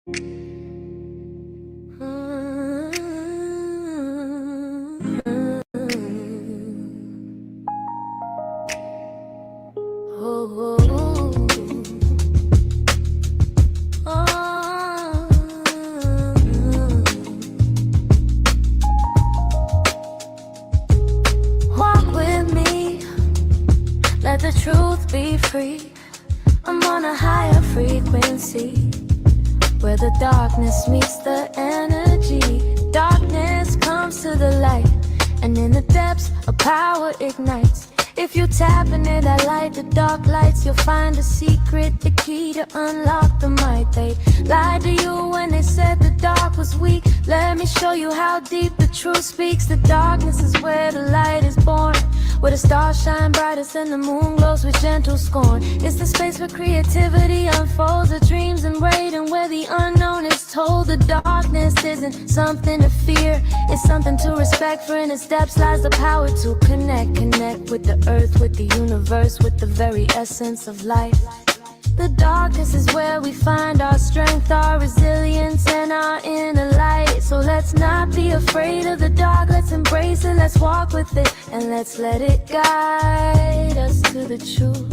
Walk with me, let the truth be free. I'm on a higher frequency, where the darkness meets the energy. Darkness comes to the light, and in the depths a power ignites. If you tap in it, I light the dark lights. You'll find a secret, the key to unlock the might. They lied to you when they said the dark was weak. Let me show you how deep the truth speaks. The darkness is where the light is born, where the stars shine brightest and the moon glows with gentle scorn. It's the space where creativity unfolds, the dreams and wait, and where the unknown is told. The darkness isn't something to fear, it's something to respect, for in its depths lies the power to connect with the earth, with the universe, with the very essence of life. The darkness is where we find our strength, our resilience, and our inner light. So let's not be afraid of the dark, let's embrace it, let's walk with it, and let's let it guide us to the truth.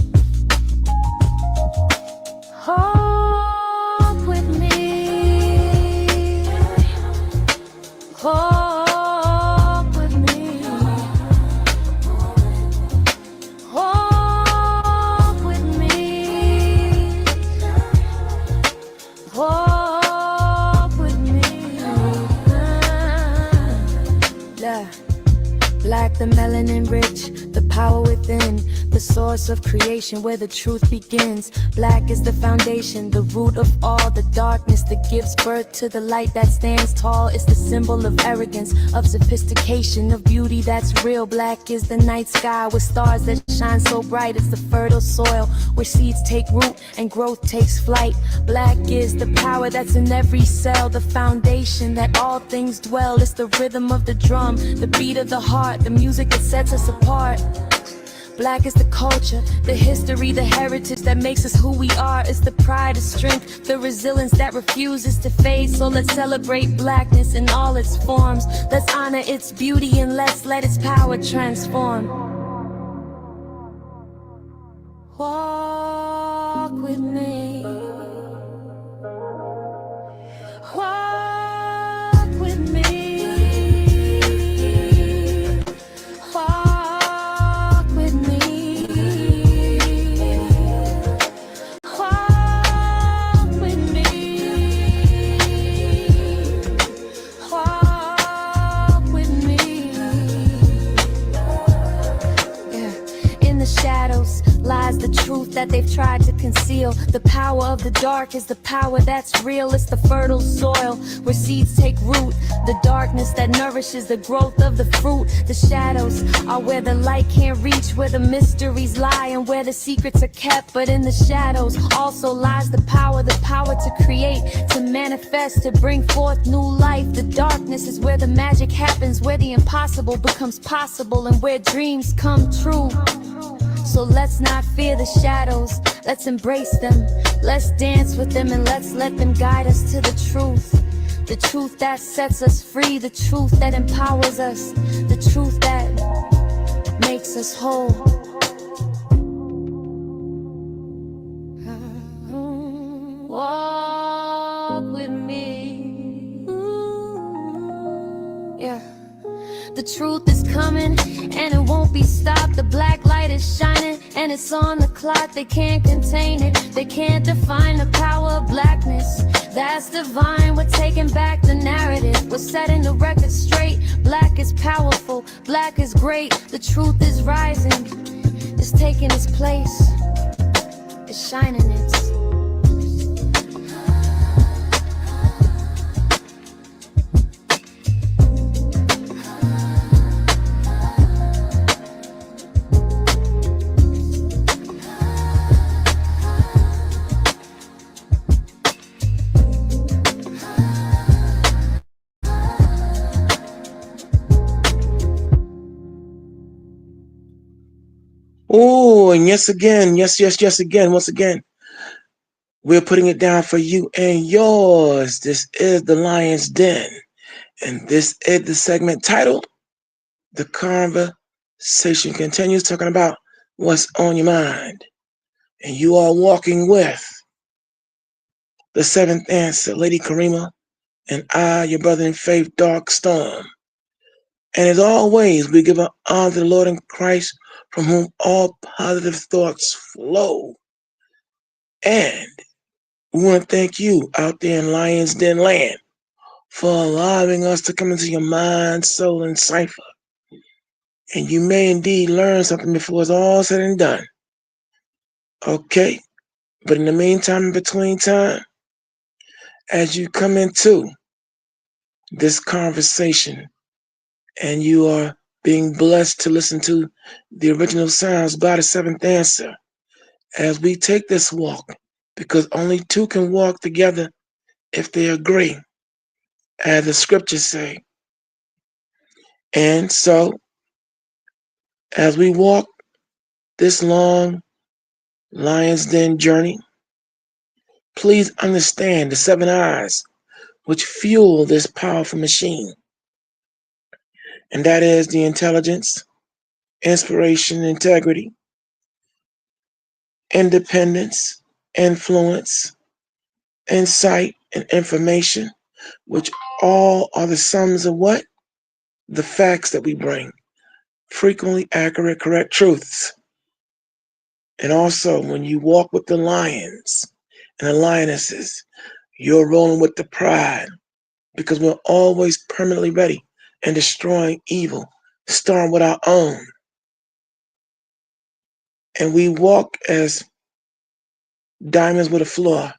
Walk with me, walk with me, walk with me, walk with me. Yeah. Black, the melanin rich, the power within, the source of creation where the truth begins. Black is the foundation, the root of all the darkness that gives birth to the light that stands tall. It's the symbol of arrogance, of sophistication, of beauty that's real. Black is the night sky with stars that shine so bright. It's the fertile soil where seeds take root and growth takes flight. Black is the power that's in every cell, the foundation that all things dwell. It's the rhythm of the drum, the beat of the heart, the music that sets us apart. Black is the culture, the history, the heritage that makes us who we are. It's the pride, the strength, the resilience that refuses to fade. So let's celebrate blackness in all its forms. Let's honor its beauty and let's let its power transform. Walk with me, walk with me. Lies the truth that they've tried to conceal. The power of the dark is the power that's real. It's the fertile soil where seeds take root, the darkness that nourishes the growth of the fruit. The shadows are where the light can't reach, where the mysteries lie and where the secrets are kept. But in the shadows also lies the power to create, to manifest, to bring forth new life. The darkness is where the magic happens, where the impossible becomes possible, and where dreams come true. So let's not fear the shadows, let's embrace them, let's dance with them, and let's let them guide us to the truth. The truth that sets us free, the truth that empowers us, the truth that makes us whole. Walk with me. Yeah. The truth is coming and it won't be stopped. The black light is shining and it's on the clock. They can't contain it, they can't define the power of blackness. That's divine, we're taking back the narrative, we're setting the record straight. Black is powerful, black is great. The truth is rising, it's taking its place, it's shining its. Oh, and yes again, yes again, once again. We're putting it down for you and yours. This is the Lion's Den, and this is the segment titled The Conversation Continues, talking about what's on your mind. And you are walking with the seventh answer, Lady Karima, and I, your brother in faith, Dark Storm. And as always, we give an honor to the Lord in Christ, from whom all positive thoughts flow. And we want to thank you out there in Lion's Den land for allowing us to come into your mind, soul, and cipher. And you may indeed learn something before it's all said and done. Okay? But in the meantime, in between time, as you come into this conversation and you are being blessed to listen to the original sounds by the seventh answer, as we take this walk, because only two can walk together if they agree, as the scriptures say. And so, as we walk this long Lion's Den journey, please understand the seven eyes which fuel this powerful machine. And that is the intelligence, inspiration, integrity, independence, influence, insight, and information, which all are the sums of what? The facts that we bring. Frequently accurate, correct truths. And also, when you walk with the lions and the lionesses, you're rolling with the pride, because we're always permanently ready and destroying evil, starting with our own. And we walk as diamonds with a flaw,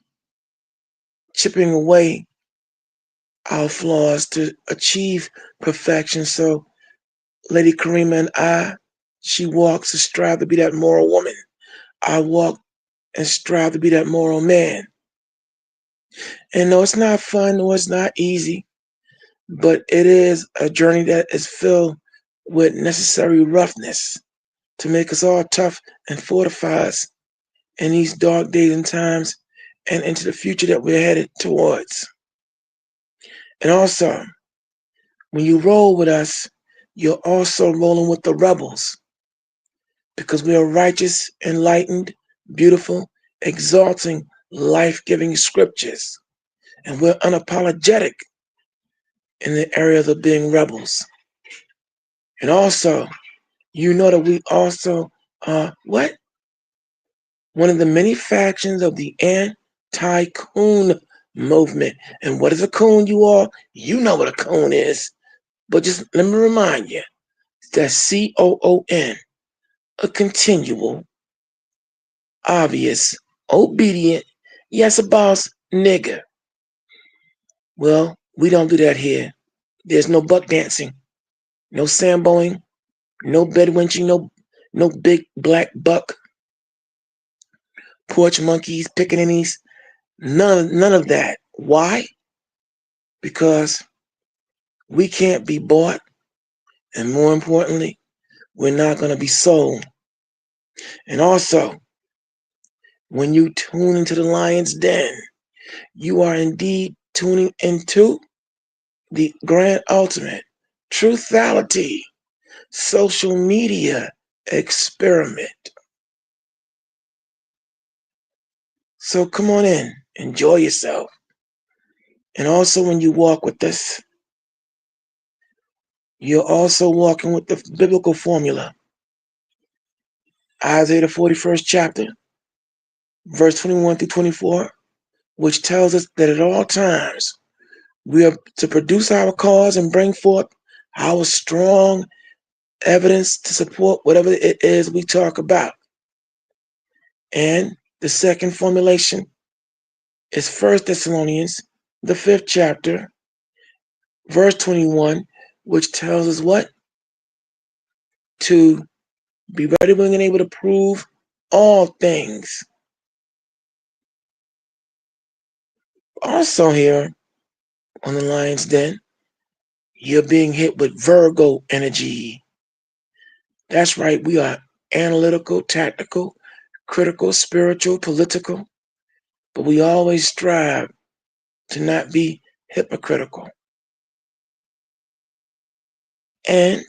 chipping away our flaws to achieve perfection. So, Lady Karima and she walks to strive to be that moral woman. I walk and strive to be that moral man. And no, it's not fun, no, it's not easy, but it is a journey that is filled with necessary roughness to make us all tough and fortify us in these dark days and times and into the future that we're headed towards. And also, when you roll with us, you're also rolling with the rebels, because we are righteous, enlightened, beautiful, exalting, life-giving scriptures. And we're unapologetic in the areas of being rebels. And also, you know that we also are what? One of the many factions of the anti-coon movement. And what is a coon, you all? You know what a coon is. But just let me remind you, that's COON, a continual, obvious, obedient, yes, a boss nigger. Well, we don't do that here. There's no buck dancing, no samboing, no bedwenching, no big black buck, porch monkeys, pickaninnies, none of that. Why? Because we can't be bought, and more importantly, we're not going to be sold. And also, when you tune into the Lion's Den, you are indeed tuning into the grand ultimate truthality social media experiment. So come on in, enjoy yourself. And also, when you walk with us, you're also walking with the biblical formula. Isaiah, the 41st chapter, verse 21 through 24, which tells us that at all times we are to produce our cause and bring forth our strong evidence to support whatever it is we talk about. And the second formulation is 1 Thessalonians, the 5th chapter, verse 21, which tells us what? To be ready, willing, and able to prove all things. Also, here on the Lion's Den, you're being hit with Virgo energy. That's right, we are analytical, tactical, critical, spiritual, political, but we always strive to not be hypocritical. And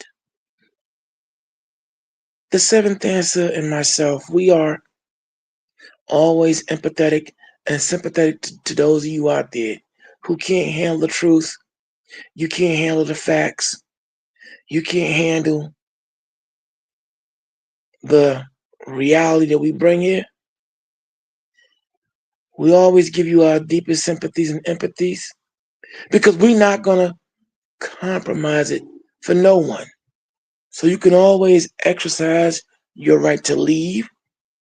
the seventh answer and myself, we are always empathetic and sympathetic to those of you out there who can't handle the truth. You can't handle the facts. You can't handle the reality that we bring here. We always give you our deepest sympathies and empathies because we're not going to compromise it for no one. So you can always exercise your right to leave,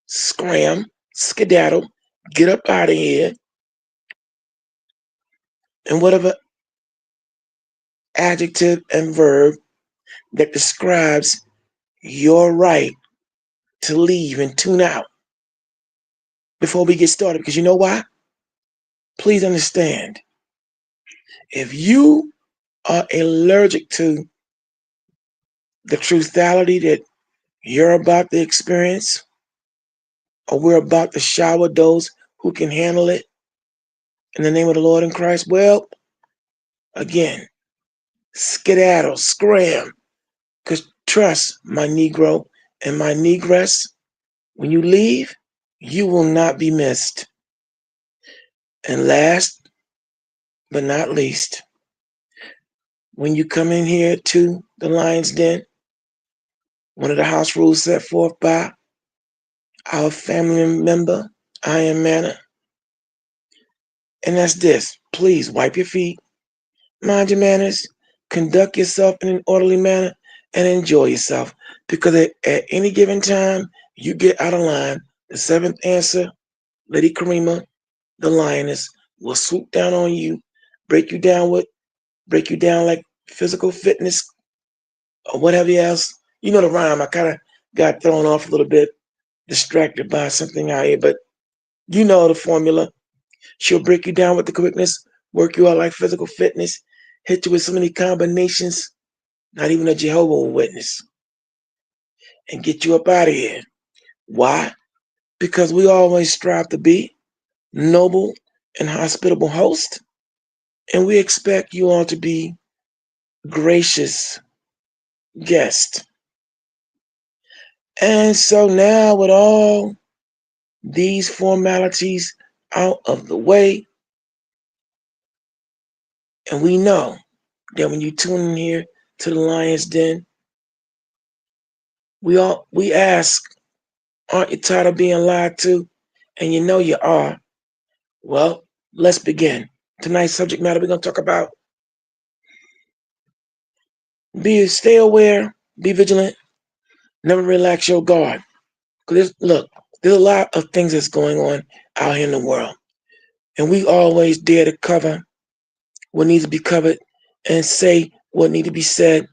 scram, skedaddle, get up out of here, and whatever adjective and verb that describes your right to leave and tune out before we get started. Because you know why? Please understand, if you are allergic to the truthality that you're about to experience, or we're about to shower those who can handle it in the name of the Lord and Christ, well, again, skedaddle, scram, because trust, my Negro and my Negress, when you leave, you will not be missed. And last but not least, when you come in here to the Lion's Den, one of the house rules set forth by our family member, I Am Manna, and that's this: please wipe your feet, mind your manners, conduct yourself in an orderly manner, and enjoy yourself. Because at any given time, you get out of line, the seventh answer, Lady Karima, the lioness, will swoop down on you, break you down like physical fitness or whatever else. You know the rhyme. I kind of got thrown off a little bit, distracted by something out here, but you know the formula. She'll break you down with the quickness, work you out like physical fitness, hit you with so many combinations, not even a Jehovah will witness, and get you up out of here. Why? Because we always strive to be noble and hospitable hosts, and we expect you all to be gracious guests. And so now, with all these formalities out of the way, and we know that when you tune in here to the Lion's Den, we ask, aren't you tired of being lied to? And you know you are. Well, let's begin. Tonight's subject matter we're going to talk about: stay aware, be vigilant, never relax your guard. Because there's a lot of things that's going on out here in the world. And we always dare to cover what needs to be covered and say what needs to be said.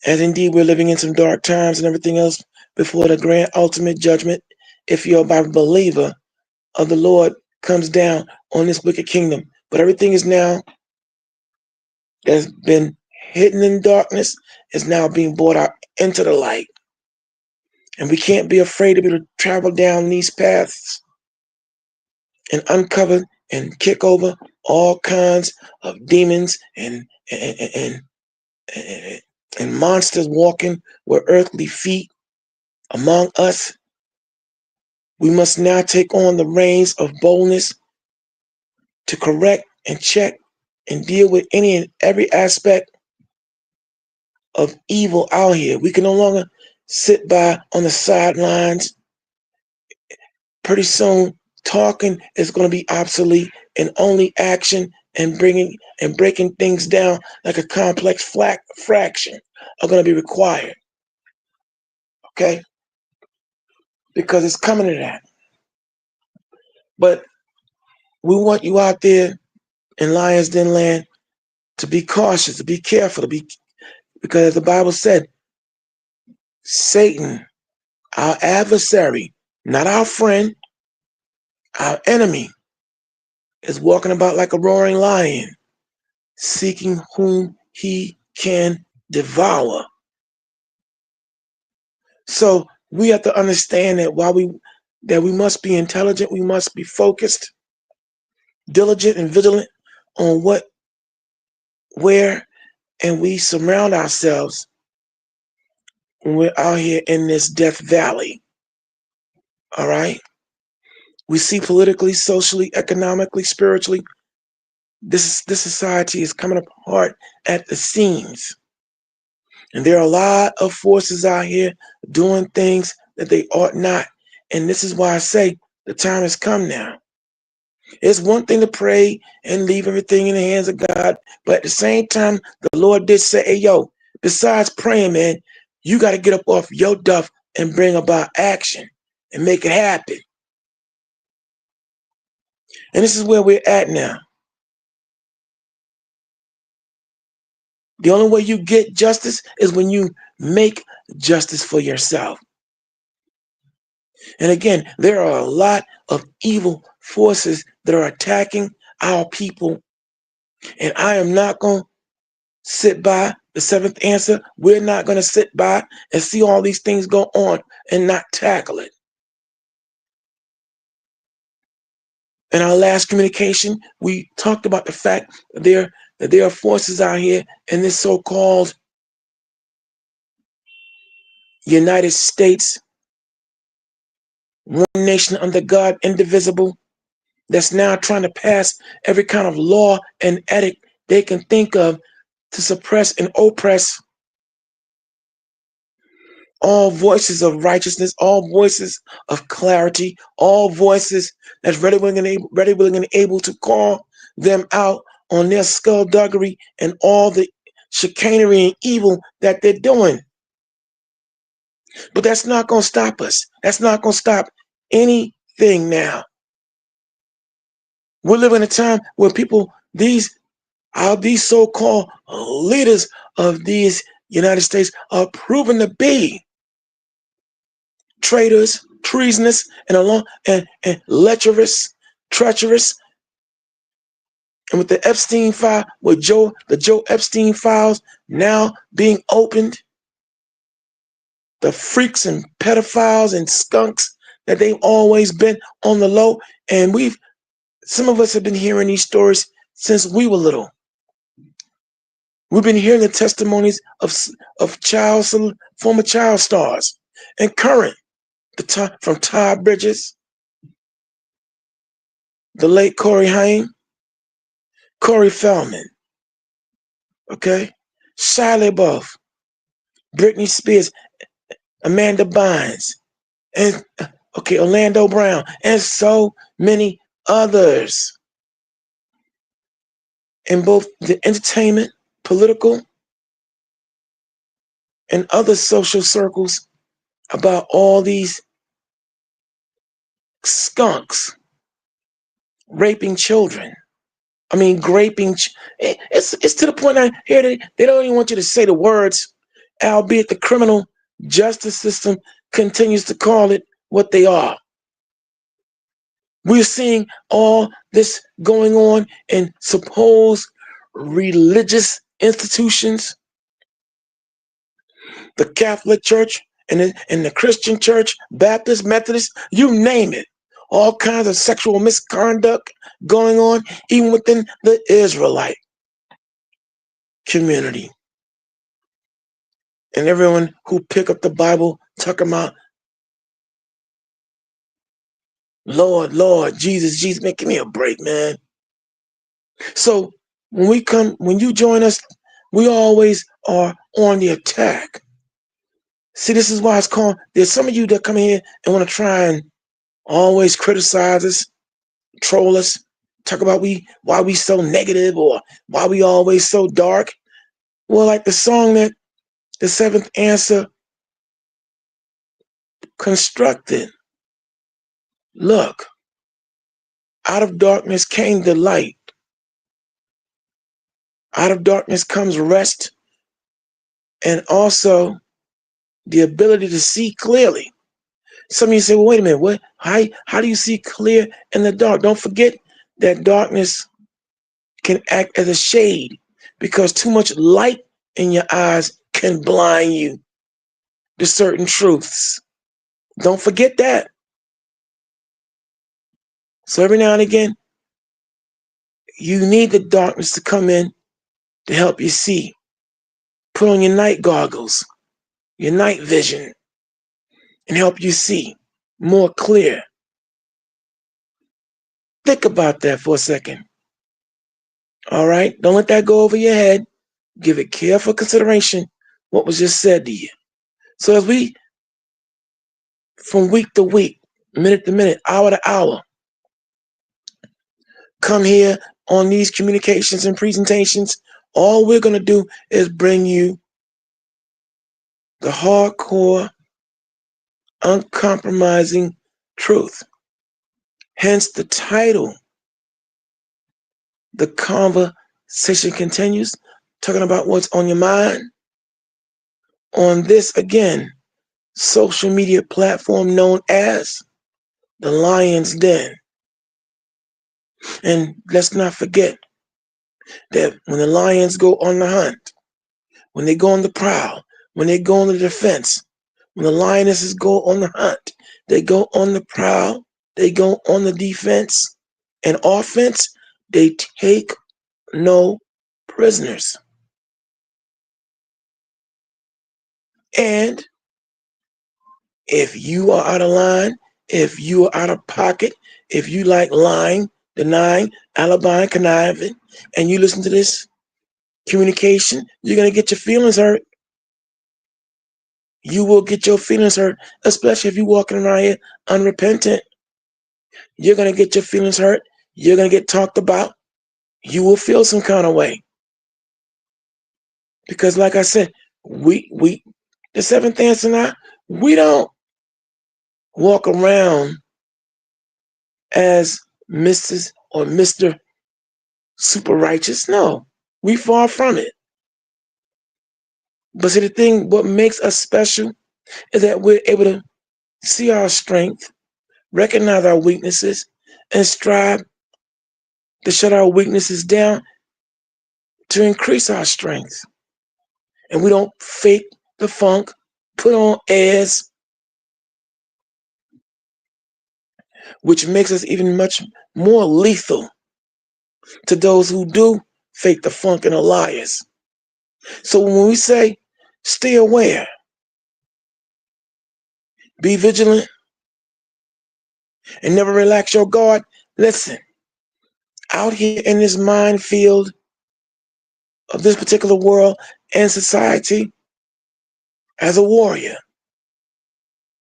As indeed we're living in some dark times and everything else before the grand ultimate judgment, if you're a Bible believer, of the Lord comes down on this wicked kingdom. But everything is now that's been hidden in darkness is now being brought out into the light. And we can't be afraid to be able to travel down these paths and uncover and kick over all kinds of demons and monsters walking with earthly feet among us. We must now take on the reins of boldness to correct and check and deal with any and every aspect of evil out here. We can no longer sit by on the sidelines. Pretty soon, talking is going to be obsolete, and only action and bringing and breaking things down like a complex fraction are going to be required. Okay? Because it's coming to that. But we want you out there in Lion's Den land to be cautious, to be careful, because as the Bible said, Satan, our adversary, not our friend, our enemy, is walking about like a roaring lion, seeking whom he can devour. So we have to understand that while we that we must be intelligent, we must be focused, diligent, and vigilant on what, where, and we surround ourselves when we're out here in this death valley. All right? We see politically, socially, economically, spiritually, this society is coming apart at the seams. And there are a lot of forces out here doing things that they ought not. And this is why I say the time has come now. It's one thing to pray and leave everything in the hands of God, but at the same time, the Lord did say, hey, yo, besides praying, man, you got to get up off your duff and bring about action and make it happen. And this is where we're at now. The only way you get justice is when you make justice for yourself. And again, there are a lot of evil forces that are attacking our people. And I am not going to sit by the seventh answer. We're not going to sit by and see all these things go on and not tackle it. In our last communication, we talked about the fact that there are forces out here in this so-called United States, one nation under God, indivisible, that's now trying to pass every kind of law and edict they can think of to suppress and oppress all voices of righteousness, all voices of clarity, all voices that's ready, willing, and able to call them out on their skullduggery and all the chicanery and evil that they're doing. But that's not going to stop us. That's not going to stop anything now. We're living in a time where people, these so-called leaders of these United States are proven to be traitors, treasonous, and lecherous, treacherous. And with the Epstein file, with the Joe Epstein files now being opened, the freaks and pedophiles and skunks that they've always been on the low, and some of us have been hearing these stories since we were little. We've been hearing the testimonies of former child stars and current, from Todd Bridges, the late Corey Haim, Corey Feldman, okay, Shia LaBeouf, Britney Spears, Amanda Bynes, and Orlando Brown, and so many others in both the entertainment, political, and other social circles about all these skunks raping children. I mean, it's to the point now here they don't even want you to say the words, albeit the criminal justice system continues to call it what they are. We're seeing all this going on in supposed religious institutions, the Catholic Church and the Christian Church, Baptist, Methodist, you name it. All kinds of sexual misconduct going on, even within the Israelite community. And everyone who pick up the Bible talking about Lord, Lord, Jesus, Jesus, man, give me a break, man. So when you join us, we always are on the attack. See, this is why it's called, there's some of you that come in here and want to try and always criticize us, troll us, talk about why we so negative or why we always so dark. Well, like the song that the seventh answer constructed. Look, out of darkness came the light. Out of darkness comes rest and also the ability to see clearly. Some of you say, well, wait a minute, what? How do you see clear in the dark? Don't forget that darkness can act as a shade because too much light in your eyes can blind you to certain truths. Don't forget that. So every now and again, you need the darkness to come in to help you see. Put on your night goggles, your night vision, and help you see more clear. Think about that for a second. All right? Don't let that go over your head. Give it careful consideration what was just said to you. So as we, from week to week, minute to minute, hour to hour, come here on these communications and presentations, all we're going to do is bring you the hardcore, uncompromising truth. Hence the title, The Conversation Continues, talking about what's on your mind on this, again, social media platform known as the Lion's Den. And let's not forget that when the lions go on the hunt, when they go on the prowl, when they go on the defense, when the lionesses go on the hunt, they go on the prowl, they go on the defense and offense, they take no prisoners. And if you are out of line, if you are out of pocket, if you like lying, denying, alibiying, conniving, and you listen to this communication, you're going to get your feelings hurt. You will get your feelings hurt, especially if you're walking around here unrepentant. You're going to get your feelings hurt. You're going to get talked about. You will feel some kind of way. Because like I said, the Seventh Answer and I, we don't walk around as Mrs. or Mr. Super righteous. No, we far from it. But see, the thing, what makes us special is that we're able to see our strength, recognize our weaknesses, and strive to shut our weaknesses down to increase our strength. And we don't fake the funk, put on airs, which makes us even much more lethal to those who do fake the funk and are liars. So when we say, stay aware, be vigilant, and never relax your guard, listen, out here in this minefield of this particular world and society, as a warrior,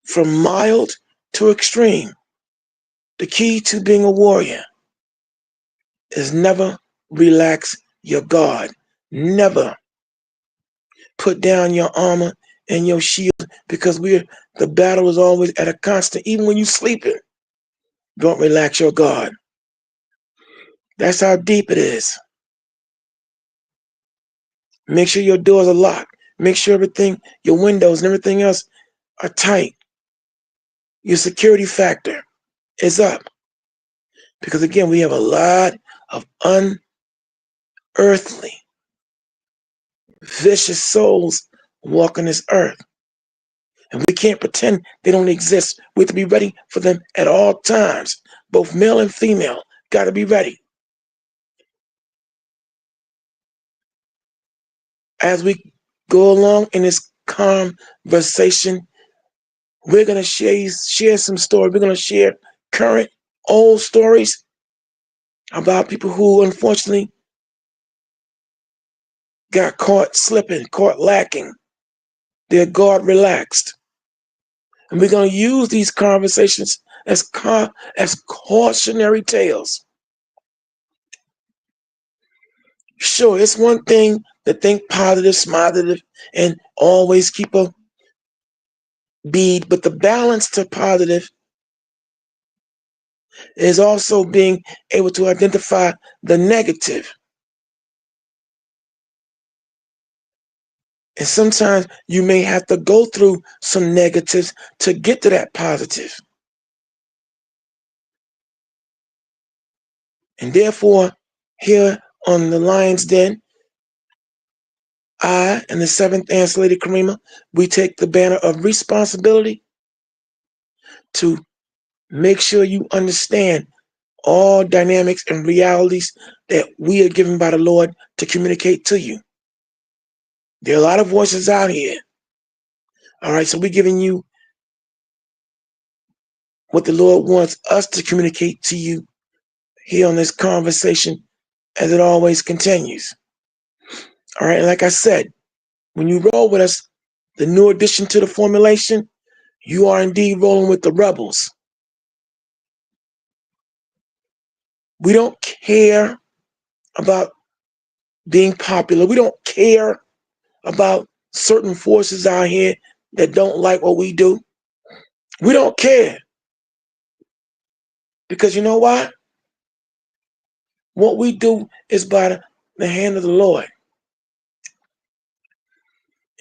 from mild to extreme, the key to being a warrior is never relax your guard. Never put down your armor and your shield, because the battle is always at a constant. Even when you're sleeping, don't relax your guard. That's how deep it is. Make sure your doors are locked. Make sure everything, your windows and everything else are tight. Your security factor is up. Because again, we have a lot of unearthly, vicious souls walking this earth. And we can't pretend they don't exist. We have to be ready for them at all times. Both male and female got to be ready. As we go along in this conversation, we're going to share some stories. We're going to share current, old stories about people who unfortunately got caught slipping, caught lacking. Their guard relaxed. And we're going to use these conversations as cautionary tales. Sure, it's one thing to think positive, smile, and always keep a bead, but the balance to positive is also being able to identify the negative. And sometimes you may have to go through some negatives to get to that positive. And therefore, here on the Lion's Den, I and the Seventh Answer Lady Karima, we take the banner of responsibility to make sure you understand all dynamics and realities that we are given by the Lord to communicate to you. There are a lot of voices out here. All right, so we're giving you what the Lord wants us to communicate to you here on this conversation as it always continues. All right, and like I said, when you roll with us, the new addition to the formulation, you are indeed rolling with the rebels. We don't care about being popular. We don't care about certain forces out here that don't like what we do. We don't care. Because you know why? What we do is by the hand of the Lord.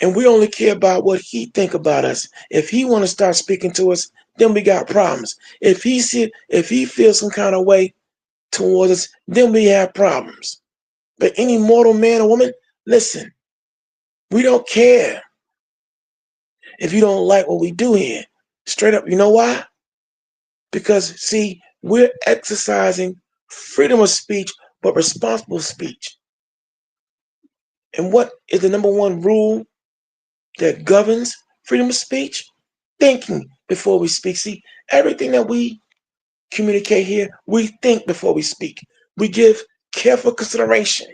And we only care about what he think about us. If he want to start speaking to us, then we got problems. If he feels some kind of way towards us, then we have problems. But any mortal man or woman, listen, we don't care if you don't like what we do here. Straight up, you know why? Because, see, we're exercising freedom of speech, but responsible speech. And what is the number one rule that governs freedom of speech? Thinking before we speak. See, everything that we communicate here, we think before we speak. We give careful consideration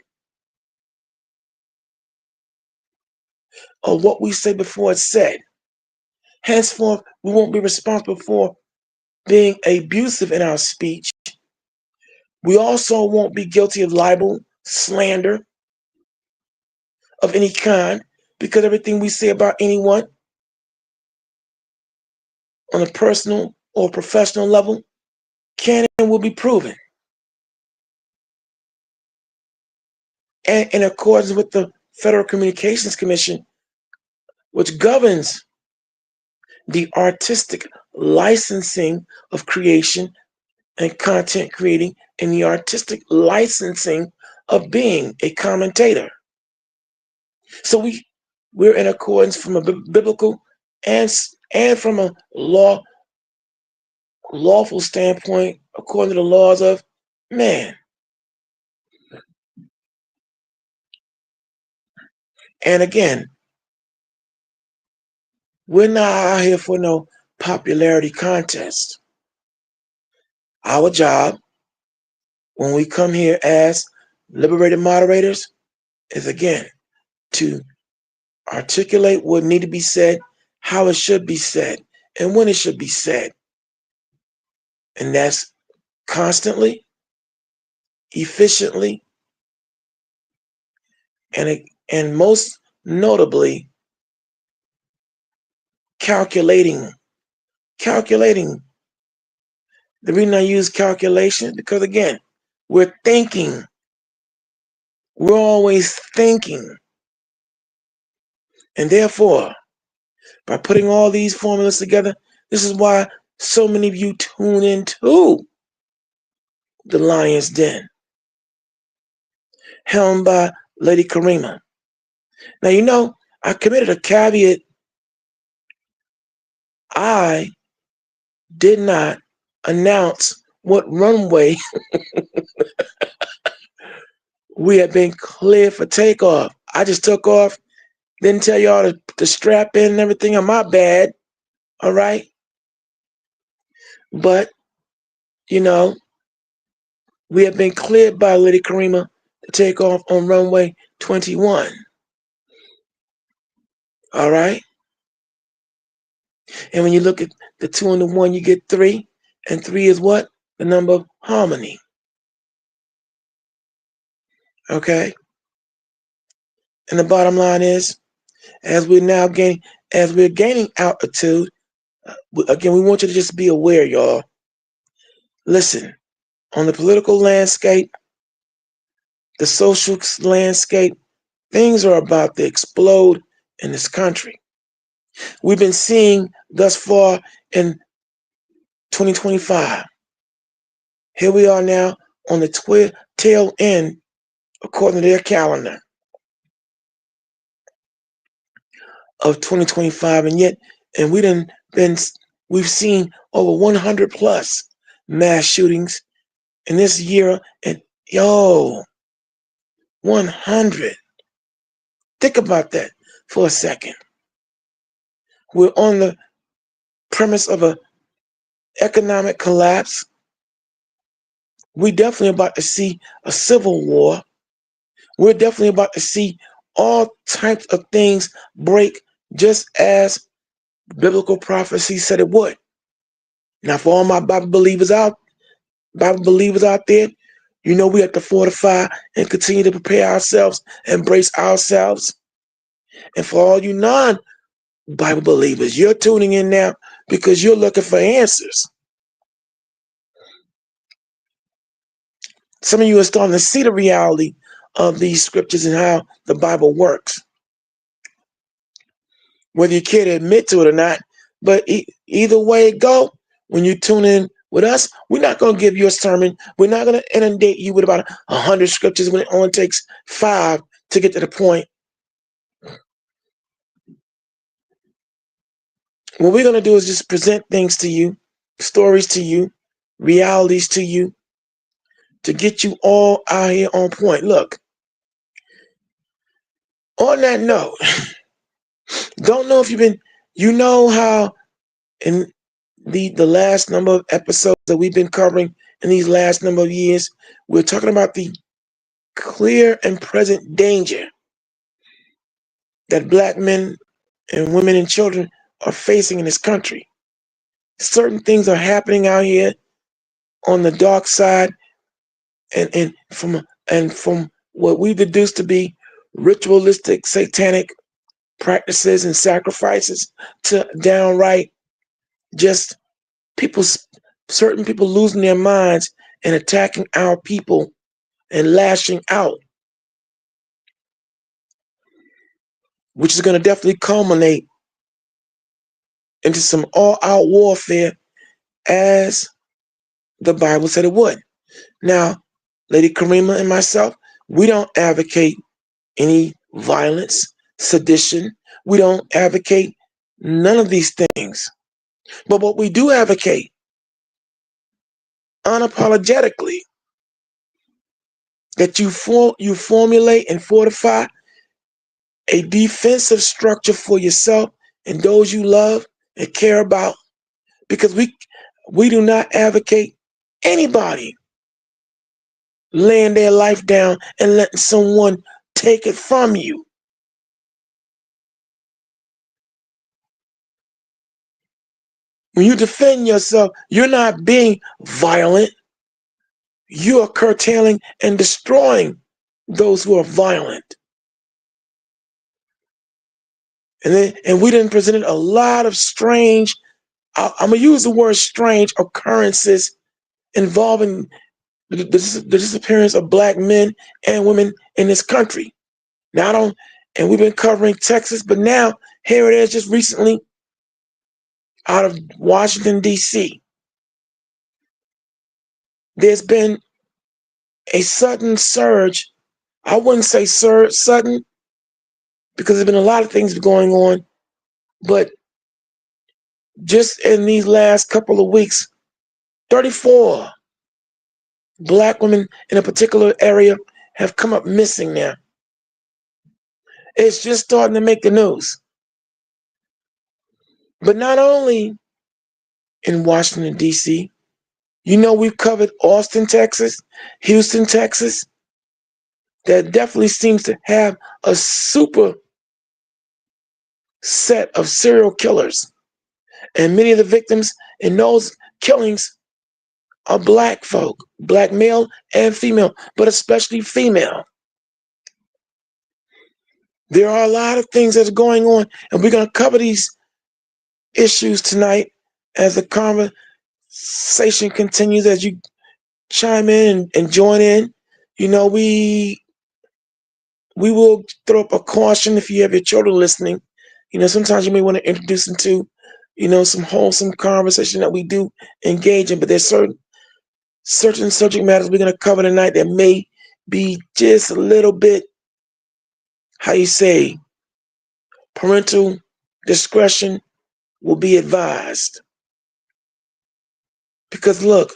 of what we say before it's said. Henceforth, we won't be responsible for being abusive in our speech. We also won't be guilty of libel, slander of any kind, because everything we say about anyone on a personal or professional level can and will be proven. And in accordance with the Federal Communications Commission, which governs the artistic licensing of creation and content creating, and the artistic licensing of being a commentator. So we're in accordance from a biblical and from a lawful standpoint, according to the laws of man. And again, we're not out here for no popularity contest. Our job, when we come here as liberated moderators, is again to articulate what need to be said, how it should be said, and when it should be said. And that's constantly, efficiently, and most notably, calculating. The reason I use calculation, because again, we're thinking. We're always thinking. And therefore, by putting all these formulas together, this is why so many of you tune into the Lion's Den, helmed by Lady Karima. Now, you know, I committed a caveat. I did not announce what runway we had been cleared for takeoff. I just took off, didn't tell y'all to strap in and everything on my bad, all right? But, you know, we have been cleared by Lady Karima to take off on runway 21. All right? And when you look at the 2 and the 1, you get 3. And 3 is what? The number of harmony. Okay? And the bottom line is, as we're gaining altitude, again, we want you to just be aware, y'all. Listen, on the political landscape, the social landscape, things are about to explode in this country. We've been seeing thus far in 2025. Here we are now on the tail end, according to their calendar, of 2025, and we've seen over 100 plus mass shootings in this year, and 100. Think about that for a second. We're on the premise of an economic collapse. We're definitely about to see a civil war. We're definitely about to see all types of things break, just as biblical prophecy said it would. Now, for all my Bible believers out there, you know we have to fortify and continue to prepare ourselves, embrace ourselves. And for all you non-Bible believers, you're tuning in now because you're looking for answers. Some of you are starting to see the reality of these scriptures and how the Bible works, whether you care to admit to it or not. But either way it go, when you tune in with us, we're not going to give you a sermon. We're not going to inundate you with about 100 scriptures when it only takes 5 to get to the point. What we're going to do is just present things to you, stories to you, realities to you, to get you all out here on point. Look, on that note, don't know if you know how in the last number of episodes that we've been covering in these last number of years, we're talking about the clear and present danger that Black men and women and children are facing in this country. Certain things are happening out here on the dark side, and from what we deduce to be ritualistic satanic practices and sacrifices to downright just certain people losing their minds and attacking our people and lashing out, which is going to definitely culminate into some all-out warfare, as the Bible said it would. Now, Lady Karima and myself, we don't advocate any violence, sedition. We don't advocate none of these things. But what we do advocate, unapologetically, that you formulate and fortify a defensive structure for yourself and those you love and care about, because we do not advocate anybody laying their life down and letting someone take it from you. When you defend yourself, you're not being violent. You are curtailing and destroying those who are violent. And we done presented a lot of strange, I'm going to use the word strange, occurrences involving the disappearance of Black men and women in this country. And we've been covering Texas, but now here it is just recently out of Washington, D.C. There's been a sudden surge. I wouldn't say sudden, because there's been a lot of things going on, but just in these last couple of weeks, 34 Black women in a particular area have come up missing now. It's just starting to make the news. But not only in Washington, D.C., we've covered Austin, Texas, Houston, Texas. That definitely seems to have a super set of serial killers. And many of the victims in those killings are Black folk, Black male and female, but especially female. There are a lot of things that are going on, and we're going to cover these issues tonight as the conversation continues, as you chime in and join in. We will throw up a caution if you have your children listening. Sometimes you may want to introduce them to, some wholesome conversation that we do engage in, but there's certain subject matters we're going to cover tonight that may be just a little bit, parental discretion will be advised. Because look,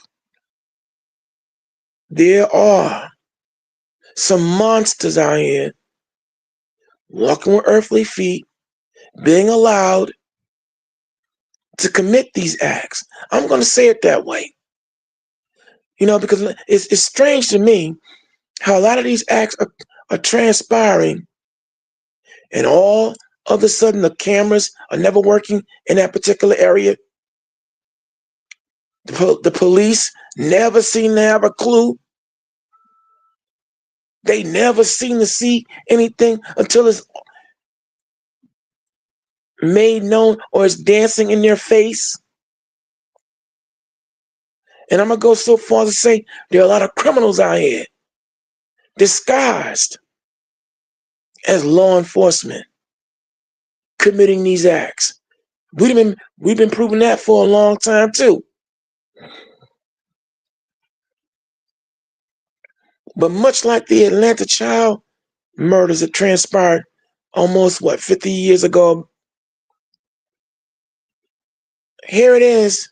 there are some monsters out here walking with earthly feet, being allowed to commit these acts. I'm going to say it that way. Because it's strange to me how a lot of these acts are transpiring, and all of a sudden the cameras are never working in that particular area. The police never seem to have a clue. They never seem to see anything until it's made known or it's dancing in their face. And I'm going to go so far as to say there are a lot of criminals out here disguised as law enforcement committing these acts. We've been proving that for a long time too. But much like the Atlanta child murders that transpired almost 50 years ago, here it is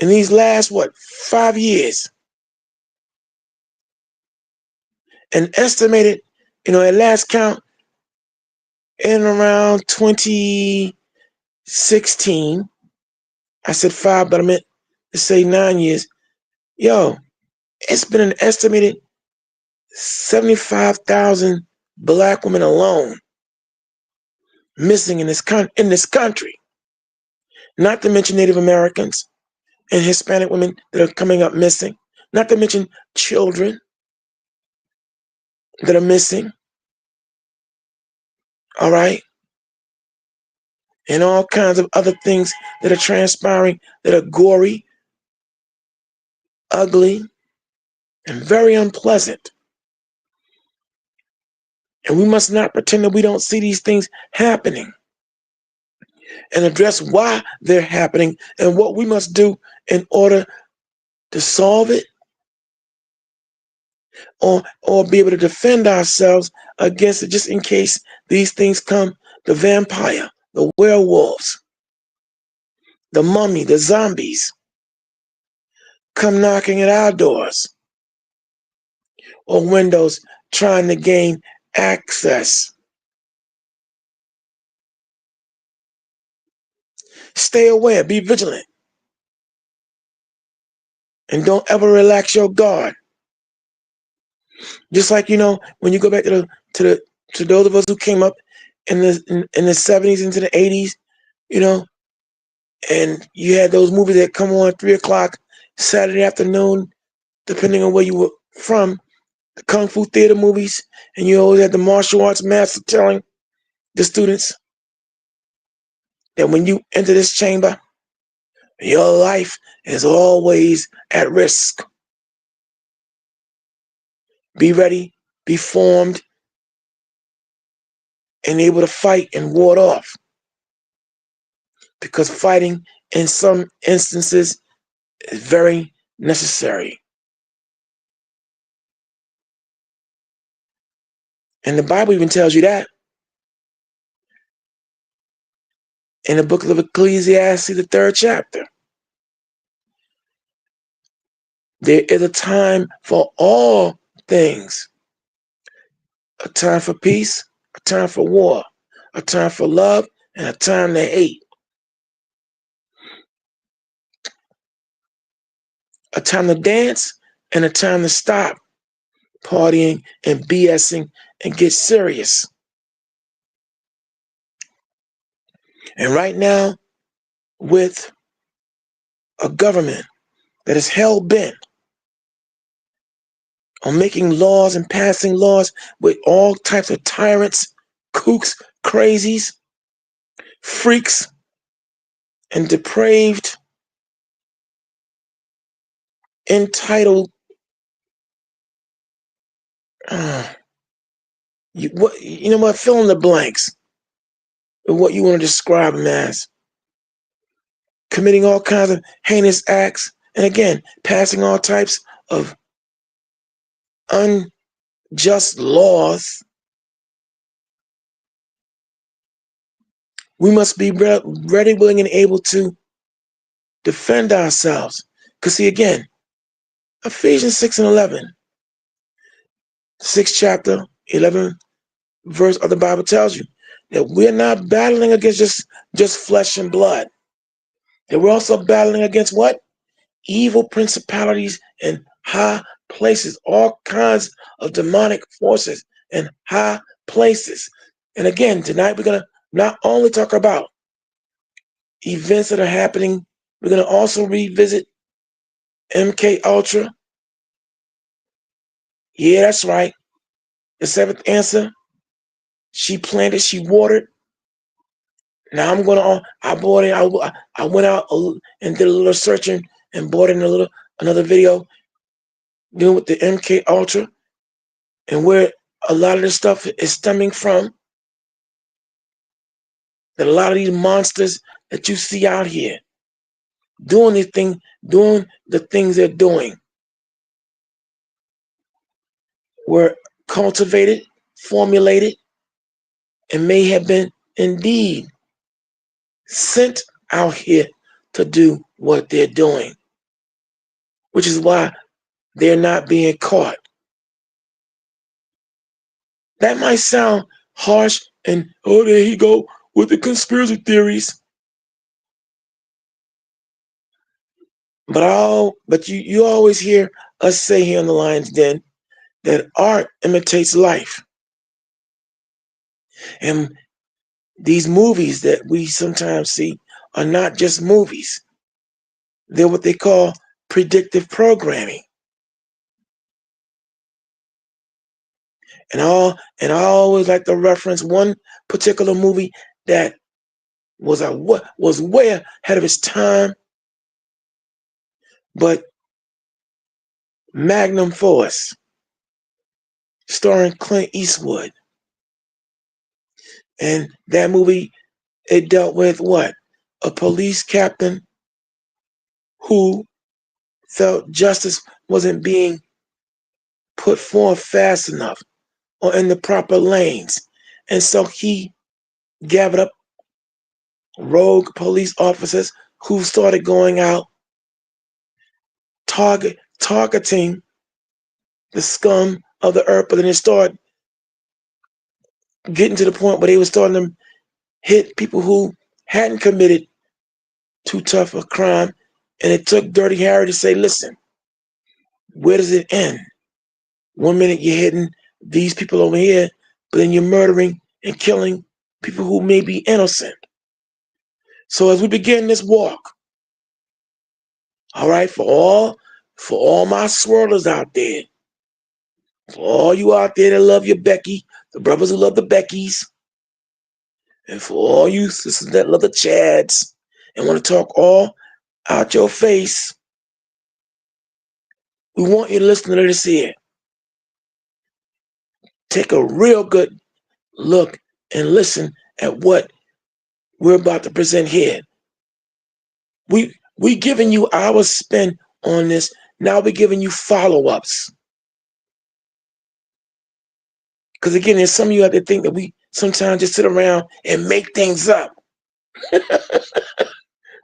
in these last 5 years. An estimated, at last count, in around 2016, I said 5, but I meant to say 9 years. It's been an estimated 75,000 Black women alone missing in this country. Not to mention Native Americans and Hispanic women that are coming up missing. Not to mention children that are missing. All right? And all kinds of other things that are transpiring that are gory, ugly, and very unpleasant. And we must not pretend that we don't see these things happening and address why they're happening and what we must do in order to solve it or be able to defend ourselves against it, just in case these things come, the vampire, the werewolves, the mummy, the zombies, come knocking at our doors or windows trying to gain access. Stay aware, be vigilant, and don't ever relax your guard. Just like, when you go back to those of us who came up in the 70s into the 80s, and you had those movies that come on 3:00 Saturday afternoon, depending on where you were from, the Kung Fu theater movies, and you always had the martial arts master telling the students that when you enter this chamber, your life is always at risk. Be ready, be formed, and able to fight and ward off. Because fighting in some instances is very necessary. And the Bible even tells you that. In the book of Ecclesiastes, the 3rd chapter. There is a time for all things. A time for peace, a time for war, a time for love, and a time to hate. A time to dance and a time to stop partying and BSing and get serious. And right now, with a government that is hell-bent on making laws and passing laws with all types of tyrants, kooks, crazies, freaks, and depraved, entitled, fill in the blanks of what you want to describe them as. Committing all kinds of heinous acts, and again, passing all types of unjust laws. We must be ready, willing, and able to defend ourselves. Because see, again, Ephesians 6 and 11. 6th chapter, 11 verse of the Bible tells you that we're not battling against just flesh and blood. That we're also battling against what? Evil principalities and high places, all kinds of demonic forces and high places. And again, tonight we're going to not only talk about events that are happening, we're going to also revisit MK Ultra. Yeah, that's right. The seventh answer. She planted, she watered. Now I'm gonna. I bought it. I went out and did a little searching and bought in another video dealing with the MK Ultra and where a lot of this stuff is stemming from. That a lot of these monsters that you see out here doing the things they're doing, were cultivated, formulated, and may have been indeed sent out here to do what they're doing, which is why they're not being caught. That might sound harsh and, oh, there he go with the conspiracy theories. But you always hear us say here on the Lion's Den that art imitates life. And these movies that we sometimes see are not just movies. They're what they call predictive programming. And I always like to reference one particular movie that was way ahead of its time, but Magnum Force, starring Clint Eastwood. And that movie, it dealt with what? A police captain who felt justice wasn't being put forth fast enough or in the proper lanes. And so he gathered up rogue police officers who started going out targeting the scum of the earth, but then it started getting to the point where they were starting to hit people who hadn't committed too tough a crime. And it took Dirty Harry to say, listen, where does it end? One minute you're hitting these people over here, but then you're murdering and killing people who may be innocent. So as we begin this walk, all right, for all my swirlers out there, for all you out there that love your Becky, the brothers who love the Beckys, and for all you sisters that love the Chads and want to talk all out your face, we want you to listen to this here. Take a real good look and listen at what we're about to present here. We giving you our spin on this. Now we're giving you follow-ups. Because again, there's some of you out there think that we sometimes just sit around and make things up,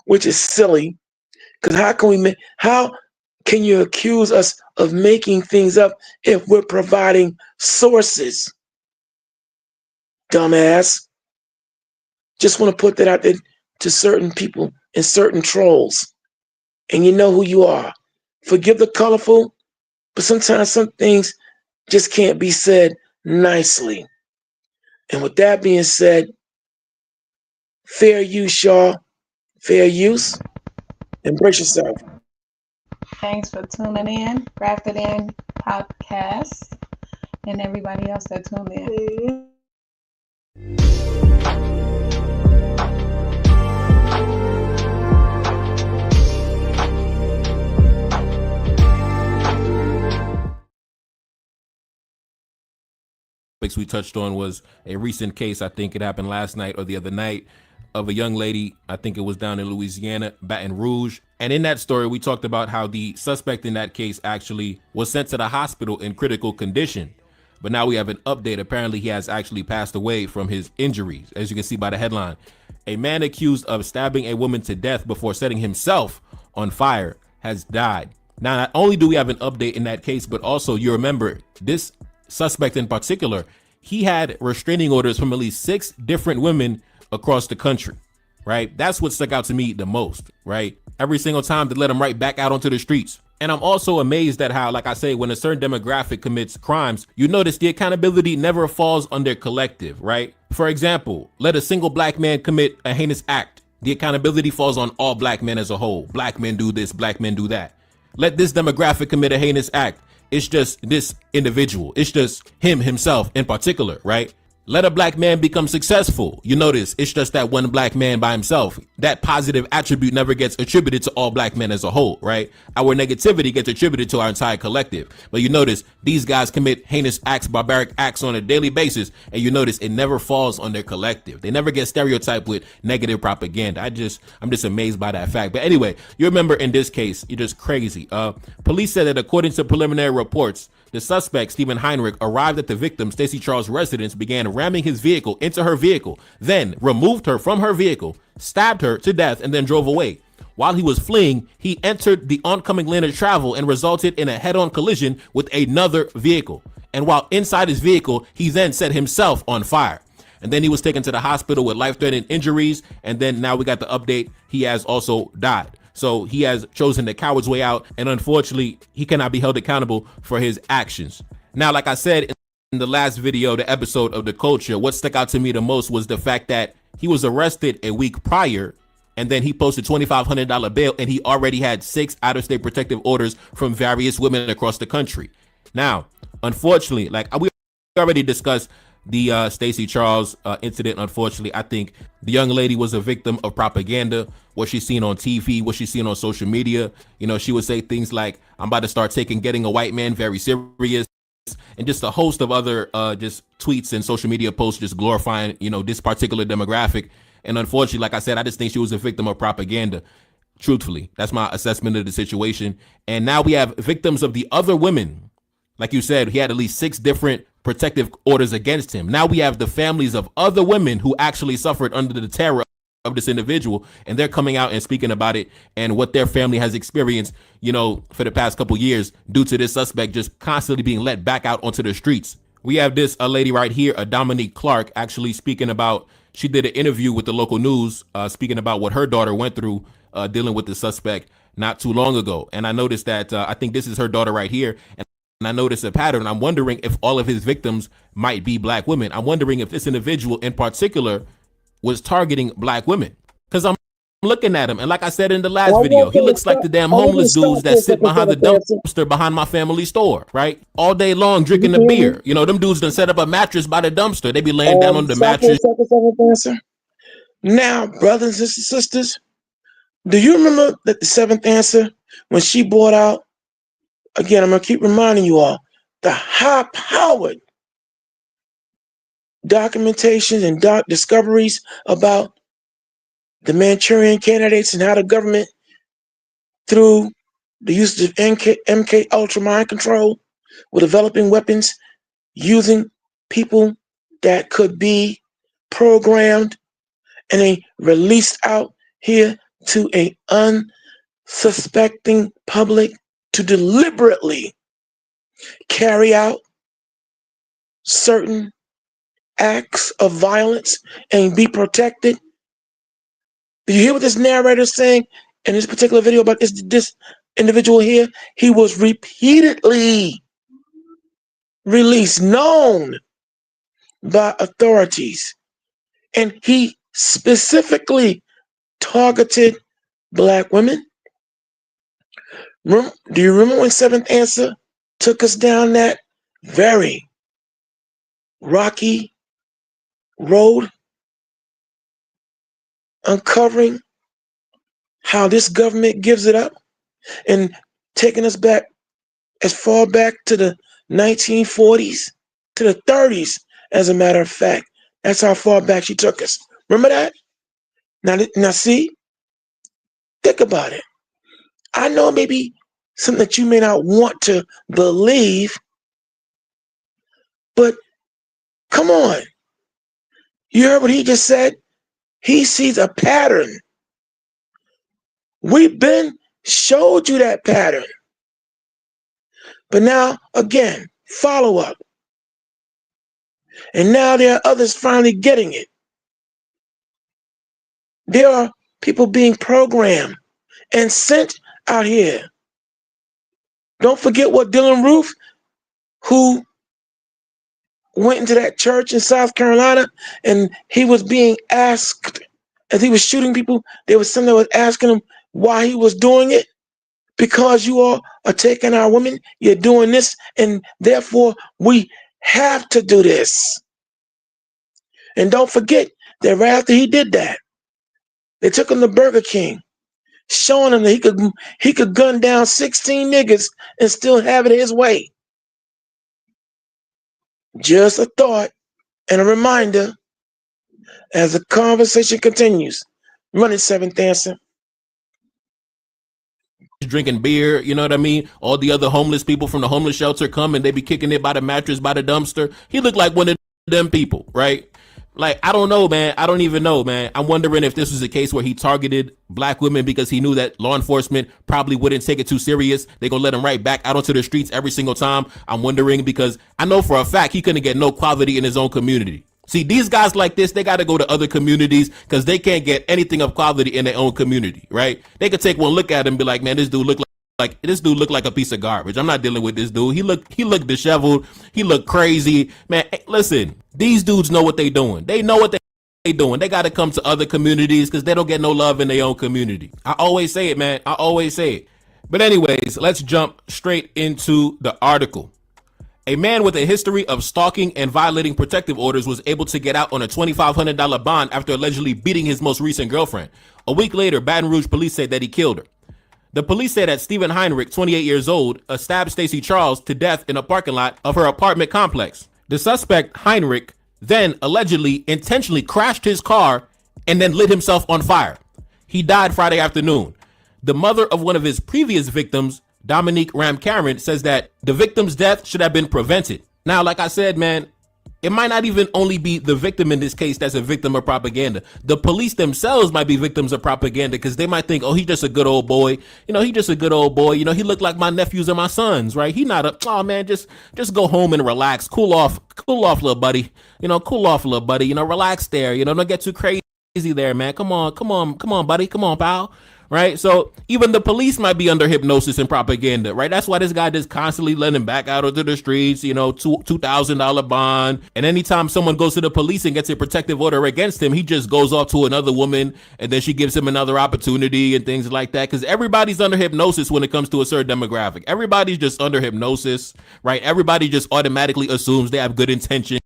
which is silly. Because how can you accuse us of making things up if we're providing sources? Dumbass. Just want to put that out there to certain people and certain trolls. And you know who you are. Forgive the colorful, but sometimes some things just can't be said nicely. And with that being said, fair use, y'all. Fair use. Embrace yourself. Thanks for tuning in, Grafted In Podcast, and everybody else that tuned in. We touched on was a recent case, I think it happened last night or the other night, of a young lady, I think it was down in Louisiana, Baton Rouge. And in that story, we talked about how the suspect in that case actually was sent to the hospital in critical condition. But now we have an update. Apparently, he has actually passed away from his injuries. As you can see by the headline, a man accused of stabbing a woman to death before setting himself on fire has died. Now, not only do we have an update in that case, but also you remember this suspect in particular, he had restraining orders from at least 6 different women across the country, right? That's what stuck out to me the most, right? Every single time to let him right back out onto the streets. And I'm also amazed at how, like I say, when a certain demographic commits crimes, you notice the accountability never falls on their collective, right? For example, let a single black man commit a heinous act. The accountability falls on all black men as a whole. Black men do this, black men do that. Let this demographic commit a heinous act. It's just this individual. It's just himself in particular, right? Let a black man become successful. You notice it's just that one black man by himself. That positive attribute never gets attributed to all black men as a whole, right? Our negativity gets attributed to our entire collective. But you notice these guys commit heinous acts, barbaric acts on a daily basis, and you notice it never falls on their collective. They never get stereotyped with negative propaganda. I'm just amazed by that fact. But anyway, you remember in this case, you're just crazy. Police said that according to preliminary reports, the suspect, Stephen Heinrich, arrived at the victim, Stacey Charles' residence, began ramming his vehicle into her vehicle, then removed her from her vehicle, stabbed her to death, and then drove away. While he was fleeing, he entered the oncoming lane of travel and resulted in a head-on collision with another vehicle. And while inside his vehicle, he then set himself on fire. And then he was taken to the hospital with life-threatening injuries. And then now we got the update. He has also died. So he has chosen the coward's way out, and unfortunately, he cannot be held accountable for his actions. Now, like I said in the last video, the episode of The Culture, what stuck out to me the most was the fact that he was arrested a week prior, and then he posted $2,500 bail, and he already had 6 out-of-state protective orders from various women across the country. Now, unfortunately, like we already discussed, the Stacey Charles incident, unfortunately, I think the young lady was a victim of propaganda. What she's seen on TV, what she's seen on social media. You know, she would say things like, I'm about to start taking getting a white man very serious. And just a host of other just tweets and social media posts just glorifying, you know, this particular demographic. And unfortunately, like I said, I just think she was a victim of propaganda. Truthfully, that's my assessment of the situation. And now we have victims of the other women. Like you said, he had at least 6 different protective orders against him. Now we have the families of other women who actually suffered under the terror of this individual, and they're coming out and speaking about it and what their family has experienced, you know, for the past couple years due to this suspect just constantly being let back out onto the streets. We have a lady right here, a Dominique Clark, actually speaking about, she did an interview with the local news, speaking about what her daughter went through dealing with the suspect not too long ago. And I noticed that I think this is her daughter right here. And I noticed a pattern. I'm wondering if all of his victims might be black women. I'm wondering if this individual in particular was targeting black women, because I'm looking at him. And like I said in the last video, he looks like the damn homeless dudes that sit behind the dumpster behind my family store, right? All day long drinking the beer. You know, them dudes done set up a mattress by the dumpster. They be laying down on the mattress. Now, brothers and sisters, do you remember that the 7th answer, when she brought out, again, I'm going to keep reminding you all, the high-powered documentations and discoveries about the Manchurian candidates and how the government, through the use of MK Ultra mind control, were developing weapons using people that could be programmed, and they released out here to a unsuspecting public to deliberately carry out certain acts of violence and be protected. Did you hear what this narrator is saying in this particular video about this individual here? He was repeatedly released, known by authorities, and he specifically targeted black women. Do you remember when 7th Answer took us down that very rocky road, uncovering how this government gives it up and taking us back as far back to the 1940s, to the 30s, as a matter of fact. That's how far back she took us. Remember that? Now see, think about it. I know it may be something that you may not want to believe, but come on. You heard what he just said? He sees a pattern. We've been showed you that pattern. But now, again, follow up. And now there are others finally getting it. There are people being programmed and sent out here. Don't forget what Dylan Roof, who went into that church in South Carolina, and he was being asked, as he was shooting people, there was someone that was asking him why he was doing it. Because you all are taking our women, you're doing this, and therefore we have to do this. And don't forget that right after he did that, they took him to Burger King, showing him that he could gun down 16 niggas and still have it his way. Just a thought and a reminder as the conversation continues. Run it, Seventh Answer. Drinking beer, you know what I mean? All the other homeless people from the homeless shelter come and they be kicking it by the mattress, by the dumpster. He looked like one of them people, right? Like, I don't know, man. I don't even know, man. I'm wondering if this was a case where he targeted black women because he knew that law enforcement probably wouldn't take it too serious. They're going to let him right back out onto the streets every single time. I'm wondering because I know for a fact he couldn't get no quality in his own community. See, these guys like this, they got to go to other communities because they can't get anything of quality in their own community, right? They could take one look at him and be like, man, this dude look like a piece of garbage. I'm not dealing with this dude. He looked disheveled. He looked crazy. Man, listen, these dudes know what they doing. They know what they doing. They got to come to other communities because they don't get no love in their own community. I always say it, man. I always say it. But anyways, let's jump straight into the article. A man with a history of stalking and violating protective orders was able to get out on a $2,500 bond after allegedly beating his most recent girlfriend. A week later, Baton Rouge police said that he killed her. The police said that Stephen Heinrich, 28 years old, stabbed Stacey Charles to death in a parking lot of her apartment complex. The suspect, Heinrich, then allegedly intentionally crashed his car and then lit himself on fire. He died Friday afternoon. The mother of one of his previous victims, Dominique Ramcaron, says that the victim's death should have been prevented. Now, like I said, man, it might not even only be the victim in this case that's a victim of propaganda. The police themselves might be victims of propaganda because they might think, oh, he's just a good old boy. You know, he just a good old boy. You know, he looked like my nephews and my sons, right? He not a, oh man, just go home and relax. Cool off, little buddy. You know, cool off, little buddy. You know, relax there. You know, don't get too crazy there, man. Come on, buddy. Come on, pal. Right. So even the police might be under hypnosis and propaganda. Right. That's why this guy just constantly letting him back out onto the streets, you know, $2,000 bond. And anytime someone goes to the police and gets a protective order against him, he just goes off to another woman and then she gives him another opportunity and things like that. Because everybody's under hypnosis when it comes to a certain demographic. Everybody's just under hypnosis. Right. Everybody just automatically assumes they have good intentions.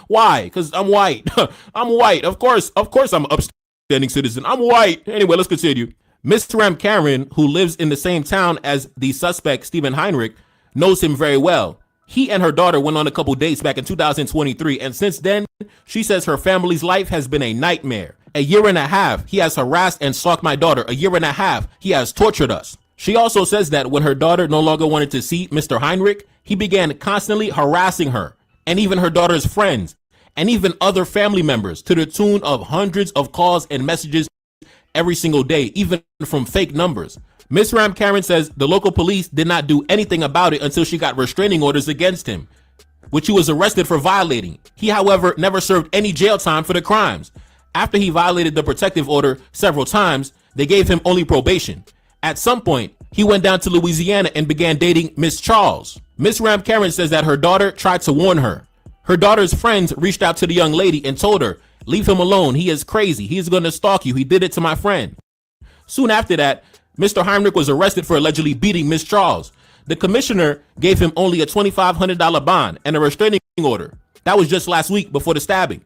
Why? Because I'm white. I'm white. Of course, I'm an upstanding citizen. I'm white. Anyway, let's continue. Miss Ramcaron, who lives in the same town as the suspect, Stephen Heinrich, knows him very well. He and her daughter went on a couple dates back in 2023, and since then, she says her family's life has been a nightmare. A year and a half, he has harassed and stalked my daughter. A year and a half, he has tortured us. She also says that when her daughter no longer wanted to see Mr. Heinrich, he began constantly harassing her, and even her daughter's friends, and even other family members, to the tune of hundreds of calls and messages every single day, even from fake numbers. Miss Ramcaron says the local police did not do anything about it until she got restraining orders against him, which he was arrested for violating. He, however, never served any jail time for the crimes. After he violated the protective order several times, they gave him only probation. At some point, he went down to Louisiana and began dating Miss Charles. Miss Ramcaron says that her daughter tried to warn her. Her daughter's friends reached out to the young lady and told her, leave him alone. He is crazy. He's going to stalk you. He did it to my friend. Soon after that, Mr. Heinrich was arrested for allegedly beating Miss Charles. The commissioner gave him only a $2,500 bond and a restraining order. That was just last week before the stabbing.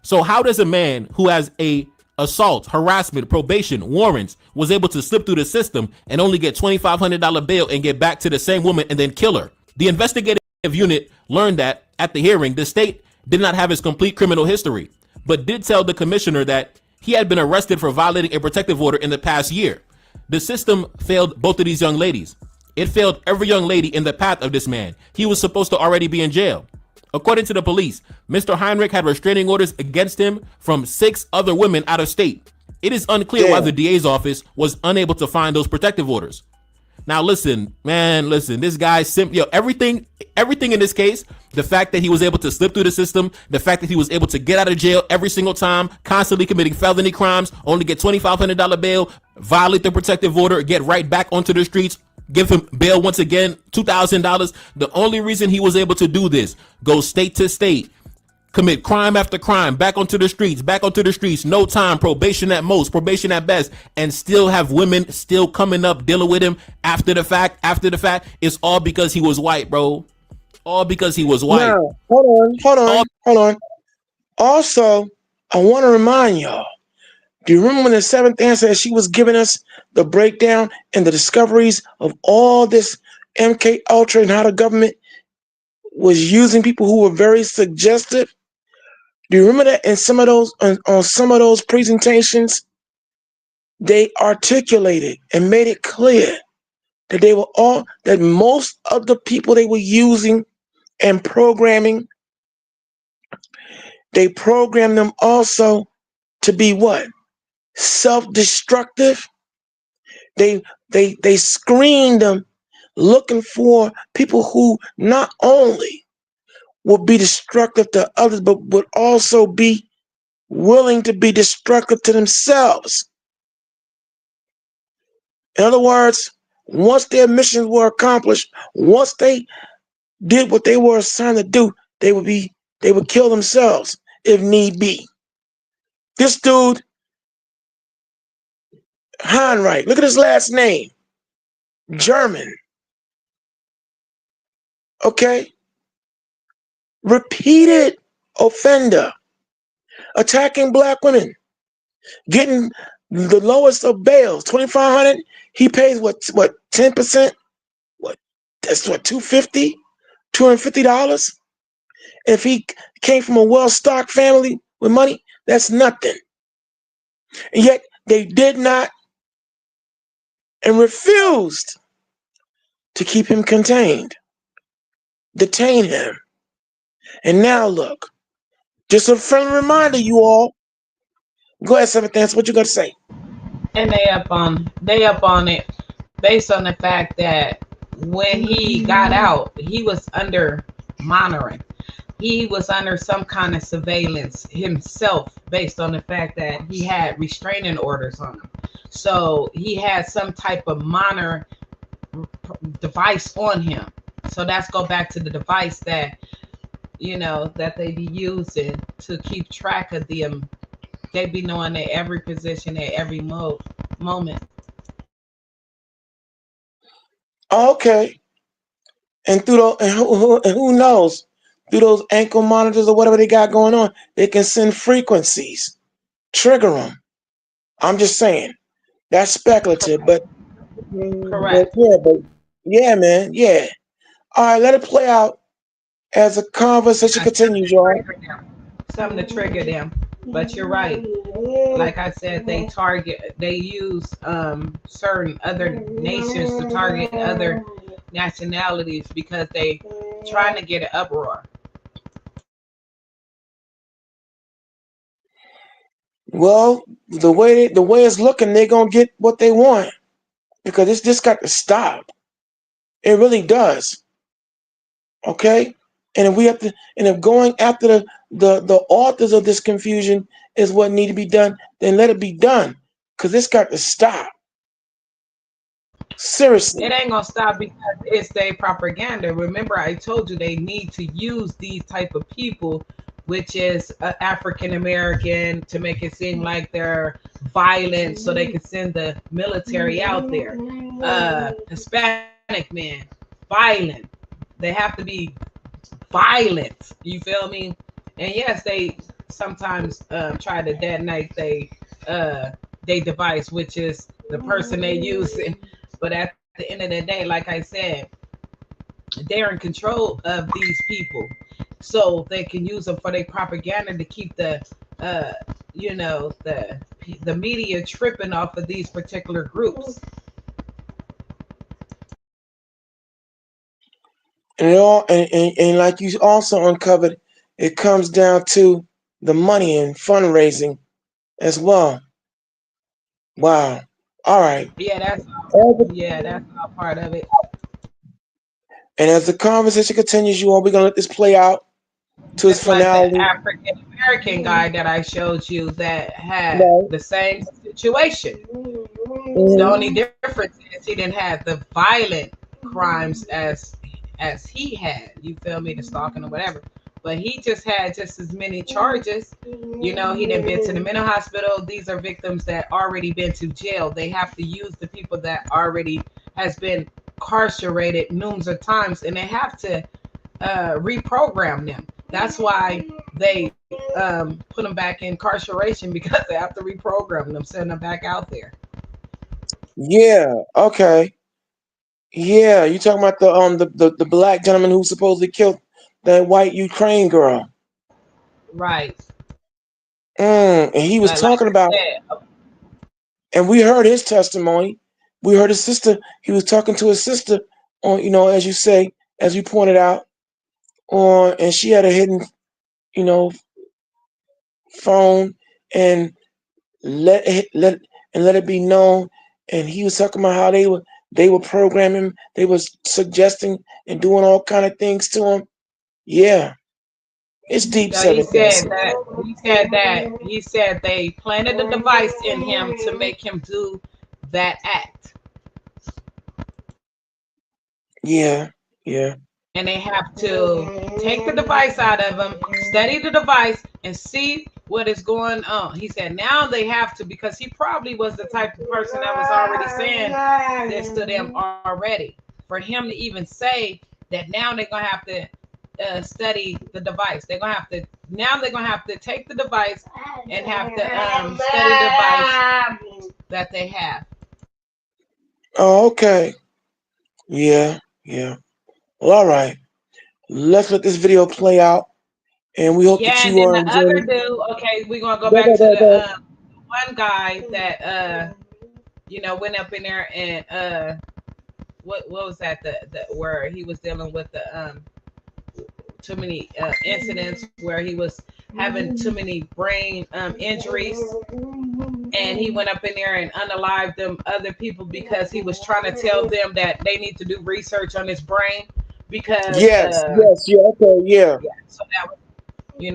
So how does a man who has a assault, harassment, probation, warrants was able to slip through the system and only get $2,500 bail and get back to the same woman and then kill her? The investigative unit learned that at the hearing, the state did not have his complete criminal history, but did tell the commissioner that he had been arrested for violating a protective order in the past year. The system failed both of these young ladies. It failed every young lady in the path of this man. He was supposed to already be in jail. According to the police, Mr. Heinrich had restraining orders against him from 6 other women out of state. It is unclear why the DA's office was unable to find those protective orders. Now listen, man, listen. This guy, everything in this case, the fact that he was able to slip through the system, the fact that he was able to get out of jail every single time, constantly committing felony crimes, only get $2,500 bail, violate the protective order, get right back onto the streets, give him bail once again, $2,000. The only reason he was able to do this, go state to state, commit crime after crime, back onto the streets, no time, probation at most, probation at best, and still have women still coming up, dealing with him after the fact, it's all because he was white, bro. All because he was white. Now, hold on. Also, I want to remind y'all, do you remember when the seventh answer, she was giving us the breakdown and the discoveries of all this MK Ultra and how the government was using people who were very suggestive? Do you remember that in some of those on some of those presentations, they articulated and made it clear that that most of the people they were using and programming, they programmed them also to be what? Self-destructive. They screened them looking for people who not only would be destructive to others, but would also be willing to be destructive to themselves. In other words, once their missions were accomplished, once they did what they were assigned to do, they would kill themselves if need be. This dude, Heinrich, look at his last name, German. Okay? Repeated offender, attacking black women, getting the lowest of bails, $2,500. He pays what 10%? That's what, $250? $250? If he came from a well-stocked family with money, that's nothing. And yet they did not and refused to keep him contained, detain him. And now look, just a friendly reminder, you all. Go ahead, Seventh Answer. What you got to say? And they up on it based on the fact that when he got out, he was under monitoring. He was under some kind of surveillance himself based on the fact that he had restraining orders on him. So he had some type of monitor device on him. So that's go back to the device that, that they be using to keep track of them. They be knowing at every position, at every moment. Okay. And who knows? Through those ankle monitors or whatever they got going on, they can send frequencies, trigger them. I'm just saying. That's speculative, but correct. But yeah, man, yeah. All right, let it play out as a conversation continues, y'all. Something to trigger them. But you're right. Like I said, they use certain other nations to target other nationalities because they trying to get an uproar. Well, the way it's looking, they're gonna get what they want because this just got to stop. It really does. Okay, and if going after the authors of this confusion is what need to be done, then let it be done because this got to stop. Seriously, it ain't gonna stop because it's their propaganda. Remember, I told you they need to use these type of people, which is African American, to make it seem like they're violent, so they can send the military out there. Hispanic men, violent. They have to be violent. You feel me? And yes, they sometimes try to detonate they device, which is the person they using. But at the end of the day, like I said, they're in control of these people, so they can use them for their propaganda to keep the media tripping off of these particular groups. And like you also uncovered, it comes down to the money and fundraising as well. Wow. All right. Yeah, that's And yeah, that's all part of it. as the conversation continues, you all, we're gonna let this play out to its Just like the finale. African American guy that I showed you that had Right. the same situation. The Mhm. only difference is he didn't have the violent crimes as he had. You feel me? The stalking or whatever. But he just had just as many charges. You know, he didn't been to the mental hospital. These are victims that already been to jail. They have to use the people that already has been incarcerated numerous of times, and they have to reprogram them. That's why they put them back in incarceration because they have to reprogram them, send them back out there. Yeah. Okay. Yeah. You talking about the black gentleman who supposedly killed that white Ukraine girl? Right. And he was But like talking about, I said, and we heard his testimony. We heard his sister. He was talking to his sister on, as you say, as you pointed out, on, and she had a hidden, you know, phone, and let it be known. And he was talking about how they were programming, they was suggesting and doing all kind of things to him. Yeah, it's deep, so he Seventh said Dancer. that he said they planted a device in him to make him do that act, Yeah, yeah. and they have to take the device out of him, study the device, and see what is going on. He said now they have to, because he probably was the type of person that was already saying this to them already. For him to even say that now they're gonna have to study the device. They're gonna have to take the device and have to study the device that they have. Oh, okay. Yeah, yeah. Well, all right. Let's let this video play out, and we hope that Yeah, and you then are the other enjoying. dude. Okay, we're gonna go Go, back go, to go, the go. one guy that went up in there and what was that, the where he was dealing with the too many incidents where he was having too many brain injuries, and he went up in there and unalived them other people because he was trying to tell them that they need to do research on his brain because Yes, yes, yeah. Okay, yeah. yeah, so that was,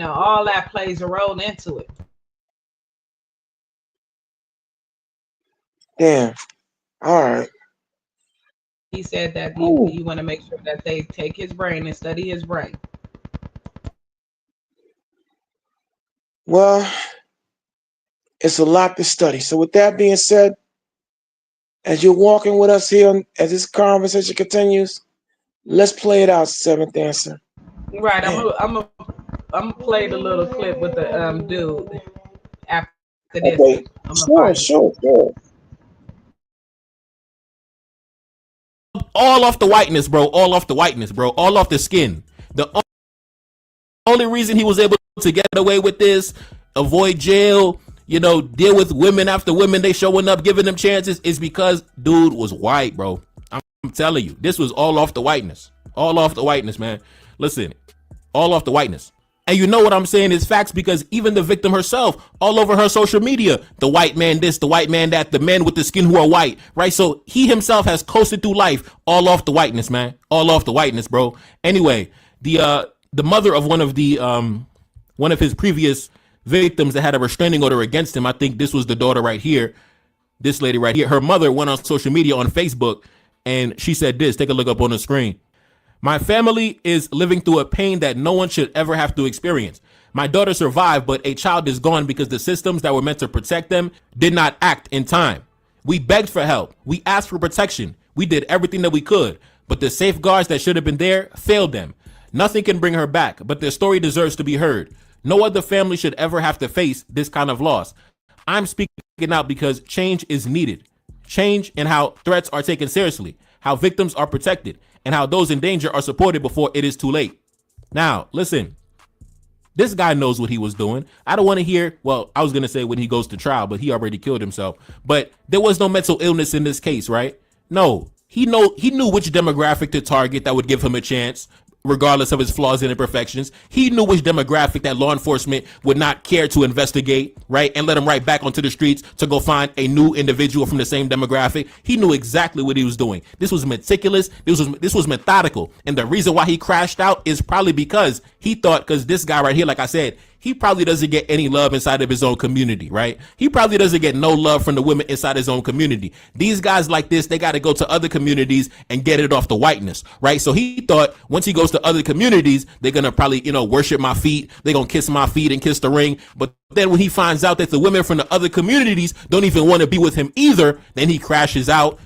all that plays a role into it. Damn. All right. He said that Ooh. you want to make sure that they take his brain and study his brain. Well, it's a lot to study. So, with that being said, as you're walking with us here, as this conversation continues, let's play it out, Seventh Dancer. Right, Man. I'm gonna play the little clip with the dude after this. Okay. I'm gonna Sure, find it. sure, sure. All off the whiteness, bro. All off the whiteness, bro. All off the skin. The only reason he was able to get away with this, avoid jail, deal with women after women, they showing up, giving them chances, is because dude was white, bro. I'm telling you, this was all off the whiteness. All off the whiteness, man. Listen, all off the whiteness. And you know what I'm saying is facts, because even the victim herself, all over her social media, the white man this, the white man that, the men with the skin who are white, right? So he himself has coasted through life all off the whiteness, man. All off the whiteness, bro. Anyway, the mother of one of his previous victims that had a restraining order against him, I think this was the daughter right here, this lady right here, her mother went on social media on Facebook and she said this, take a look up on the screen. My family is living through a pain that no one should ever have to experience. My daughter survived, but a child is gone because the systems that were meant to protect them did not act in time. We begged for help. We asked for protection. We did everything that we could, but the safeguards that should have been there failed them. Nothing can bring her back, but their story deserves to be heard. No other family should ever have to face this kind of loss. I'm speaking out because change is needed. Change in how threats are taken seriously, how victims are protected, and how those in danger are supported before it is too late. Now, listen, this guy knows what he was doing. I don't want to hear, well, I was going to say when he goes to trial, but he already killed himself. But there was no mental illness in this case, right? No, he knew which demographic to target that would give him a chance. regardless of his flaws and imperfections. He knew which demographic that law enforcement would not care to investigate, right? And let him right back onto the streets to go find a new individual from the same demographic. He knew exactly what he was doing. This was meticulous. This was methodical. And the reason why he crashed out is probably because he thought, because this guy right here, like I said, he probably doesn't get any love inside of his own community, right? He probably doesn't get no love from the women inside his own community. These guys like this, they got to go to other communities and get it off the whiteness, right? So he thought once he goes to other communities, they're going to probably, worship my feet. They're going to kiss my feet and kiss the ring. But then when he finds out that the women from the other communities don't even want to be with him either, then he crashes out,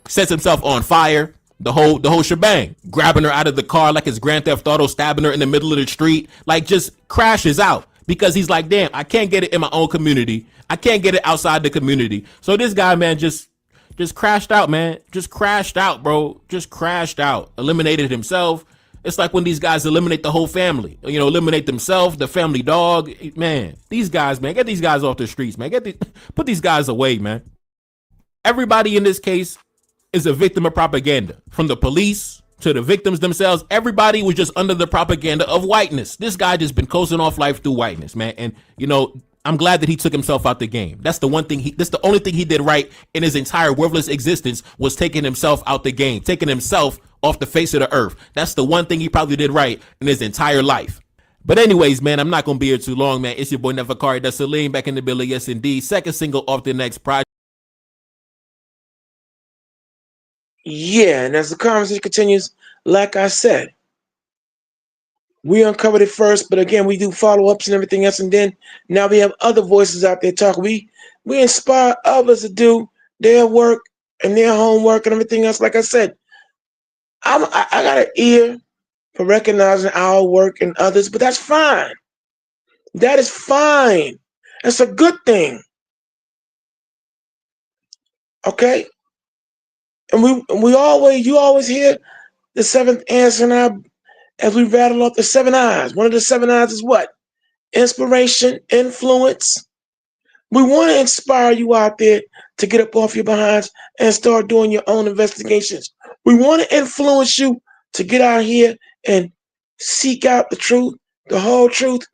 sets himself on fire. The whole shebang, grabbing her out of the car like it's Grand Theft Auto, stabbing her in the middle of the street, like just crashes out because he's like, damn, I can't get it in my own community. I can't get it outside the community. So this guy, man, just crashed out, man. Just crashed out, bro. Just crashed out. Eliminated himself. It's like when these guys eliminate the whole family, eliminate themselves, the family dog, man. These guys, man, get these guys off the streets, man. Put these guys away, man. Everybody in this case is a victim of propaganda, from the police to the victims themselves. Everybody was just under the propaganda of whiteness. This guy just been coasting off life through whiteness, man. And I'm glad that he took himself out the game. That's the one thing that's the only thing he did right in his entire worthless existence, was taking himself out the game, taking himself off the face of the earth. That's the one thing he probably did right in his entire life. But anyways, man, I'm not gonna be here too long, man. It's your boy Neferkari Dessalines back in the building. Yes, indeed. Second single off the next project. Yeah, and as the conversation continues, like I said, we uncovered it first, but again, we do follow-ups and everything else, and then now we have other voices out there talking. We inspire others to do their work and their homework and everything else. Like I said, I got an ear for recognizing our work and others, but that's fine. That is fine. That's a good thing. Okay? And you always hear the seventh answer now as we rattle off the 7 eyes. One of the 7 eyes is what? Inspiration, influence. We want to inspire you out there to get up off your behinds and start doing your own investigations. We want to influence you to get out here and seek out the truth, the whole truth,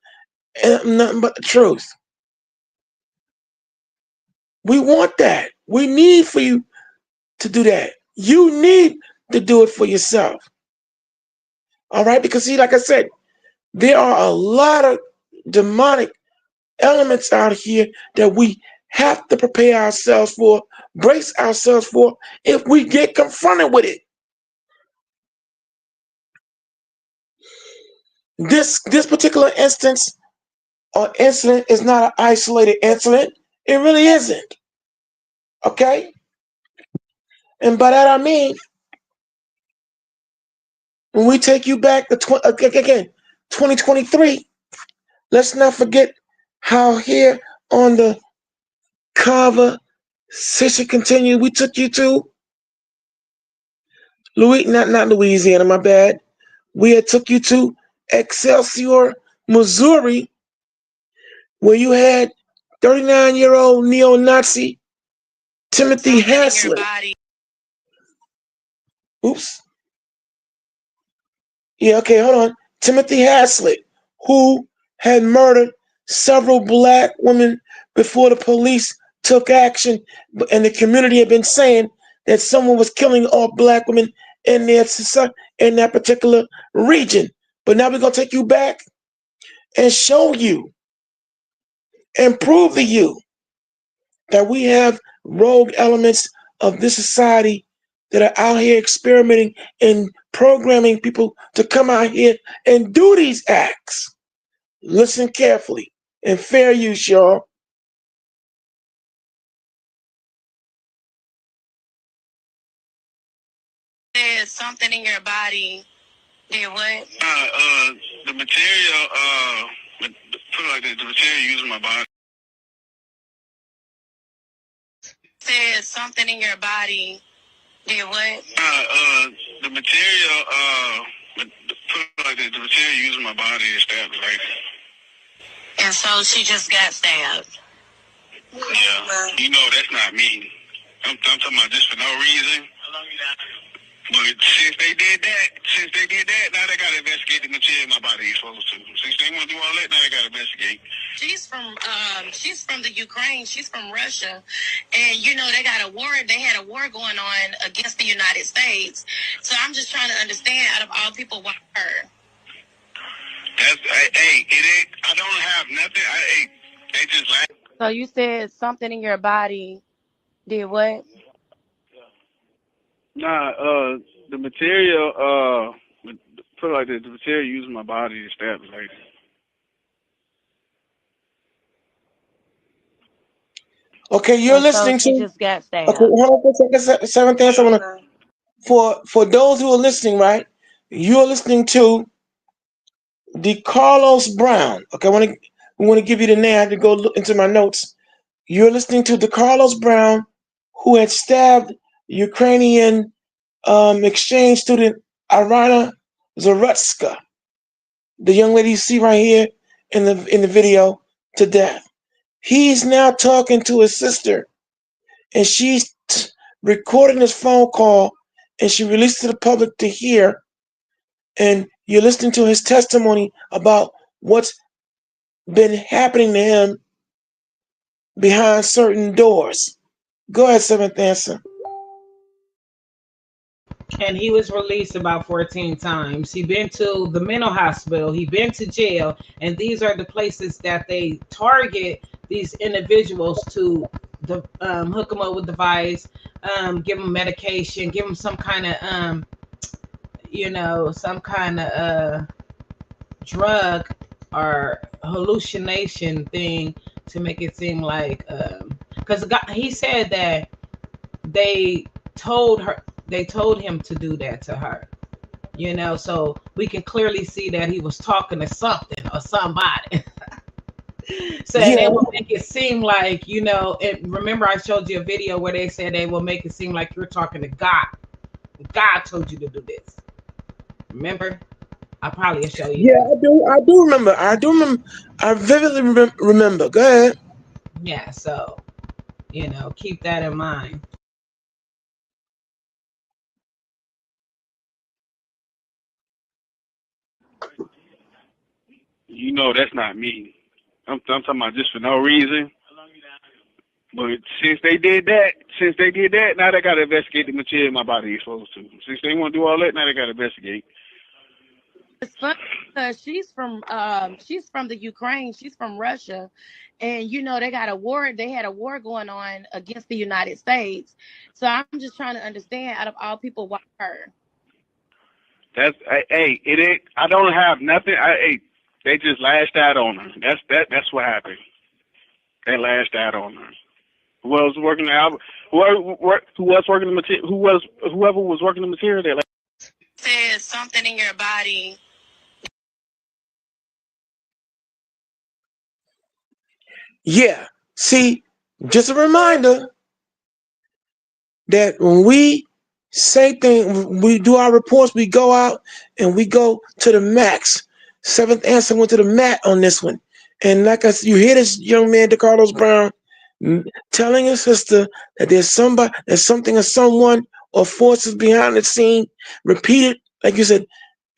and nothing but the truth. We want that. We need for you to do that. You need to do it for yourself. All right? Because see, like I said, there are a lot of demonic elements out here that we have to prepare ourselves for, brace ourselves for, if we get confronted with it. This particular instance or incident is not an isolated incident. It really isn't. Okay? And by that I mean, when we take you back to 2023, let's not forget how here on the conversation continue, we took you to not Louisiana, my bad. We had took you to Excelsior, Missouri, where you had 39-year-old neo-Nazi Timothy Haslett. Oops. Yeah, okay, hold on. Timothy Haslett, who had murdered several black women before the police took action, and the community had been saying that someone was killing all black women in that particular region. But now we're going to take you back and show you and prove to you that we have rogue elements of this society that are out here experimenting and programming people to come out here and do these acts. Listen carefully and fair use, y'all. There's something in your body. Yeah, what? The material, put it like this, the material used in my body. There's something in your body. Yeah, what? The material, put it like this, the material used in my body is stabbed like. And so she just got stabbed. Yeah, that's not me. I'm talking about just for no reason. How long you down? But since they did that, now they gotta investigate the material my body is supposed to. Since they want to do all that, now they gotta investigate. She's from the Ukraine. She's from Russia, and you know they got a war. They had a war going on against the United States. So I'm just trying to understand, out of all people, why her? Hey, it ain't. I don't have nothing. They just like. So you said something in your body did what? Nah, the material, put it like this, the material using my body to stab the lady. Okay, you're And so listening she to. just got stabbed. Okay, hold on for a second. Seventh answer. I wanna, for those who are listening, right? You're listening to the Carlos Brown. Okay, we want to give you the name. I had to go look into my notes. You're listening to the Carlos Brown, who had stabbed Ukrainian exchange student Irina Zarutska, the young lady you see right here in the video, to death. He's now talking to his sister, and she's recording this phone call, and she released it to the public to hear. And you're listening to his testimony about what's been happening to him behind certain doors. Go ahead, seventh answer. And he was released about 14 times. He been to the mental hospital. He been to jail. And these are the places that they target these individuals to hook them up with device, give them medication, give them some kind of, some kind of drug or hallucination thing to make it seem like, because he said that they told him to do that to her, so we can clearly see that he was talking to something or somebody. So Yeah. they will make it seem like, and remember I showed you a video where they said they will make it seem like you're talking to God. God told you to do this. Remember? I'll probably show you. Yeah, I do remember. I vividly remember. Go ahead. Yeah, so, keep that in mind. You know that's not me. I'm talking about just for no reason. But since they did that, now they gotta investigate the material my body is supposed to. Since they want to do all that, now they gotta investigate. It's funny because she's from the Ukraine. She's from Russia, and you know they got a war. They had a war going on against the United States. So I'm just trying to understand, out of all people, why her? It ain't. I don't have nothing. They just lashed out on her. That's what happened. They lashed out on her. Who else was working the album? Who was working the material? Whoever was working the material? They Says something in your body. Yeah. See, just a reminder that when we say things, we do our reports, we go out and we go to the max. Seventh answer went to the mat on this one. And like I said, you hear this young man, DeCarlos Brown, telling his sister that there's something or someone or forces behind the scene. Repeated, like you said,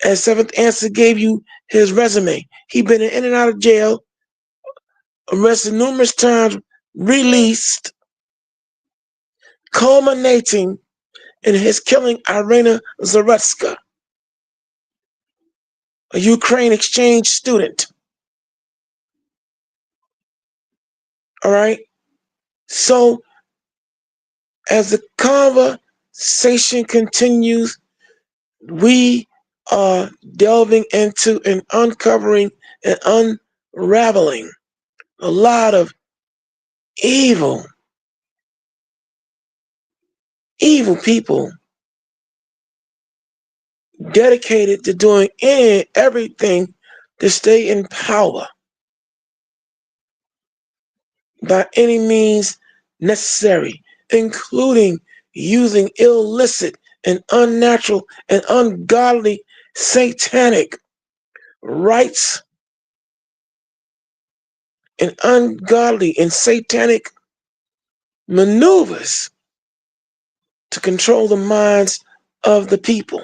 as seventh answer gave you his resume. He been in and out of jail, arrested numerous times, released, culminating in his killing Irina Zarutska, a Ukraine exchange student. All right. So as the conversation continues, we are delving into and uncovering and unraveling a lot of evil people dedicated to doing everything to stay in power by any means necessary, including using illicit and unnatural and ungodly satanic rites and ungodly and satanic maneuvers to control the minds of the people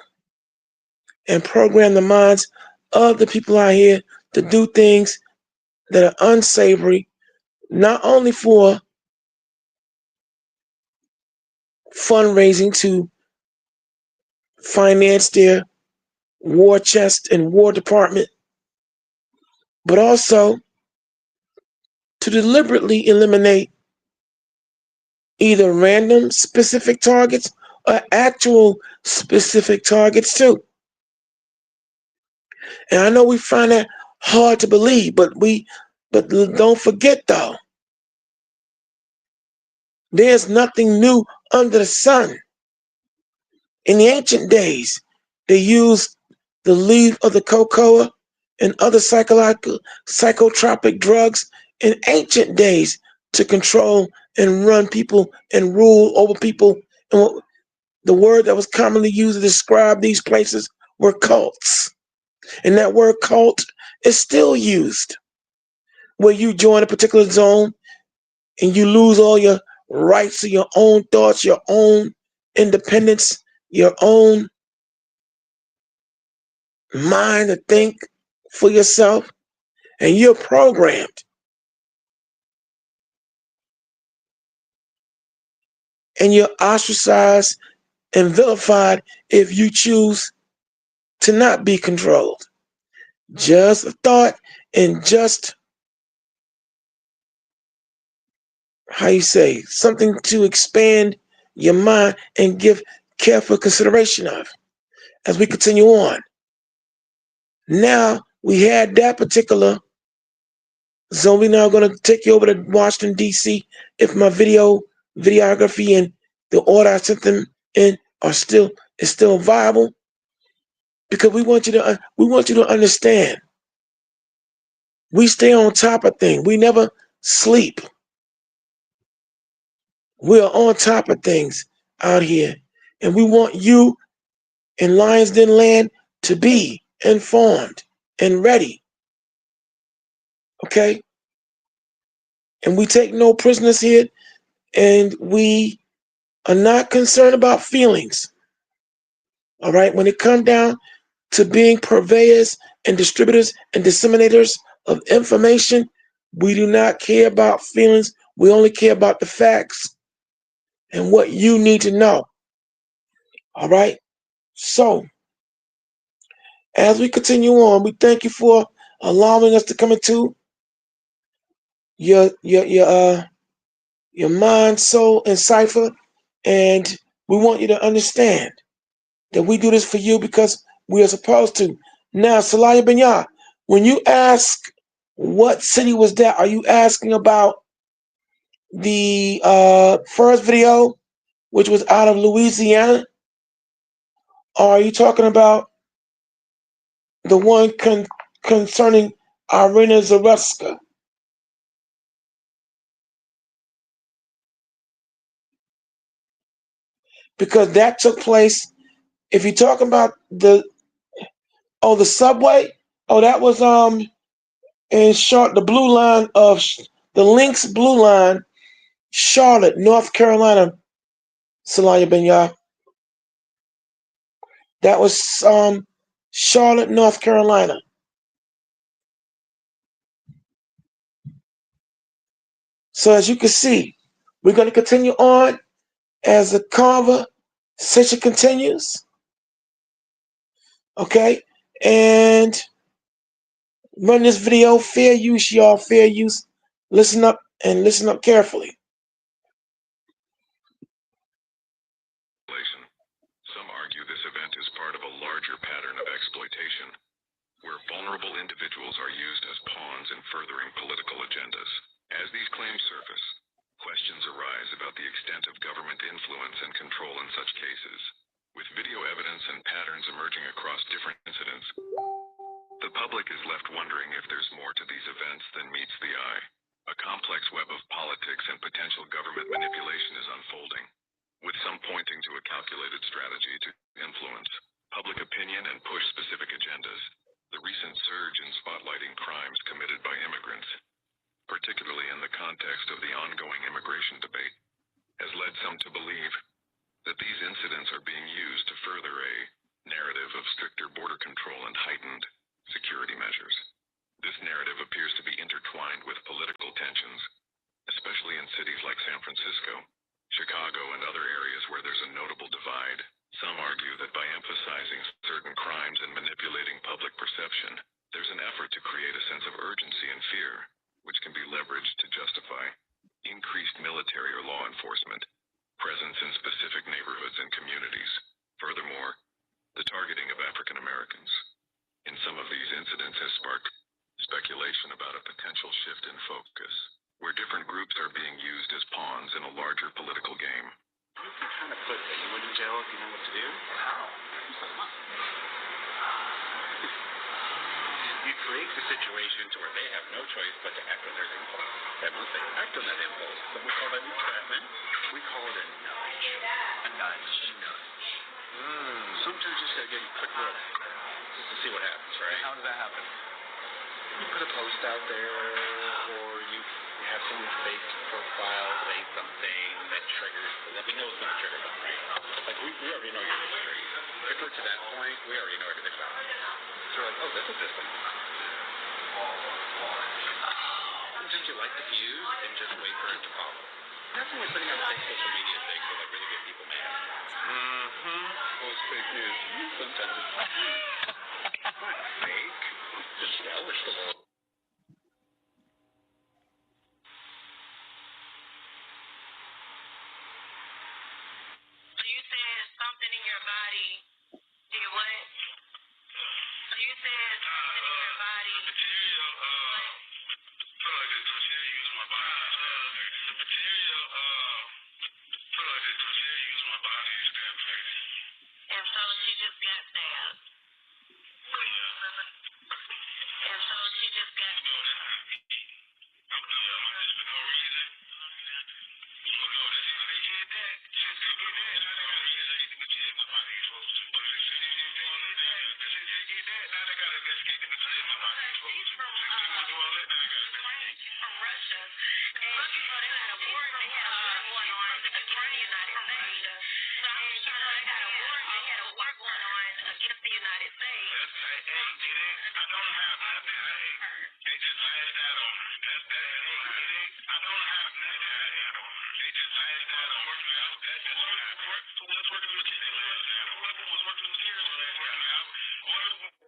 and program the minds of the people out here to do things that are unsavory, not only for fundraising to finance their war chest and war department, but also to deliberately eliminate either random specific targets or actual specific targets too. And I know we find that hard to believe, but don't forget though, there's nothing new under the sun. In the ancient days, they used the leaf of the cocoa and other psychotropic drugs in ancient days to control and run people and rule over people. And the word that was commonly used to describe these places were cults. And that word cult is still used, where you join a particular zone and you lose all your rights to your own thoughts, your own independence, your own mind to think for yourself, and you're programmed. And you're ostracized and vilified if you choose to not be controlled. Just a thought and just, how you say, something to expand your mind and give careful consideration of as we continue on. Now we had that particular zone. We're now going to take you over to Washington, D.C. if my videography and the order I sent them in is still viable, because we want you to understand. We stay on top of things. We never sleep. We are on top of things out here, and we want you in Lions Den land to be informed and ready. Okay? And we take no prisoners here, and we are not concerned about feelings. All right? When it comes down to being purveyors and distributors and disseminators of information, we do not care about feelings. We only care about the facts and what you need to know. All right? So, as we continue on, we thank you for allowing us to come into your mind, soul, and cipher. And we want you to understand that we do this for you because we are supposed to. Now, Salaya Benya, when you ask what city was that, are you asking about the first video, which was out of Louisiana? Or are you talking about the one concerning Irina Zaruska? Because that took place, if you're talking about the subway, that was in the blue line of the Lynx blue line, Charlotte, North Carolina, Salaya Benya. That was Charlotte, North Carolina. So as you can see, we're going to continue on as the conversation continues. Okay? And run this video, fair use, y'all, fair use. Listen up and listen up carefully. Some argue this event is part of a larger pattern of exploitation, where vulnerable individuals are used as pawns in furthering political agendas. As these claims surface, questions arise about the extent of government influence and control in such cases. With video evidence and patterns emerging across different incidents, the public is left wondering if there's more to these events than meets the eye. A complex web of politics and potential government manipulation is unfolding, with some pointing to a calculated strategy to influence public opinion and push specific agendas. The recent surge in spotlighting crimes committed by immigrants, particularly in the context of the ongoing immigration debate, has led some to believe that these incidents are being used to further a narrative of stricter border control and heightened security measures. This narrative appears to be intertwined with political tensions, especially in cities like San Francisco, Chicago, and other areas where there's a notable divide. Some argue that by emphasizing certain crimes and manipulating public perception, there's an effort to create a sense of urgency and fear, which can be leveraged to justify increased military or law enforcement presence in specific neighborhoods and communities. Furthermore, the targeting of African Americans in some of these incidents has sparked speculation about a potential shift in focus, where different groups are being used as pawns in a larger political game. You can kind of put that you went in jail if you know what to do. You create the situation to where they have no choice but to act on their impulse. And once they act on that impulse, what we call that entrapment, we call it a nudge. A nudge. A nudge. Sometimes you just gotta get a quick look just to see what happens, right? How does that happen? You put a post out there, or you have someone fake profile say something that triggers, that we know is going to trigger them, right? Like we already know your history. If we're to that point, we already know everything about it. So we're like, oh, that's a system. Sometimes you light the fuse and just wait for it to follow. That's when we're putting out fake social media things that like really get people mad. Most fake news. Sometimes it's not fake. Just embellish the world. So you said something in your body did what? So you said something in your body. Material, feel like the material used my body. The material, feel like the material used my body to stab crazy. And so she just got stabbed. And so she just got stabbed. For no reason.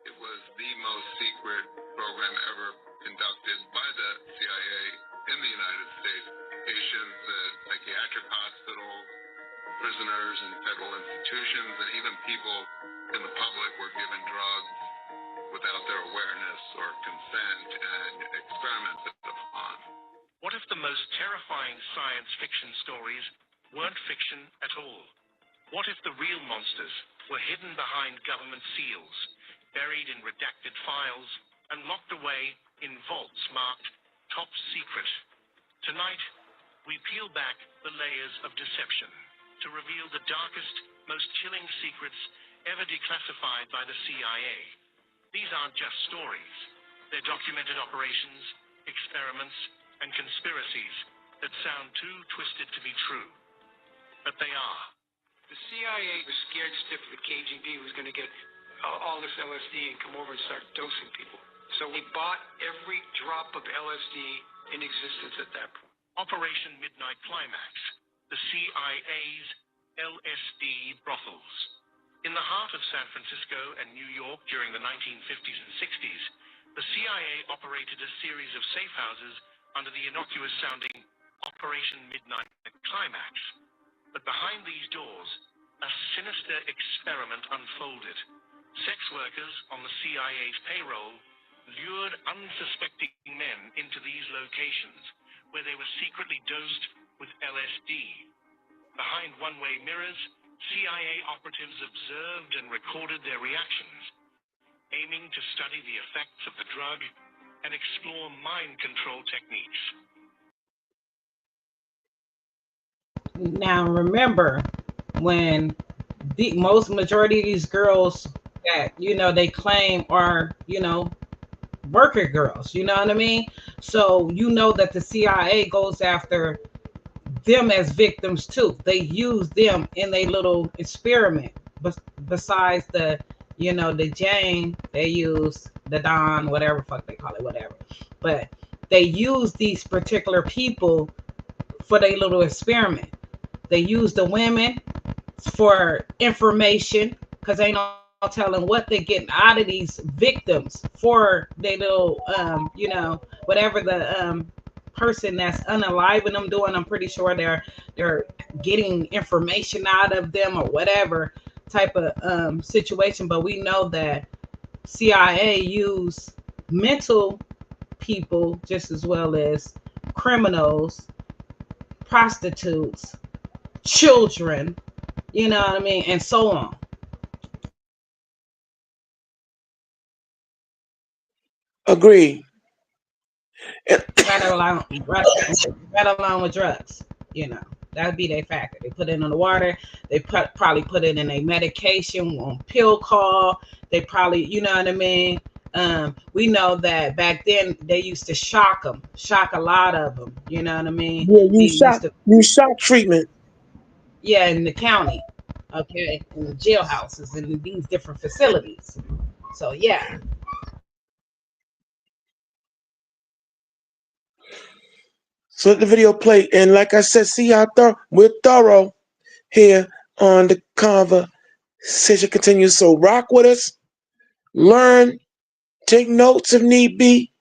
It was the most secret program ever conducted by the CIA in the United States. Patients at psychiatric hospitals, prisoners in federal institutions, and even people in the public were given drugs without their awareness or consent and experimented upon. What if the most terrifying science fiction stories weren't fiction at all? What if the real monsters were hidden behind government seals, buried in redacted files, and locked away in vaults marked top secret? Tonight, we peel back the layers of deception to reveal the darkest, most chilling secrets ever declassified by the CIA. These aren't just stories. They're documented operations, experiments, and conspiracies that sound too twisted to be true. But they are. The CIA was scared stiff the KGB was going to get all this LSD and come over and start dosing people. So we bought every drop of LSD in existence at that point. Operation Midnight Climax, the CIA's LSD brothels. In the heart of San Francisco and New York during the 1950s and 60s, the CIA operated a series of safe houses under the innocuous sounding Operation Midnight Climax. But behind these doors, a sinister experiment unfolded. Sex workers on the CIA's payroll lured unsuspecting men into these locations where they were secretly dosed with LSD. Behind one-way mirrors, CIA operatives observed and recorded their reactions, aiming to study the effects of the drug and explore mind control techniques. Now remember, when the most majority of these girls that they claim are worker girls, you know what I mean? So that the CIA goes after them as victims too. They use them in a little experiment. But besides the, the Jane, they use the Don, whatever fuck they call it, whatever. But they use these particular people for their little experiment. They use the women for information because ain't no telling what they're getting out of these victims for their little, whatever the person that's unaliving them doing. I'm pretty sure they're getting information out of them or whatever type of situation. But we know that CIA use mental people just as well as criminals, prostitutes, children, you know what I mean, and so on. Agreed. Right along with drugs, that'd be their factor. They put it in the water. They probably put it in a medication on pill call. They probably, you know what I mean. We know that back then they used to shock a lot of them. You know what I mean? Yeah, you shock treatment. Yeah, in the county, okay, in the jailhouses and in these different facilities. So yeah. So let the video play, and like I said, see how we're thorough here on the conversation continues. So rock with us, learn, take notes if need be,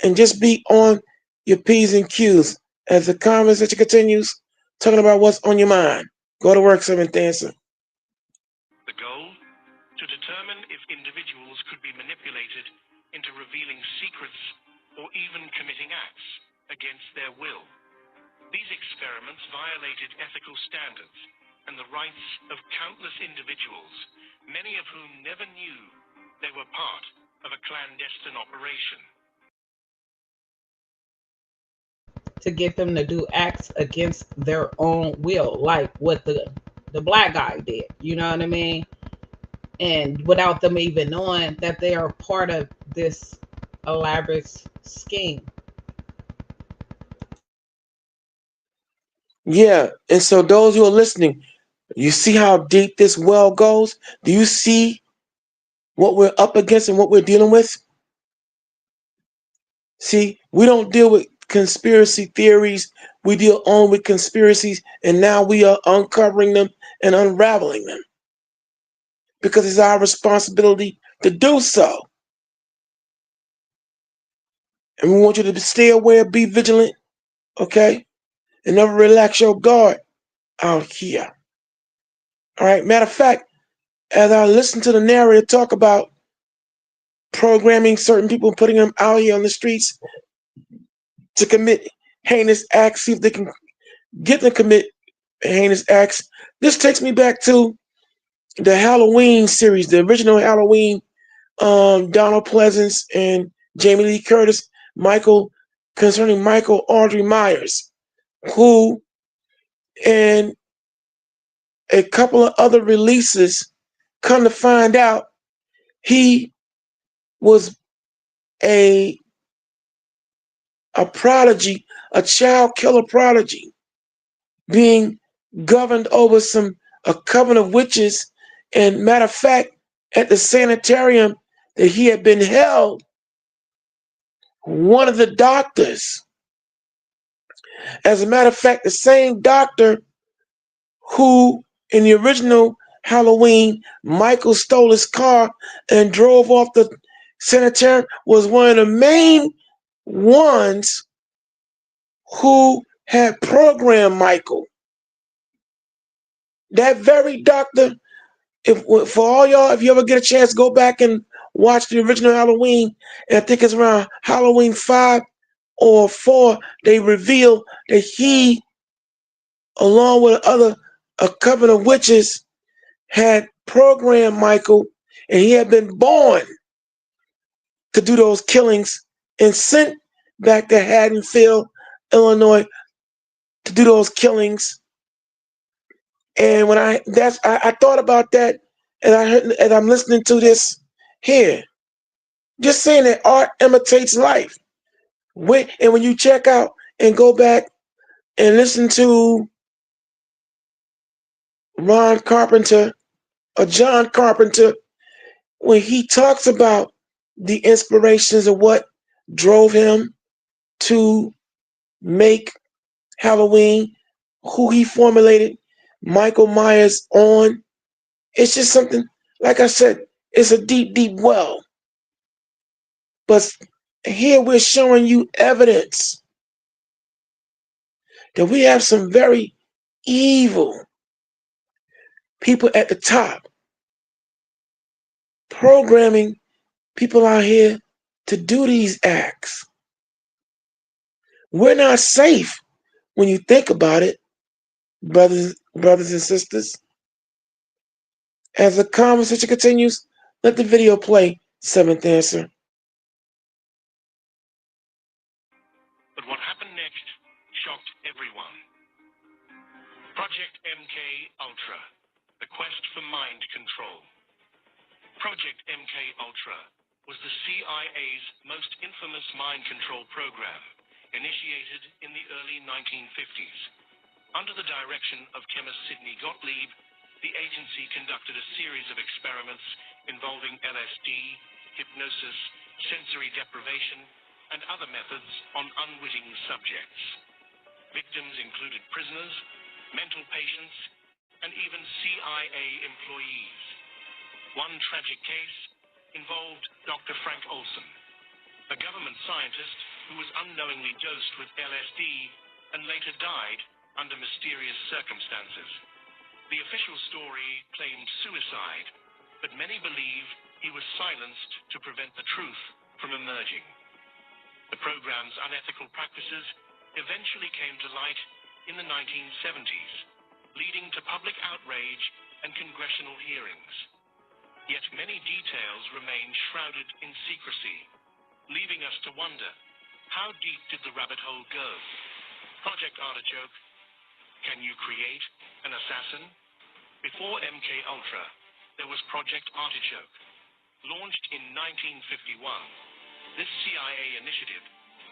and just be on your P's and Q's as the conversation continues, talking about what's on your mind. Go to work, Seventh Dancer. The goal? To determine if individuals could be manipulated into revealing secrets or even committing acts against their will. These experiments violated ethical standards and the rights of countless individuals, many of whom never knew they were part of a clandestine operation. To get them to do acts against their own will, like what the black guy did, you know what I mean? And without them even knowing that they are part of this elaborate scheme. Yeah, and so those who are listening, you see how deep this well goes? Do you see what we're up against and what we're dealing with? See, we don't deal with conspiracy theories. We deal only with conspiracies, and now we are uncovering them and unraveling them because it's our responsibility to do so. And we want you to stay aware, be vigilant, okay? And never relax your guard out here. All right, matter of fact, as I listen to the narrator talk about programming certain people, putting them out here on the streets to commit heinous acts, see if they can get them to commit heinous acts. This takes me back to the Halloween series, the original Halloween, Donald Pleasance and Jamie Lee Curtis, concerning Michael Audrey Myers, who, and a couple of other releases, come to find out he was a prodigy, a child killer prodigy, being governed over a coven of witches. And matter of fact, at the sanitarium that he had been held, one of the doctors, as a matter of fact, the same doctor who in the original Halloween, Michael stole his car and drove off the sanitarium, was one of the main ones who had programmed Michael. That very doctor, for all y'all, if you ever get a chance, go back and watch the original Halloween, and I think it's around Halloween 5 or 4, they reveal that he, along with a coven of witches, had programmed Michael, and he had been born to do those killings and sent back to Haddonfield, Illinois, to do those killings. And when I thought about that, and I'm listening to this here, just saying that art imitates life. And when you check out and go back and listen to Ron Carpenter or John Carpenter when he talks about the inspirations of what drove him to make Halloween, who he formulated Michael Myers on. It's just something, like I said, it's a deep, deep well. But here we're showing you evidence that we have some very evil people at the top programming people out here to do these acts. We're not safe when you think about it, brothers and sisters. As the conversation continues, let the video play. Seventh Answer. But what happened next shocked everyone. Project MK Ultra, the quest for mind control. Project MK Ultra was the CIA's most infamous mind control program, initiated in the early 1950s. Under the direction of chemist Sidney Gottlieb, the agency conducted a series of experiments involving LSD, hypnosis, sensory deprivation, and other methods on unwitting subjects. Victims included prisoners, mental patients, and even CIA employees. One tragic case involved Dr. Frank Olson, a government scientist who was unknowingly dosed with LSD and later died under mysterious circumstances. The official story claimed suicide, but many believe he was silenced to prevent the truth from emerging. The program's unethical practices eventually came to light in the 1970s, leading to public outrage and congressional hearings. Yet many details remain shrouded in secrecy, leaving us to wonder, how deep did the rabbit hole go? Project Artichoke, can you create an assassin? Before MK Ultra, there was Project Artichoke. Launched in 1951, this CIA initiative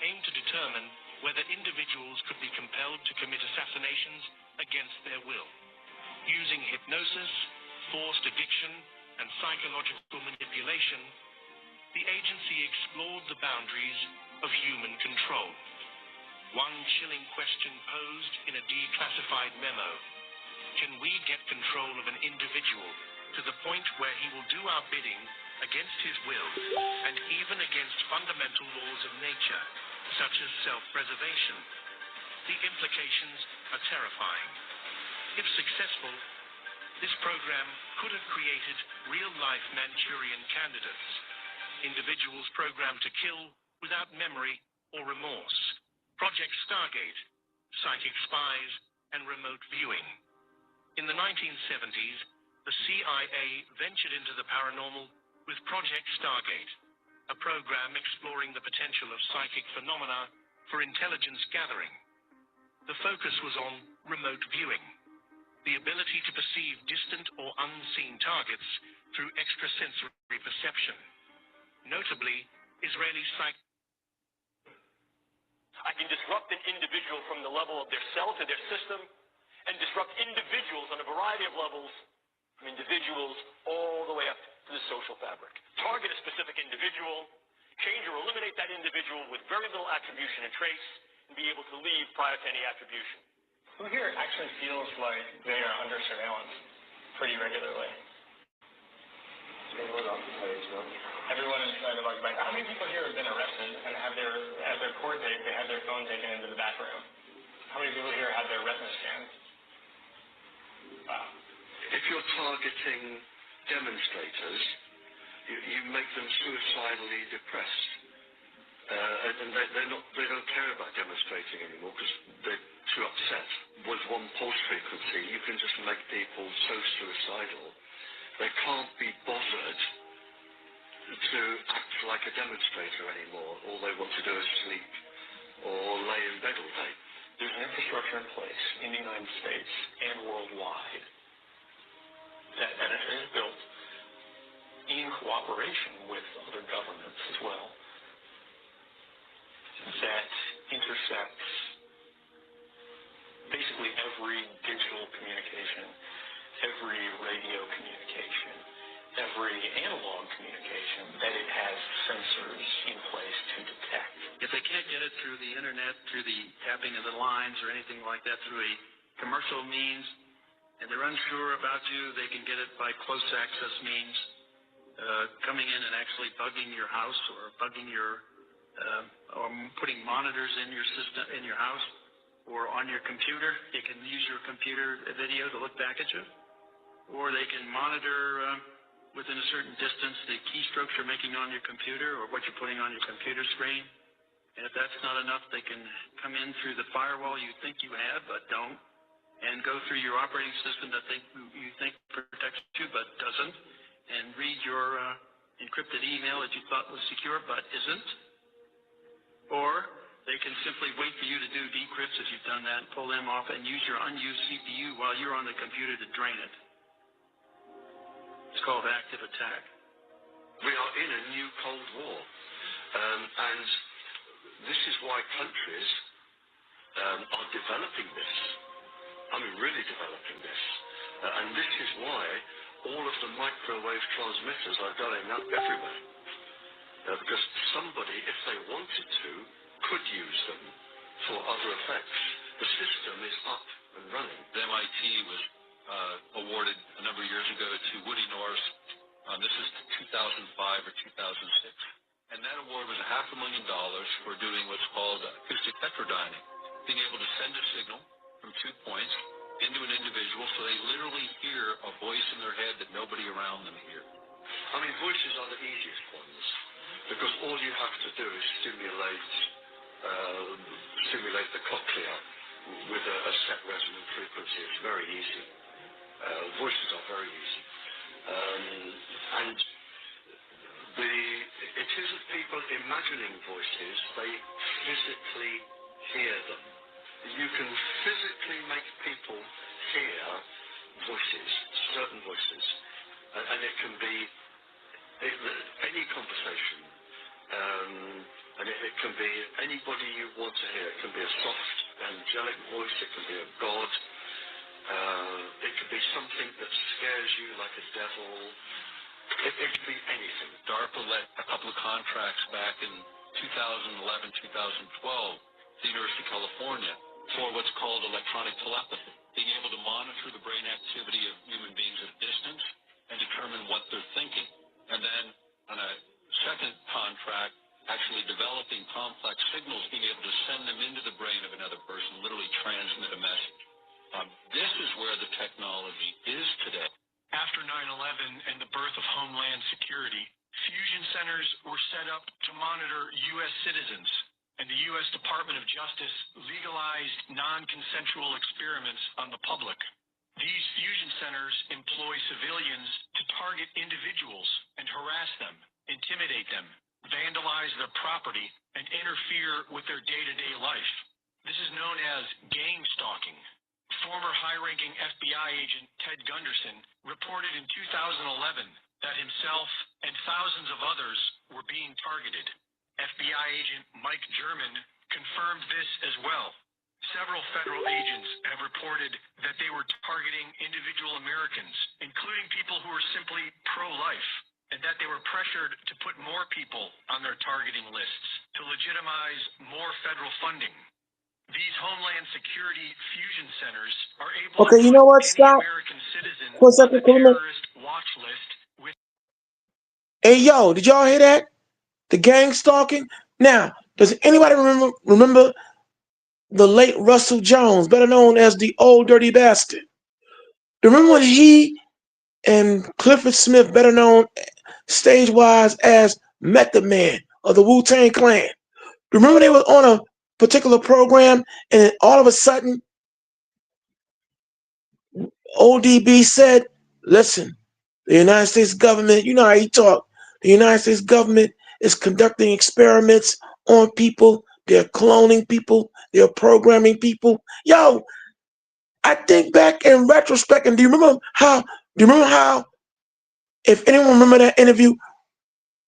aimed to determine whether individuals could be compelled to commit assassinations against their will. Using hypnosis, forced addiction, and psychological manipulation, the agency explored the boundaries of human control. One chilling question posed in a declassified memo: can we get control of an individual to the point where he will do our bidding against his will and even against fundamental laws of nature, such as self-preservation? The implications are terrifying. If successful, this program could have created real-life Manchurian candidates, individuals programmed to kill without memory or remorse. Project Stargate, psychic spies, and remote viewing. In the 1970s, the CIA ventured into the paranormal with Project Stargate, a program exploring the potential of psychic phenomena for intelligence gathering. The focus was on remote viewing, the ability to perceive distant or unseen targets through extrasensory perception. Notably, Israeli I can disrupt an individual from the level of their cell to their system, and disrupt individuals on a variety of levels, from individuals all the way up to the social fabric. Target a specific individual, change or eliminate that individual with very little attribution and trace, and be able to leave prior to any attribution. Who here actually feels like they are under surveillance pretty regularly? Everyone is kind of like, how many people here have been arrested and have at their court date, they had their phone taken into the back room? How many people here have their retina scanned? Wow. If you're targeting demonstrators, you make them suicidally depressed. And they don't care about demonstrating anymore because they're too upset. With one pulse frequency, you can just make people so suicidal, they can't be bothered to act like a demonstrator anymore. All they want to do is sleep or lay in bed all day. There's an infrastructure in place in the United States and worldwide that is built in cooperation with other governments as well, that intercepts it through the internet, through the tapping of the lines or anything like that, through a commercial means, and they're unsure about you, they can get it by close access means, coming in and actually bugging your house or bugging your, or putting monitors in your system, in your house or on your computer. They can use your computer video to look back at you, or they can monitor within a certain distance the keystrokes you're making on your computer or what you're putting on your computer screen. And if that's not enough, they can come in through the firewall you think you have but don't, and go through your operating system that you think protects you but doesn't, and read your encrypted email that you thought was secure but isn't. Or they can simply wait for you to do decrypts if you've done that, and pull them off and use your unused CPU while you're on the computer to drain it. It's called active attack. We are in a new Cold War, and this is why countries are developing this. I mean, really developing this. And this is why all of the microwave transmitters are going up everywhere. Because somebody, if they wanted to, could use them for other effects. The system is up and running. The MIT was awarded a number of years ago to Woody Norris. This is 2005 or 2006. And that award was $500,000 for doing what's called acoustic heterodyning, being able to send a signal from 2 points into an individual so they literally hear a voice in their head that nobody around them hear. I mean, voices are the easiest ones, because all you have to do is stimulate the cochlea with a set resonant frequency. It's very easy. Voices are very easy. And it isn't people imagining voices, they physically hear them. You can physically make people hear voices, certain voices, and it can be any conversation, and it can be anybody you want to hear. It can be a soft, angelic voice, it can be a god, it could be something that scares you like a devil. It could be anything. DARPA let a couple of contracts back in 2011, 2012 to the University of California for what's called electronic telepathy, being able to monitor the brain activity of human beings at a distance and determine what they're thinking. And then on a second contract, actually developing complex signals, being able to send them into the brain of another person, literally transmit a message. This is where the technology is today. After 9/11 and the birth of Homeland Security, fusion centers were set up to monitor U.S. citizens, and the U.S. Department of Justice legalized non-consensual experiments on the public. These fusion centers employ civilians to target individuals and harass them, intimidate them, vandalize their property, and interfere with their day-to-day life. This is known as gang stalking. Former high-ranking FBI agent Ted Gunderson reported in 2011 that himself and thousands of others were being targeted. FBI agent Mike German confirmed this as well. Several federal agents have reported that they were targeting individual Americans, including people who were simply pro-life, and that they were pressured to put more people on their targeting lists to legitimize more federal funding. These Homeland Security fusion centers are able Okay, to you know what? put any Stop American citizen for a on second. the terrorist watch list with. Hey, yo, did y'all hear that? The gang stalking? Now, does anybody remember the late Russell Jones, better known as the Old Dirty Bastard? Remember when he and Clifford Smith, better known stage-wise as Method Man of the Wu-Tang Clan? Remember they were on a particular program, and then all of a sudden, ODB said, listen, the United States government, you know how he talk, the United States government is conducting experiments on people. They're cloning people. They're programming people. Yo, I think back in retrospect, and do you remember how, if anyone remember that interview,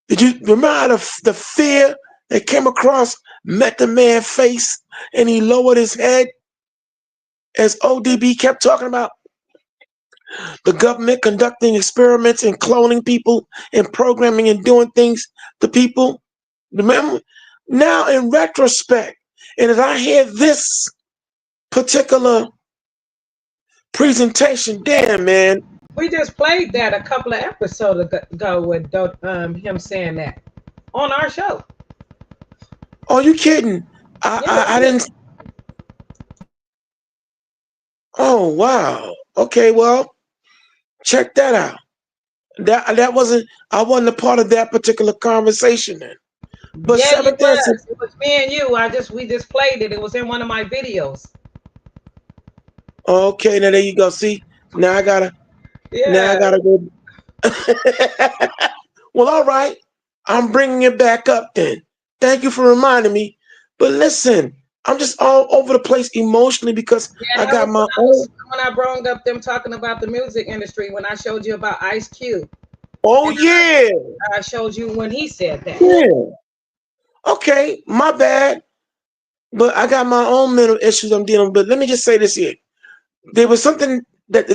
did you remember how the fear that came across Method Man's face, and he lowered his head as ODB kept talking about the government conducting experiments and cloning people and programming and doing things to people? Remember Now, in retrospect, and as I hear this particular presentation, damn, man. We just played that a couple of episodes ago with him saying that on our show. Oh, you kidding? I didn't. Oh, wow. Okay, well, check that out. That wasn't. I wasn't a part of that particular conversation then. But Yeah, you Seventh Answer. was. It was me and you. We just played it. It was in one of my videos. Okay, now there you go. See, now I gotta. Yeah. Now I gotta go. Well, all right. I'm bringing it back up then. Thank you for reminding me. But listen, I'm just all over the place emotionally because Yeah, I that got was my own. when I brought up them talking about the music industry when I showed you about Ice Cube. Oh yeah. I showed you when he said that. Yeah. Okay, my bad. But I got my own mental issues I'm dealing with. But let me just say this here. There was something that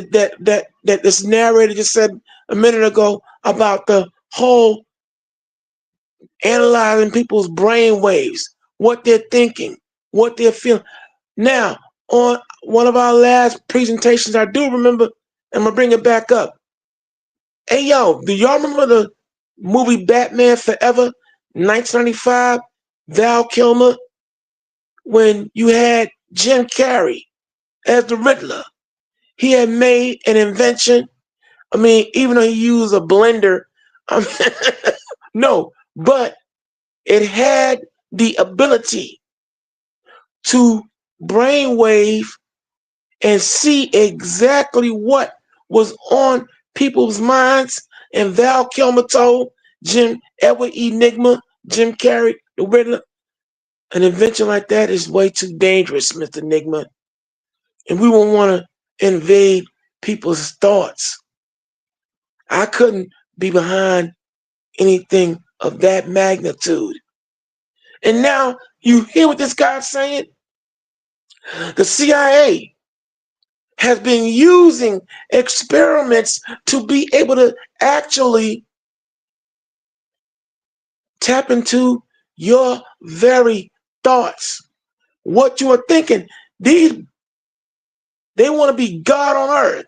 this narrator just said a minute ago about the whole analyzing people's brain waves, what they're thinking, what they're feeling. Now, on one of our last presentations, I do remember, I'm gonna bring it back up. Hey yo, do y'all remember the movie Batman Forever, 1995, Val Kilmer, when you had Jim Carrey as the Riddler? He had made an invention. I mean, even though he used a blender, no, but it had the ability to brainwave and see exactly what was on people's minds. And Val Kilmer told Edward E. Nigma, Jim Carrey, the Riddler, an invention like that is way too dangerous, Mr. Nigma. And we won't want to invade people's thoughts. I couldn't be behind anything of that magnitude. And now you hear what this guy's saying? The CIA has been using experiments to be able to actually tap into your very thoughts, what you are thinking. They want to be God on earth.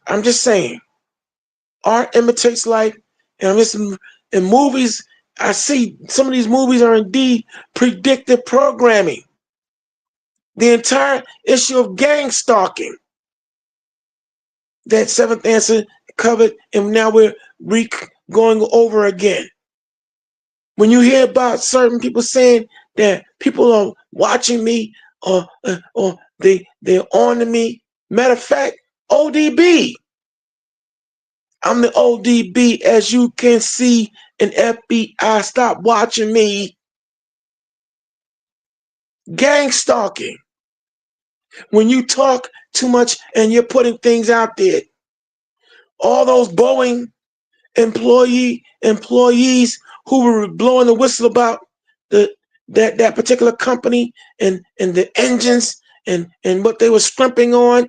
I'm just saying, art imitates life, and I'm just in movies. I see some of these movies are indeed predictive programming. The entire issue of gang stalking that Seventh Answer covered, and now we're going over again. When you hear about certain people saying that people are watching me or they're on to me, matter of fact, ODB. I'm the ODB, as you can see, in FBI. Stop watching me. Gang stalking. When you talk too much and you're putting things out there, all those Boeing employees who were blowing the whistle about that particular company and the engines and what they were scrimping on,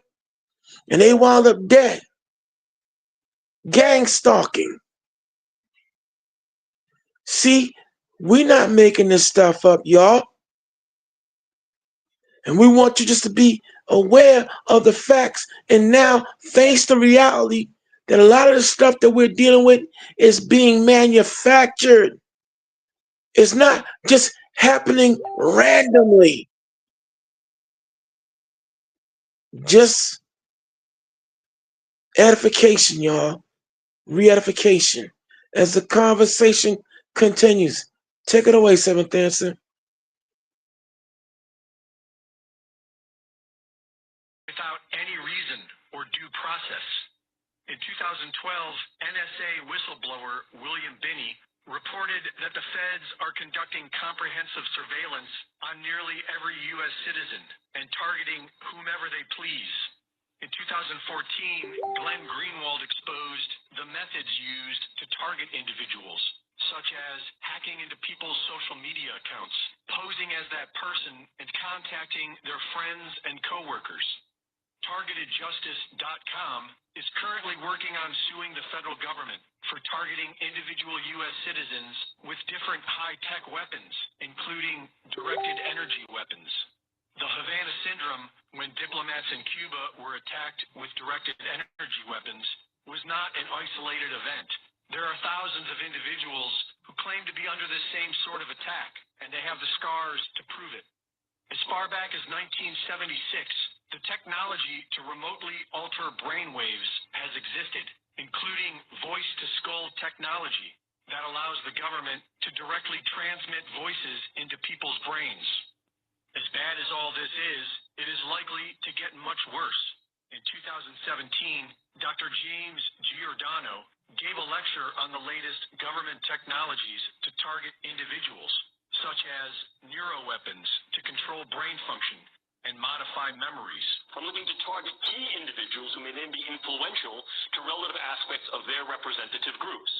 and they wound up dead. Gang stalking. See, we're not making this stuff up, y'all. And we want you just to be aware of the facts and now face the reality that a lot of the stuff that we're dealing with is being manufactured. It's not just happening randomly. Just edification, y'all. Re-edification. As the conversation continues. Take it away, Seventh Answer. Without any reason or due process. In 2012, NSA whistleblower William Binney reported that the feds are conducting comprehensive surveillance on nearly every U.S. citizen and targeting whomever they please. In 2014, Glenn Greenwald exposed the methods used to target individuals, such as hacking into people's social media accounts, posing as that person, and contacting their friends and coworkers. TargetedJustice.com is currently working on suing the federal government for targeting individual U.S. citizens with different high-tech weapons, including directed energy weapons. The Havana Syndrome, when diplomats in Cuba were attacked with directed energy weapons, was not an isolated event. There are thousands of individuals who claim to be under the same sort of attack, and they have the scars to prove it. As far back as 1976, the technology to remotely alter brainwaves has existed, including voice-to-skull technology that allows the government to directly transmit voices into people's brains. As bad as all this is, it is likely to get much worse. In 2017, Dr. James Giordano gave a lecture on the latest government technologies to target individuals, such as neuroweapons to control brain function and modify memories. I'm looking to target key individuals who may then be influential to relative aspects of their representative groups.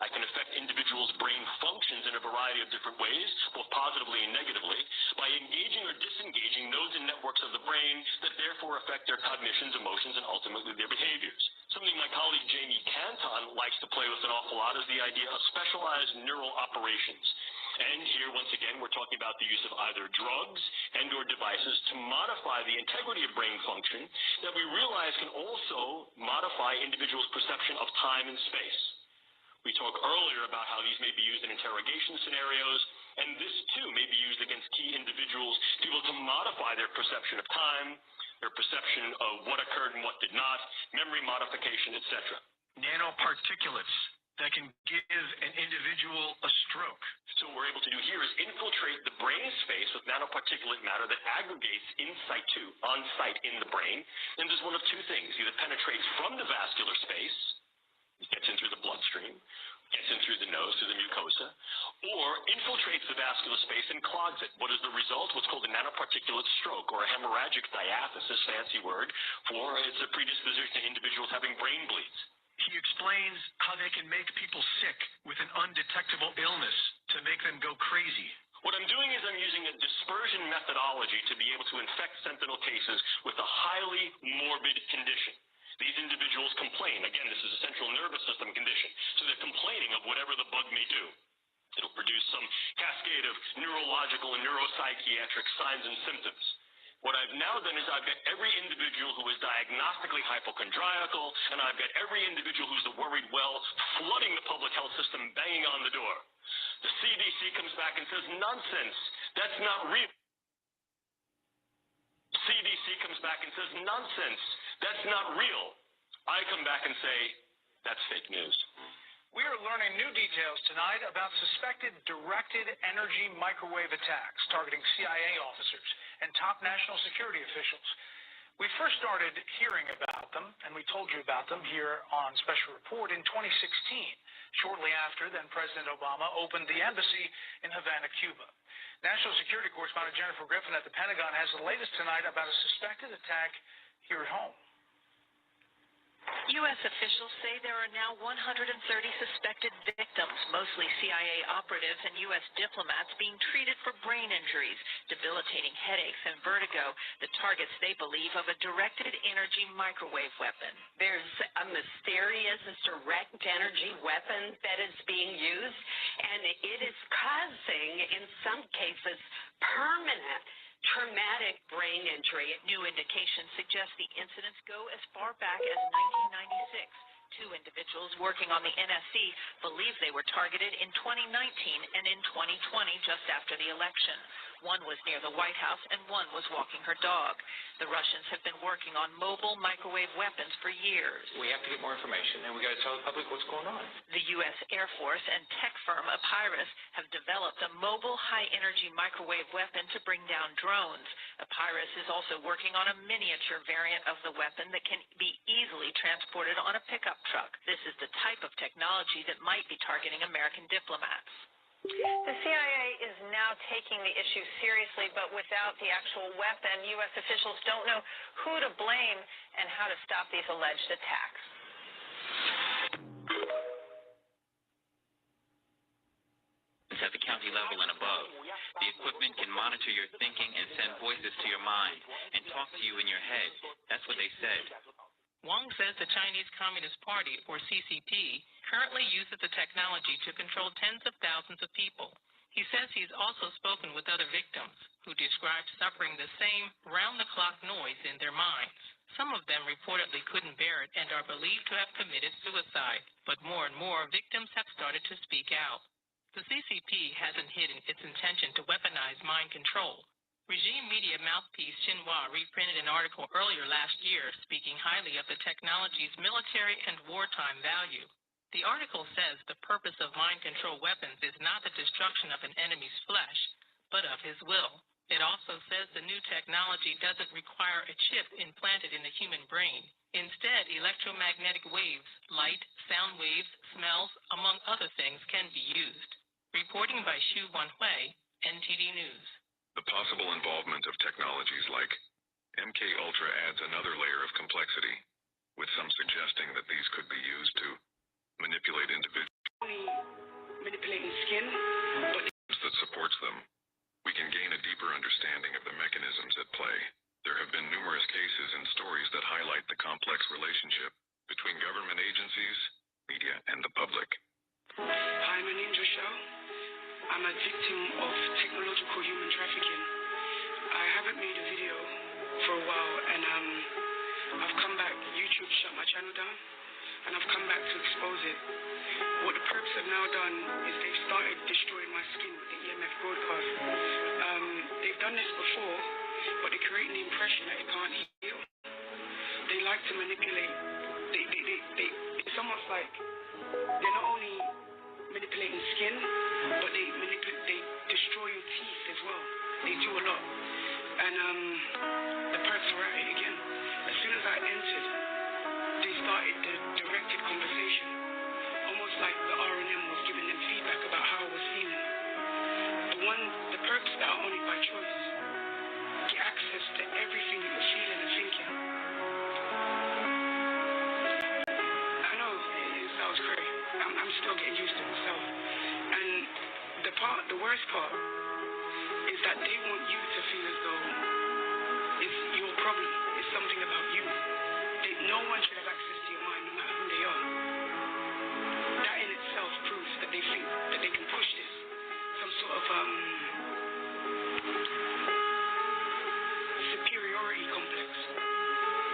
I can affect individuals' brain functions in a variety of different ways, both positively and negatively, by engaging or disengaging nodes and networks of the brain that therefore affect their cognitions, emotions, and ultimately their behaviors. Something my colleague Jamie Canton likes to play with an awful lot is the idea of specialized neural operations. And here, once again, we're talking about the use of either drugs and or devices to modify the integrity of brain function that we realize can also modify individuals' perception of time and space. We talked earlier about how these may be used in interrogation scenarios, and this too may be used against key individuals to be able to modify their perception of time, their perception of what occurred and what did not, memory modification, etc. Nanoparticulates that can give an individual a stroke. So what we're able to do here is infiltrate the brain space with nanoparticulate matter that aggregates in situ, on site in the brain, and does one of two things: either penetrates from the vascular space, gets in through the bloodstream, gets in through the nose, through the mucosa, or infiltrates the vascular space and clogs it. What is the result? What's called a nanoparticulate stroke, or a hemorrhagic diathesis, fancy word, for it's a predisposition to individuals having brain bleeds. He explains how they can make people sick with an undetectable illness to make them go crazy. What I'm doing is I'm using a dispersion methodology to be able to infect sentinel cases with a highly morbid condition. These individuals complain. Again, this is a central nervous system condition. So they're complaining of whatever the bug may do. It'll produce some cascade of neurological and neuropsychiatric signs and symptoms. What I've now done is I've got every individual who is diagnostically hypochondriacal, and I've got every individual who's the worried well flooding the public health system, banging on the door. The CDC comes back and says, nonsense, that's not real. CDC comes back and says, nonsense, that's not real. I come back and say, that's fake news. We are learning new details tonight about suspected directed energy microwave attacks targeting CIA officers and top national security officials. We first started hearing about them, and we told you about them here on Special Report in 2016, shortly after then President Obama opened the embassy in Havana, Cuba. National Security Correspondent Jennifer Griffin at the Pentagon has the latest tonight about a suspected attack here at home. U.S. officials say there are now 130 suspected victims, mostly CIA operatives and U.S. diplomats, being treated for brain injuries, debilitating headaches, and vertigo, the targets they believe of a directed energy microwave weapon. There's a mysterious direct energy weapon that is being used, and it is causing, in some cases, permanent traumatic brain injury. New indications suggest the incidents go as far back as 1996. Two individuals working on the NSC believe they were targeted in 2019 and in 2020, just after the election. One was near the White House and one was walking her dog. The Russians have been working on mobile microwave weapons for years. We have to get more information, and we got to tell the public what's going on. The U.S. Air Force and tech firm Epirus have developed a mobile high-energy microwave weapon to bring down drones. Epirus is also working on a miniature variant of the weapon that can be easily transported on a pickup truck. This is the type of technology that might be targeting American diplomats. The CIA is now taking the issue seriously, but without the actual weapon, U.S. officials don't know who to blame and how to stop these alleged attacks. At the county technology level and above. The equipment can monitor your thinking and send voices to your mind and talk to you in your head. That's what they said. Wang says the Chinese Communist Party, or CCP, currently uses the technology to control tens of thousands of people. He says he's also spoken with other victims who described suffering the same round-the-clock noise in their minds. Some of them reportedly couldn't bear it and are believed to have committed suicide, but more and more victims have started to speak out. The CCP hasn't hidden its intention to weaponize mind control. Regime media mouthpiece Xinhua reprinted an article earlier last year speaking highly of the technology's military and wartime value. The article says the purpose of mind control weapons is not the destruction of an enemy's flesh, but of his will. It also says the new technology doesn't require a chip implanted in the human brain. Instead, electromagnetic waves, light, sound waves, smells, among other things, can be used. Reporting by Xu Wanhui, NTD News. The possible involvement of technologies like MK Ultra adds another layer of complexity, with some suggesting that these could be used to manipulate individuals Manipulating skin, but that supports them. We can gain a deeper understanding of the mechanisms at play. There have been numerous cases and stories that highlight the complex relationship between government agencies, media, and the public. Hi, my name's Rochelle. I'm a victim of technological human trafficking. I haven't made a video for a while, and I've come back. YouTube shut my channel down, and I've come back to expose it. What the perps have now done is they've started destroying my skin with the EMF broadcast. They've done this before, but they're creating the impression that it can't heal. They like to manipulate. It's almost like they're not only manipulating skin, but they destroy your teeth as well. They do a lot. And the perps are at it again. As soon as I entered, they started the directed conversation. Almost like the R&M was giving them feedback about how I was feeling. The perps that are only by choice get access to everything that you're feeling and thinking. I know it sounds crazy. I'm still getting used to it myself. And the worst part is that they want you to feel as though it's your problem. It's something about you. No one should have access to your mind, no matter who they are. That in itself proves that they think that they can push this. Some sort of superiority complex.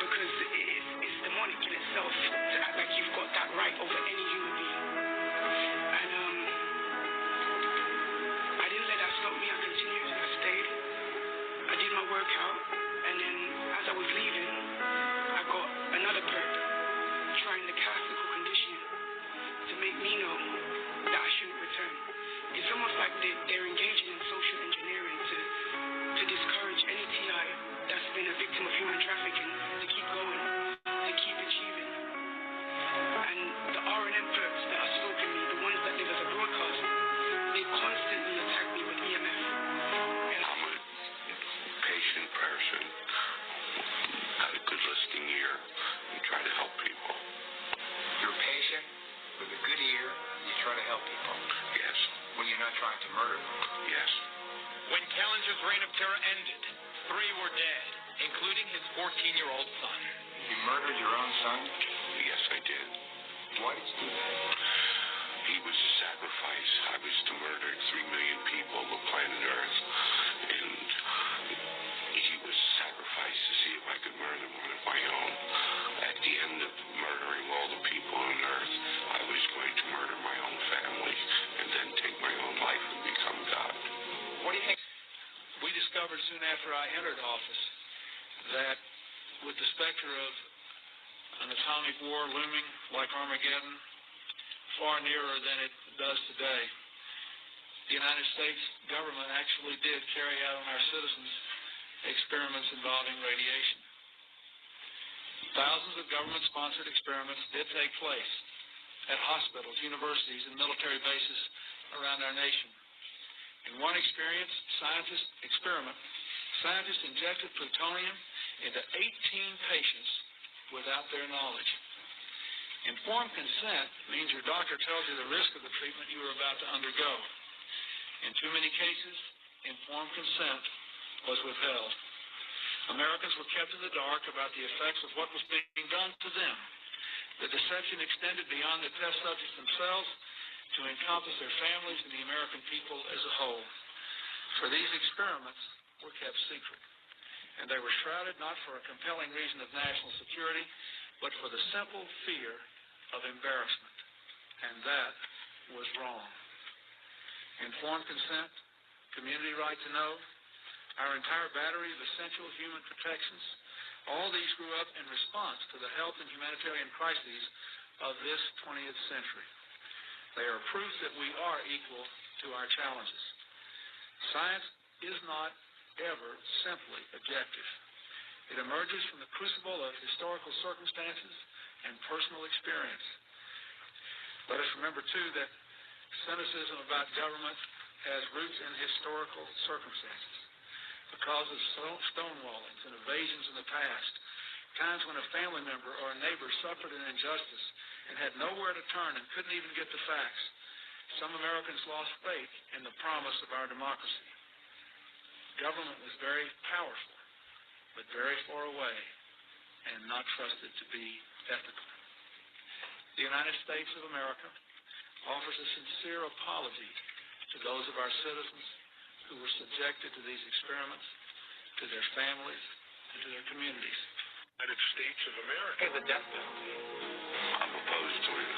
Because it's demonic in itself to act like you've got that right over any human being. And I didn't let that stop me. I continued. I stayed. I did my workout. And then as I was leaving, I got another perp trying the classical conditioning to make me know that I shouldn't return. It's almost like they're engaging in social engineering to discourage any TI that's been a victim of human trafficking to keep going, to keep achieving. And the R&M perps that are stalking me, the ones that live as a broadcast, they constantly attack me with EMF. And I'm a patient person. Got a good listening ear and try to help people. You're patient with a good ear. You try to help people. Yes. When you're not trying to murder them. Yes. When Kellinger's reign of terror ended, 3 were dead, including his 14-year-old son. You murdered your own son? Yes, I did. Why did you do that? He was a sacrifice. I was to murder 3 million people on the planet Earth. And he was sacrificed to see if I could murder one of my own. At the end of murdering all the people on Earth, I was going to murder my own family and then take my own life and become God. What do you think? We discovered soon after I entered office that with the specter of an atomic war looming like Armageddon, far nearer than it does today, the United States government actually did carry out on our citizens experiments involving radiation. Thousands of government-sponsored experiments did take place at hospitals, universities, and military bases around our nation. In one scientist experiment, scientists injected plutonium into 18 patients without their knowledge. Informed consent means your doctor tells you the risk of the treatment you are about to undergo. In too many cases, informed consent was withheld. Americans were kept in the dark about the effects of what was being done to them. The deception extended beyond the test subjects themselves to encompass their families and the American people as a whole. For these experiments were kept secret, and they were shrouded not for a compelling reason of national security, but for the simple fear of embarrassment. And that was wrong. Informed consent, community right to know, our entire battery of essential human protections, all these grew up in response to the health and humanitarian crises of this 20th century. They are proof that we are equal to our challenges. Science is not ever simply objective. It emerges from the crucible of historical circumstances and personal experience. Let us remember, too, that cynicism about government has roots in historical circumstances. Because of stonewallings and evasions in the past, times when a family member or a neighbor suffered an injustice and had nowhere to turn and couldn't even get the facts, some Americans lost faith in the promise of our democracy. Government was very powerful, but very far away and not trusted to be ethical. The United States of America offers a sincere apology to those of our citizens who were subjected to these experiments, to their families, and to their communities. United States of America. Hey, the death penalty. I'm opposed to it.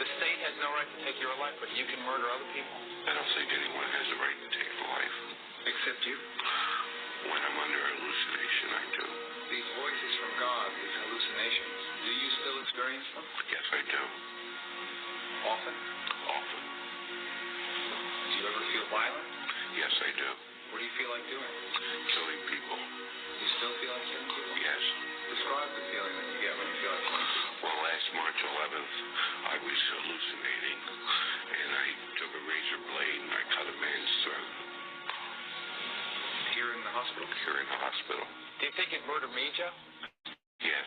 The state has no right to take your life, but you can murder other people. I don't think anyone has the right to take life. Except you. When I'm under hallucination, I do. These voices from God, these hallucinations, do you still experience them? Yes, I do. Often? Often. Do you ever feel violent? Yes, I do. What do you feel like doing? Killing people. You still feel like killing people? Yes. Describe the feeling that you get when you feel like killing people. Well, last March 11th, I was hallucinating, and I took a razor blade and I cut a man's throat. Here in the hospital? Here in the hospital. Do you think you'd murder me, Joe? Yes.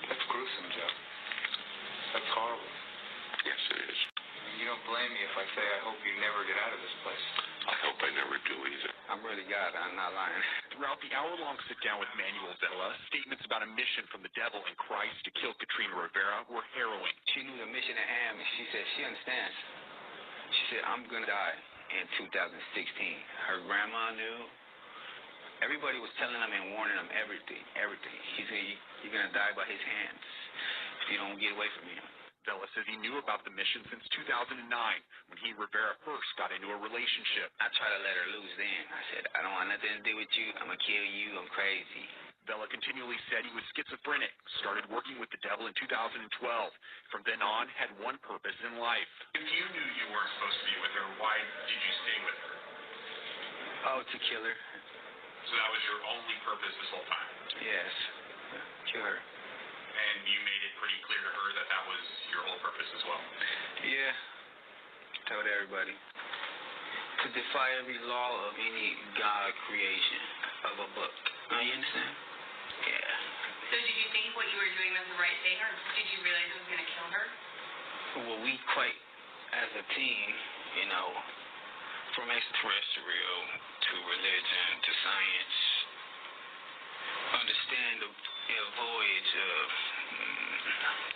That's gruesome, Joe. That's horrible. Yes, it is. You don't blame me if I say I hope you never get out of this place. I hope I never do either. I'm really God. I'm not lying. Throughout the hour-long sit-down with Manuel Vela, statements about a mission from the devil and Christ to kill Katrina Rivera were harrowing. She knew the mission at hand, and she said she understands. She said, I'm going to die in 2016. Her grandma knew. Everybody was telling them and warning them everything. She said, you're going to die by his hands if you don't get away from him. Vela says he knew about the mission since 2009 when he and Rivera first got into a relationship. I tried to let her loose then. I said, I don't want nothing to do with you. I'm going to kill you. I'm crazy. Vela continually said he was schizophrenic, started working with the devil in 2012. From then on, had one purpose in life. If you knew you weren't supposed to be with her, why did you stay with her? Oh, to kill her. So that was your only purpose this whole time? Yes. Kill her. And you made it pretty clear to her that that was your whole purpose as well? Yeah. Told everybody. To defy every law of any God creation of a book. You understand? Yeah. So did you think what you were doing was the right thing, or did you realize it was going to kill her? Well, we quite, as a team, you know, from extraterrestrial to religion to science, understand the voyage of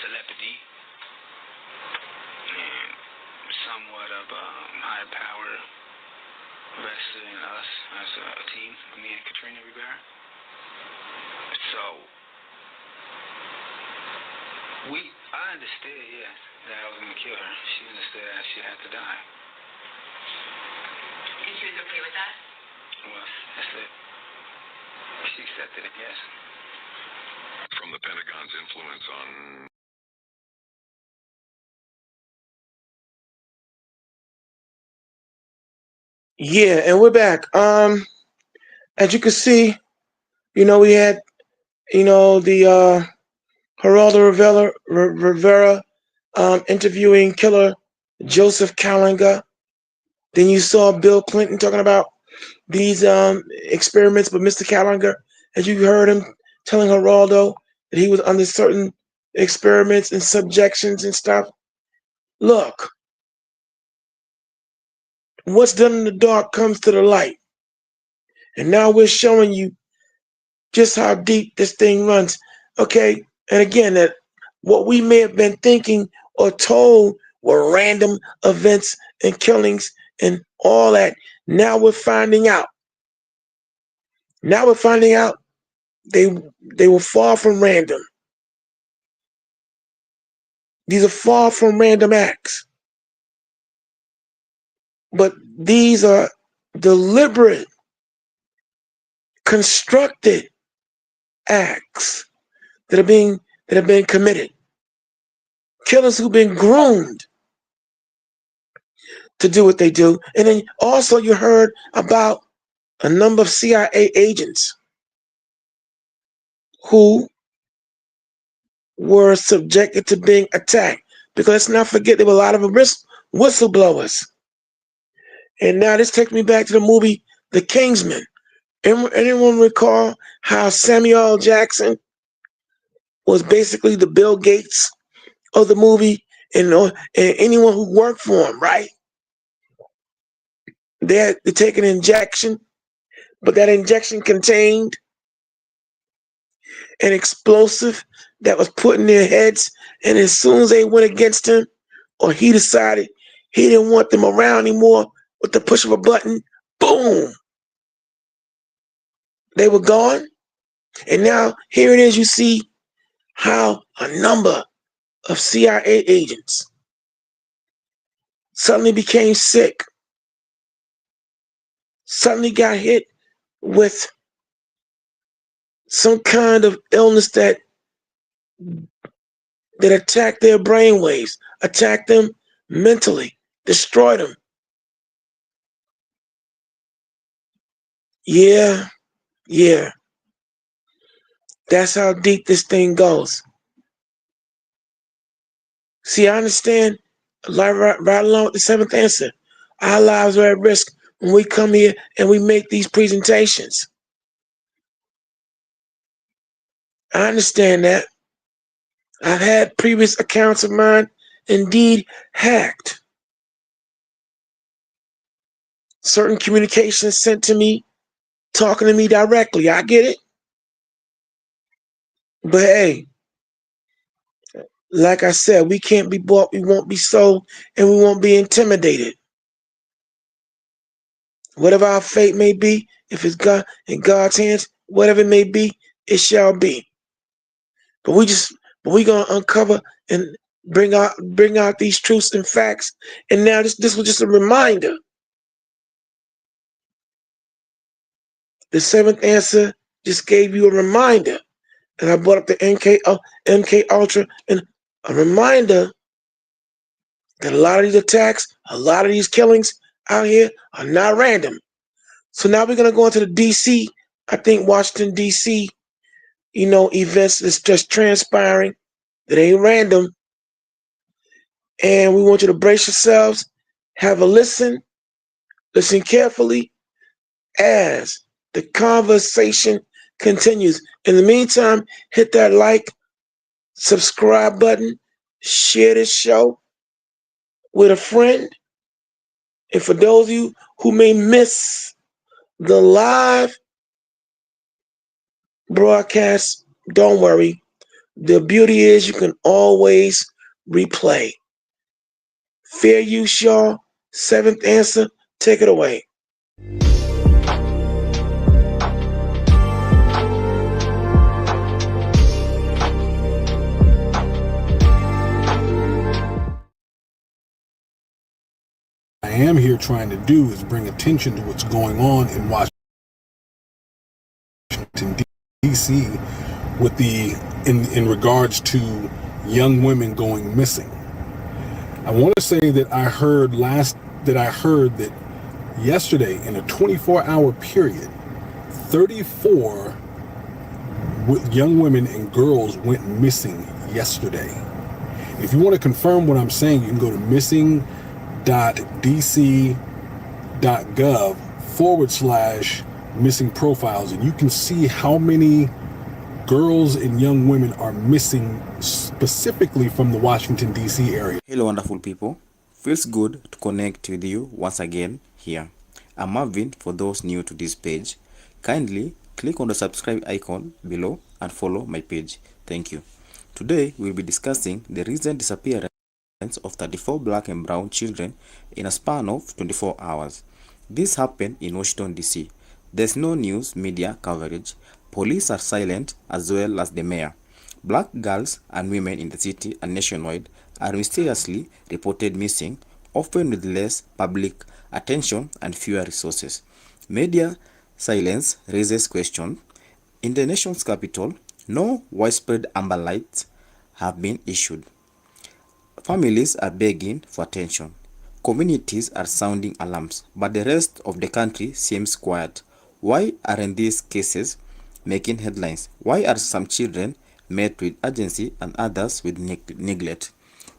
telepathy and somewhat of high power vested in us as a team, me and Katrina Rivera. So, I understood, yes, that I was going to kill her. She understood that she had to die. And she was okay with that? Well, that's it. She accepted it, yes. From the Pentagon's influence on... Yeah, and we're back. As you can see, we had, the Geraldo Rivera interviewing killer Joseph Kallinger. Then you saw Bill Clinton talking about these experiments with Mr. Kallinger. As you heard him telling Geraldo that he was under certain experiments and subjections and stuff. Look, what's done in the dark comes to the light. And now we're showing you just how deep this thing runs. Okay, and again, that what we may have been thinking or told were random events and killings and all that. Now we're finding out. Now we're finding out they were far from random. These are far from random acts. But these are deliberate, constructed acts that have been committed. Killers who've been groomed to do what they do. And then also you heard about a number of CIA agents who were subjected to being attacked. Because let's not forget there were a lot of whistleblowers. And now this takes me back to the movie The Kingsman. Anyone recall how Samuel L. Jackson was basically the Bill Gates of the movie, and anyone who worked for him, right? They had to take an injection, but that injection contained an explosive that was put in their heads, and as soon as they went against him, or he decided he didn't want them around anymore, with the push of a button, boom, they were gone. And now here it is, you see how a number of CIA agents suddenly became sick, suddenly got hit with some kind of illness that attacked their brainwaves, attacked them mentally, destroyed them. Yeah. That's how deep this thing goes. See, I understand, right along with the seventh answer, our lives are at risk when we come here and we make these presentations. I understand that. I've had previous accounts of mine indeed hacked. Certain communications sent to me, talking to me directly. I get it. But hey, like I said, we can't be bought, we won't be sold, and we won't be intimidated. Whatever our fate may be, if it's God in God's hands, whatever it may be, it shall be. But we're gonna uncover and bring out these truths and facts. And now this was just a reminder. The seventh answer just gave you a reminder. And I brought up the MK Ultra, and a reminder that a lot of these attacks, a lot of these killings out here are not random. So now we're going to go into the DC, I think Washington, DC, events that's just transpiring that ain't random. And we want you to brace yourselves, have a listen carefully as the conversation continues. In the meantime, hit that like, subscribe button, share this show with a friend. And for those of you who may miss the live broadcast, don't worry. The beauty is you can always replay. Fair use, y'all. Seventh answer, take it away. I am here trying to do is bring attention to what's going on in Washington, D.C. with in regards to young women going missing. I want to say that I heard that yesterday, in a 24-hour period, 34 young women and girls went missing yesterday. If you want to confirm what I'm saying, you can go to missing.dc.gov/missing profiles, and you can see how many girls and young women are missing specifically from the Washington, D.C. area. Hello, wonderful people. Feels good to connect with you once again here. I'm Marvin. For those new to this page, kindly click on the subscribe icon below and follow my page. Thank you. Today we'll be discussing the recent disappearance of 34 black and brown children in a span of 24 hours. This happened in Washington, D.C. There's no news media coverage. Police are silent as well as the mayor. Black girls and women in the city and nationwide are mysteriously reported missing, often with less public attention and fewer resources. Media silence raises questions. In the nation's capital, no widespread amber lights have been issued. Families are begging for attention. Communities are sounding alarms, but the rest of the country seems quiet. Why aren't these cases making headlines? Why are some children met with urgency and others with neglect?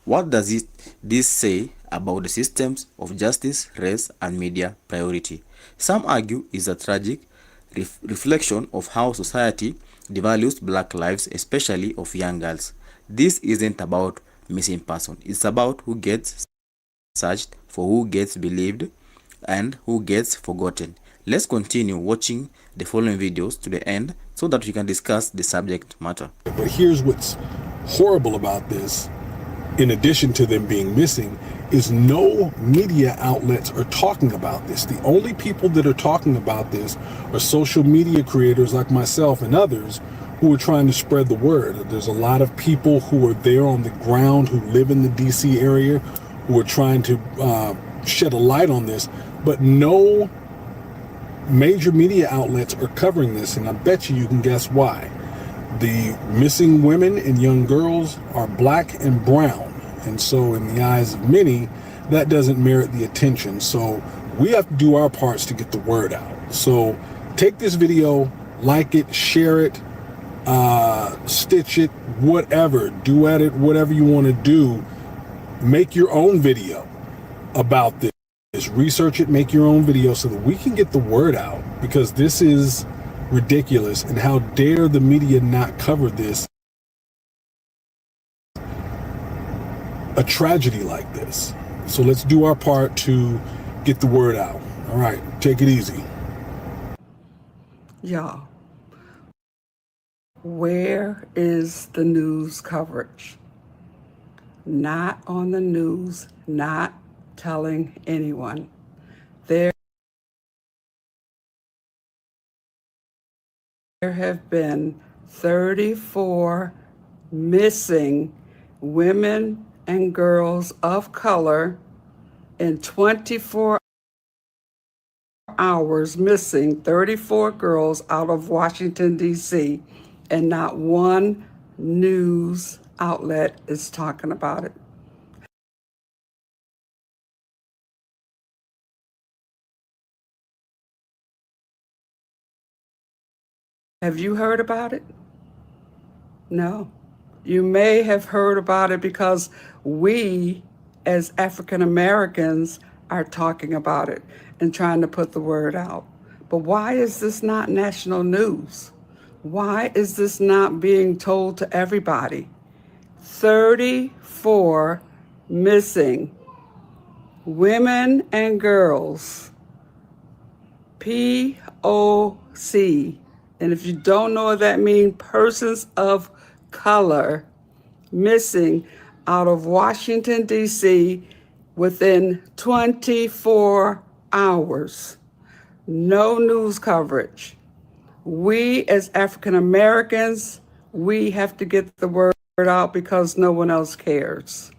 What does this say about the systems of justice, race, and media priority? Some argue is a tragic reflection of how society devalues black lives, especially of young girls. This isn't about missing person. It's about who gets searched for, who gets believed, and who gets forgotten. Let's continue watching the following videos to the end so that we can discuss the subject matter. But here's what's horrible about this, in addition to them being missing, is no media outlets are talking about this. The only people that are talking about this are social media creators like myself and others who are trying to spread the word. There's a lot of people who are there on the ground who live in the DC area who are trying to shed a light on this, but no major media outlets are covering this, and I bet you can guess why. The missing women and young girls are black and brown, and so in the eyes of many, that doesn't merit the attention. So we have to do our parts to get the word out. So take this video, like it, share it, stitch it, whatever, duet it, whatever you want to do. Make your own video about this. Research it, make your own video so that we can get the word out, because this is ridiculous. And how dare the media not cover this, a tragedy like this. So let's do our part to get the word out. All right, take it easy. Y'all, where is the news coverage? Not on the news, not telling anyone. There have been 34 missing women and girls of color in 24 hours, missing 34 girls out of Washington, D.C., and not one news outlet is talking about it. Have you heard about it? No. You may have heard about it because we, as African Americans, are talking about it and trying to put the word out. But why is this not national news? Why is this not being told to everybody? 34 missing women and girls, POC. And if you don't know what that means, persons of color, missing out of Washington, D.C. within 24 hours. No news coverage. We as African Americans, we have to get the word out because no one else cares.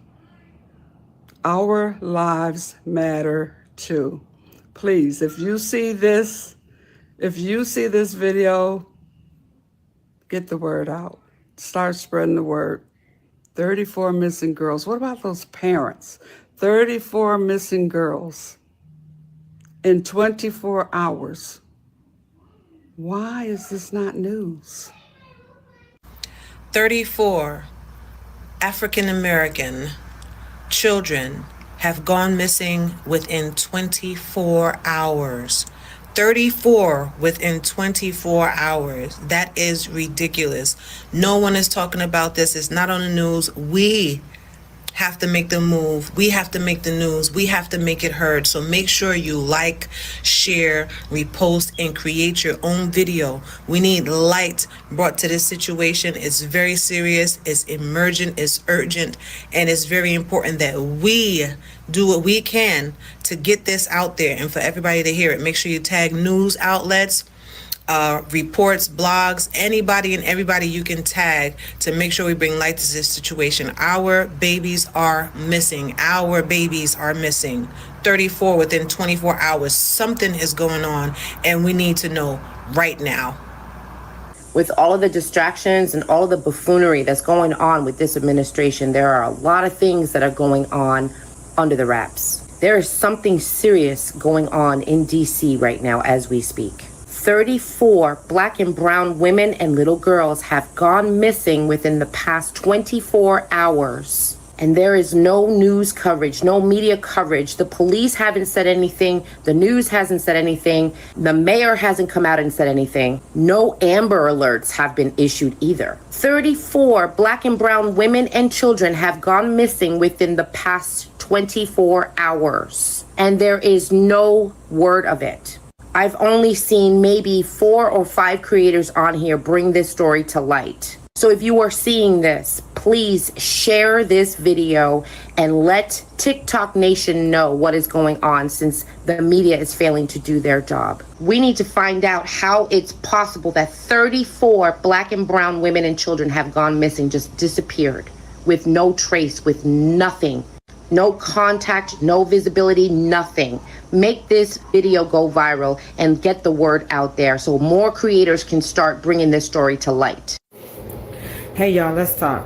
Our lives matter too. Please, if you see this video, get the word out. Start spreading the word. 34 missing girls. What about those parents? 34 missing girls in 24 hours. Why is this not news? 34 African American children have gone missing within 24 hours. 34 within 24 hours. That is ridiculous. No one is talking about this. It's not on the news. We have to make the move. We have to make the news. We have to make it heard. So make sure you like, share, repost, and create your own video. We need light brought to this situation. It's very serious. It's emergent. It's urgent. And it's very important that we do what we can to get this out there and for everybody to hear it. Make sure you tag news outlets, reports, blogs, anybody and everybody you can tag to make sure we bring light to this situation. Our babies are missing. Our babies are missing. 34 within 24 hours. Something is going on, and we need to know right now. With all of the distractions and all of the buffoonery that's going on with this administration, there are a lot of things that are going on under the wraps. There is something serious going on in DC right now as we speak. 34 Black and brown women and little girls have gone missing within the past 24 hours. And there is no news coverage, no media coverage. The police haven't said anything. The news hasn't said anything. The mayor hasn't come out and said anything. No Amber Alerts have been issued either. 34 Black and brown women and children have gone missing within the past 24 hours. And there is no word of it. I've only seen maybe 4 or 5 creators on here bring this story to light. So if you are seeing this, please share this video and let TikTok Nation know what is going on, since the media is failing to do their job. We need to find out how it's possible that 34 Black and brown women and children have gone missing, just disappeared with no trace, with nothing. No contact, no visibility, nothing. Make this video go viral and get the word out there so more creators can start bringing this story to light. Hey y'all, let's talk.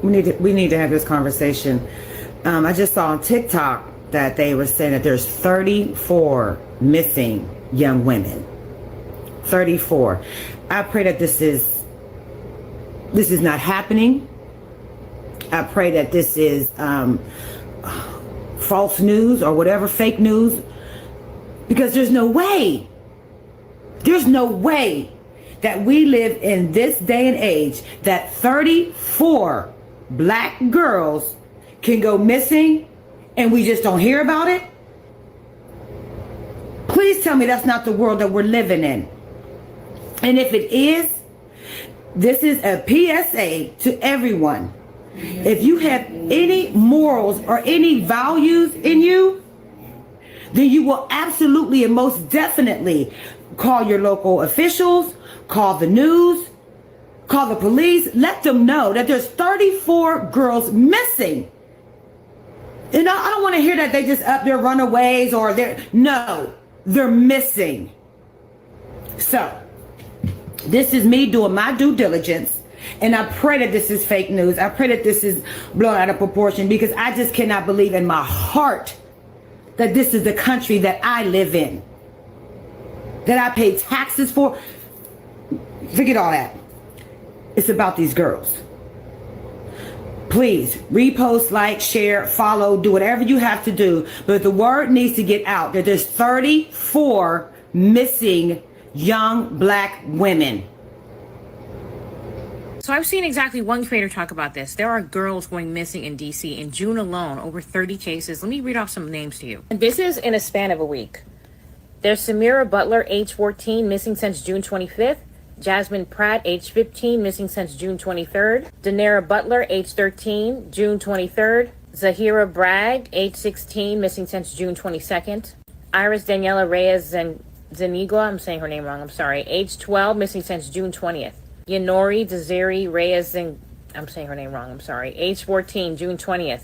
We need to have this conversation. I just saw on TikTok that they were saying that there's 34 missing young women. 34. I pray that this is not happening. I pray that this is false news or whatever, fake news, because there's no way that we live in this day and age that 34 Black girls can go missing and we just don't hear about it. Please tell me that's not the world that we're living in. And if it is, this is a PSA to everyone. If you have any morals or any values in you, then you will absolutely and most definitely call your local officials, call the news, call the police, let them know that there's 34 girls missing. You know, I don't want to hear that they just up there runaways or they're missing. So, this is me doing my due diligence. And I pray that this is fake news. I pray that this is blown out of proportion, because I just cannot believe in my heart that this is the country that I live in, that I pay taxes for. Forget all that. It's about these girls. Please repost, like, share, follow, do whatever you have to do. But the word needs to get out that there's 34 missing young Black women. So I've seen exactly one creator talk about this. There are girls going missing in DC in June alone, over 30 cases. Let me read off some names to you. And this is in a span of a week. There's Samira Butler, age 14, missing since June 25th. Jasmine Pratt, age 15, missing since June 23rd. Danara Butler, age 13, June 23rd. Zahira Bragg, age 16, missing since June 22nd. Iris Daniela Reyes Zanigua, I'm saying her name wrong, I'm sorry, age 12, missing since June 20th. Yanori Desiree Reyes, I'm saying her name wrong, I'm sorry, age 14, June 20th.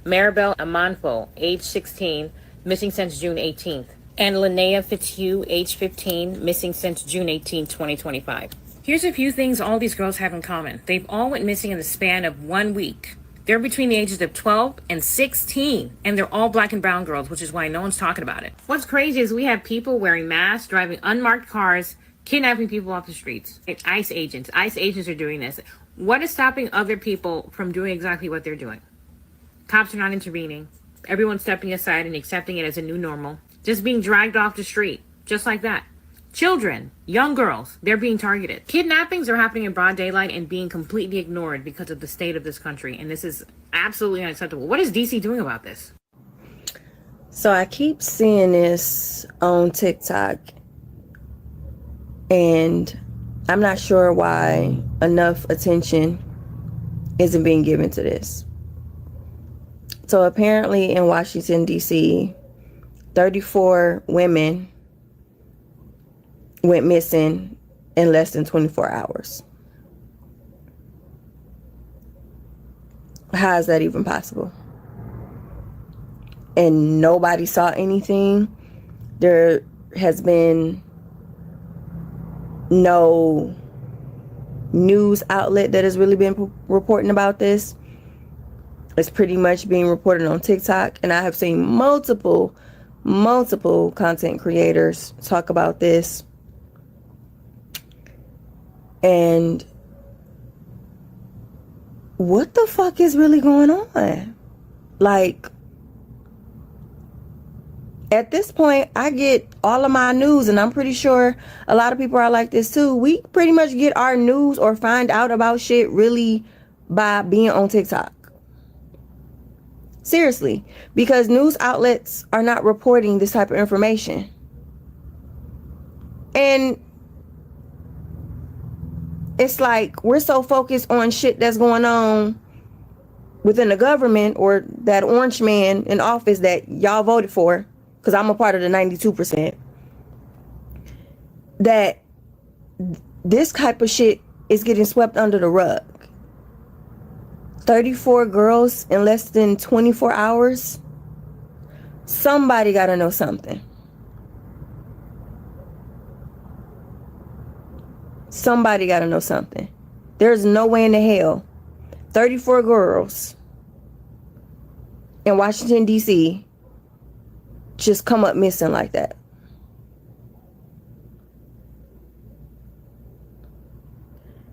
Maribel Amanfo, age 16, missing since June 18th. And Linnea Fitzhugh, age 15, missing since June 18, 2025. Here's a few things all these girls have in common. They've all went missing in the span of 1 week. They're between the ages of 12 and 16, and they're all Black and brown girls, which is why no one's talking about it. What's crazy is we have people wearing masks, driving unmarked cars, kidnapping people off the streets. It's ICE agents. ICE agents are doing this. What is stopping other people from doing exactly what they're doing? Cops are not intervening. Everyone's stepping aside and accepting it as a new normal. Just being dragged off the street, just like that. Children, young girls, they're being targeted. Kidnappings are happening in broad daylight and being completely ignored because of the state of this country. And this is absolutely unacceptable. What is DC doing about this? So I keep seeing this on TikTok, and I'm not sure why enough attention isn't being given to this. So apparently in Washington, D.C., 34 women went missing in less than 24 hours. How is that even possible? And nobody saw anything. There has been no news outlet that has really been reporting about this. It's pretty much being reported on TikTok, and I have seen multiple content creators talk about this. And what the fuck is really going on? Like, at this point, I get all of my news, and I'm pretty sure a lot of people are like this too. We pretty much get our news or find out about shit really by being on TikTok. Seriously, because news outlets are not reporting this type of information. And it's like we're so focused on shit that's going on within the government or that orange man in office that y'all voted for, because I'm a part of the 92%, that this type of shit is getting swept under the rug. 34 girls in less than 24 hours. Somebody gotta know something. Somebody gotta know something. There's no way in the hell 34 girls in Washington, D.C. just come up missing like that.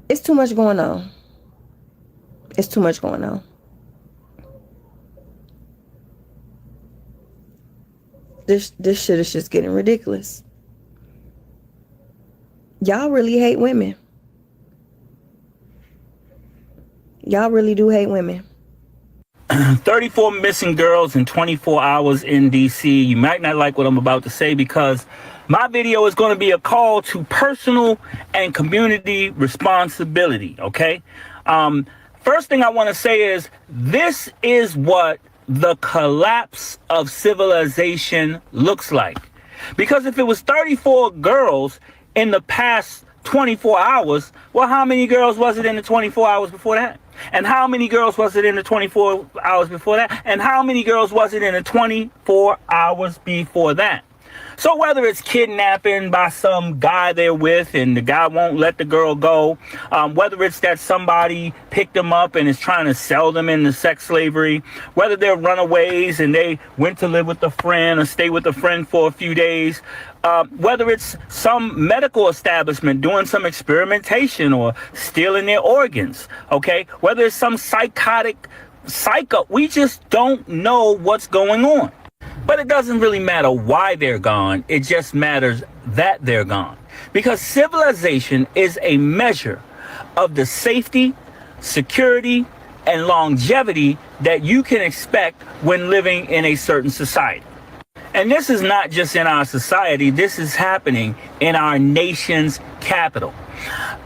It's too much going on. It's too much going on. This shit is just getting ridiculous. Y'all really hate women. Y'all really do hate women. 34 missing girls in 24 hours in DC. You might not like what I'm about to say, because my video is going to be a call to personal and community responsibility, okay? First thing I want to say is this is what the collapse of civilization looks like. Because if it was 34 girls in the past 24 hours, well, how many girls was it in the 24 hours before that? And how many girls was it in the 24 hours before that? And how many girls was it in the 24 hours before that? So whether it's kidnapping by some guy they're with and the guy won't let the girl go, whether it's that somebody picked them up and is trying to sell them into sex slavery, whether they're runaways and they went to live with a friend or stay with a friend for a few days, whether it's some medical establishment doing some experimentation or stealing their organs, okay? Whether it's some psychotic psycho, we just don't know what's going on. But it doesn't really matter why they're gone. It just matters that they're gone. Because civilization is a measure of the safety, security, and longevity that you can expect when living in a certain society. And this is not just in our society. This is happening in our nation's capital.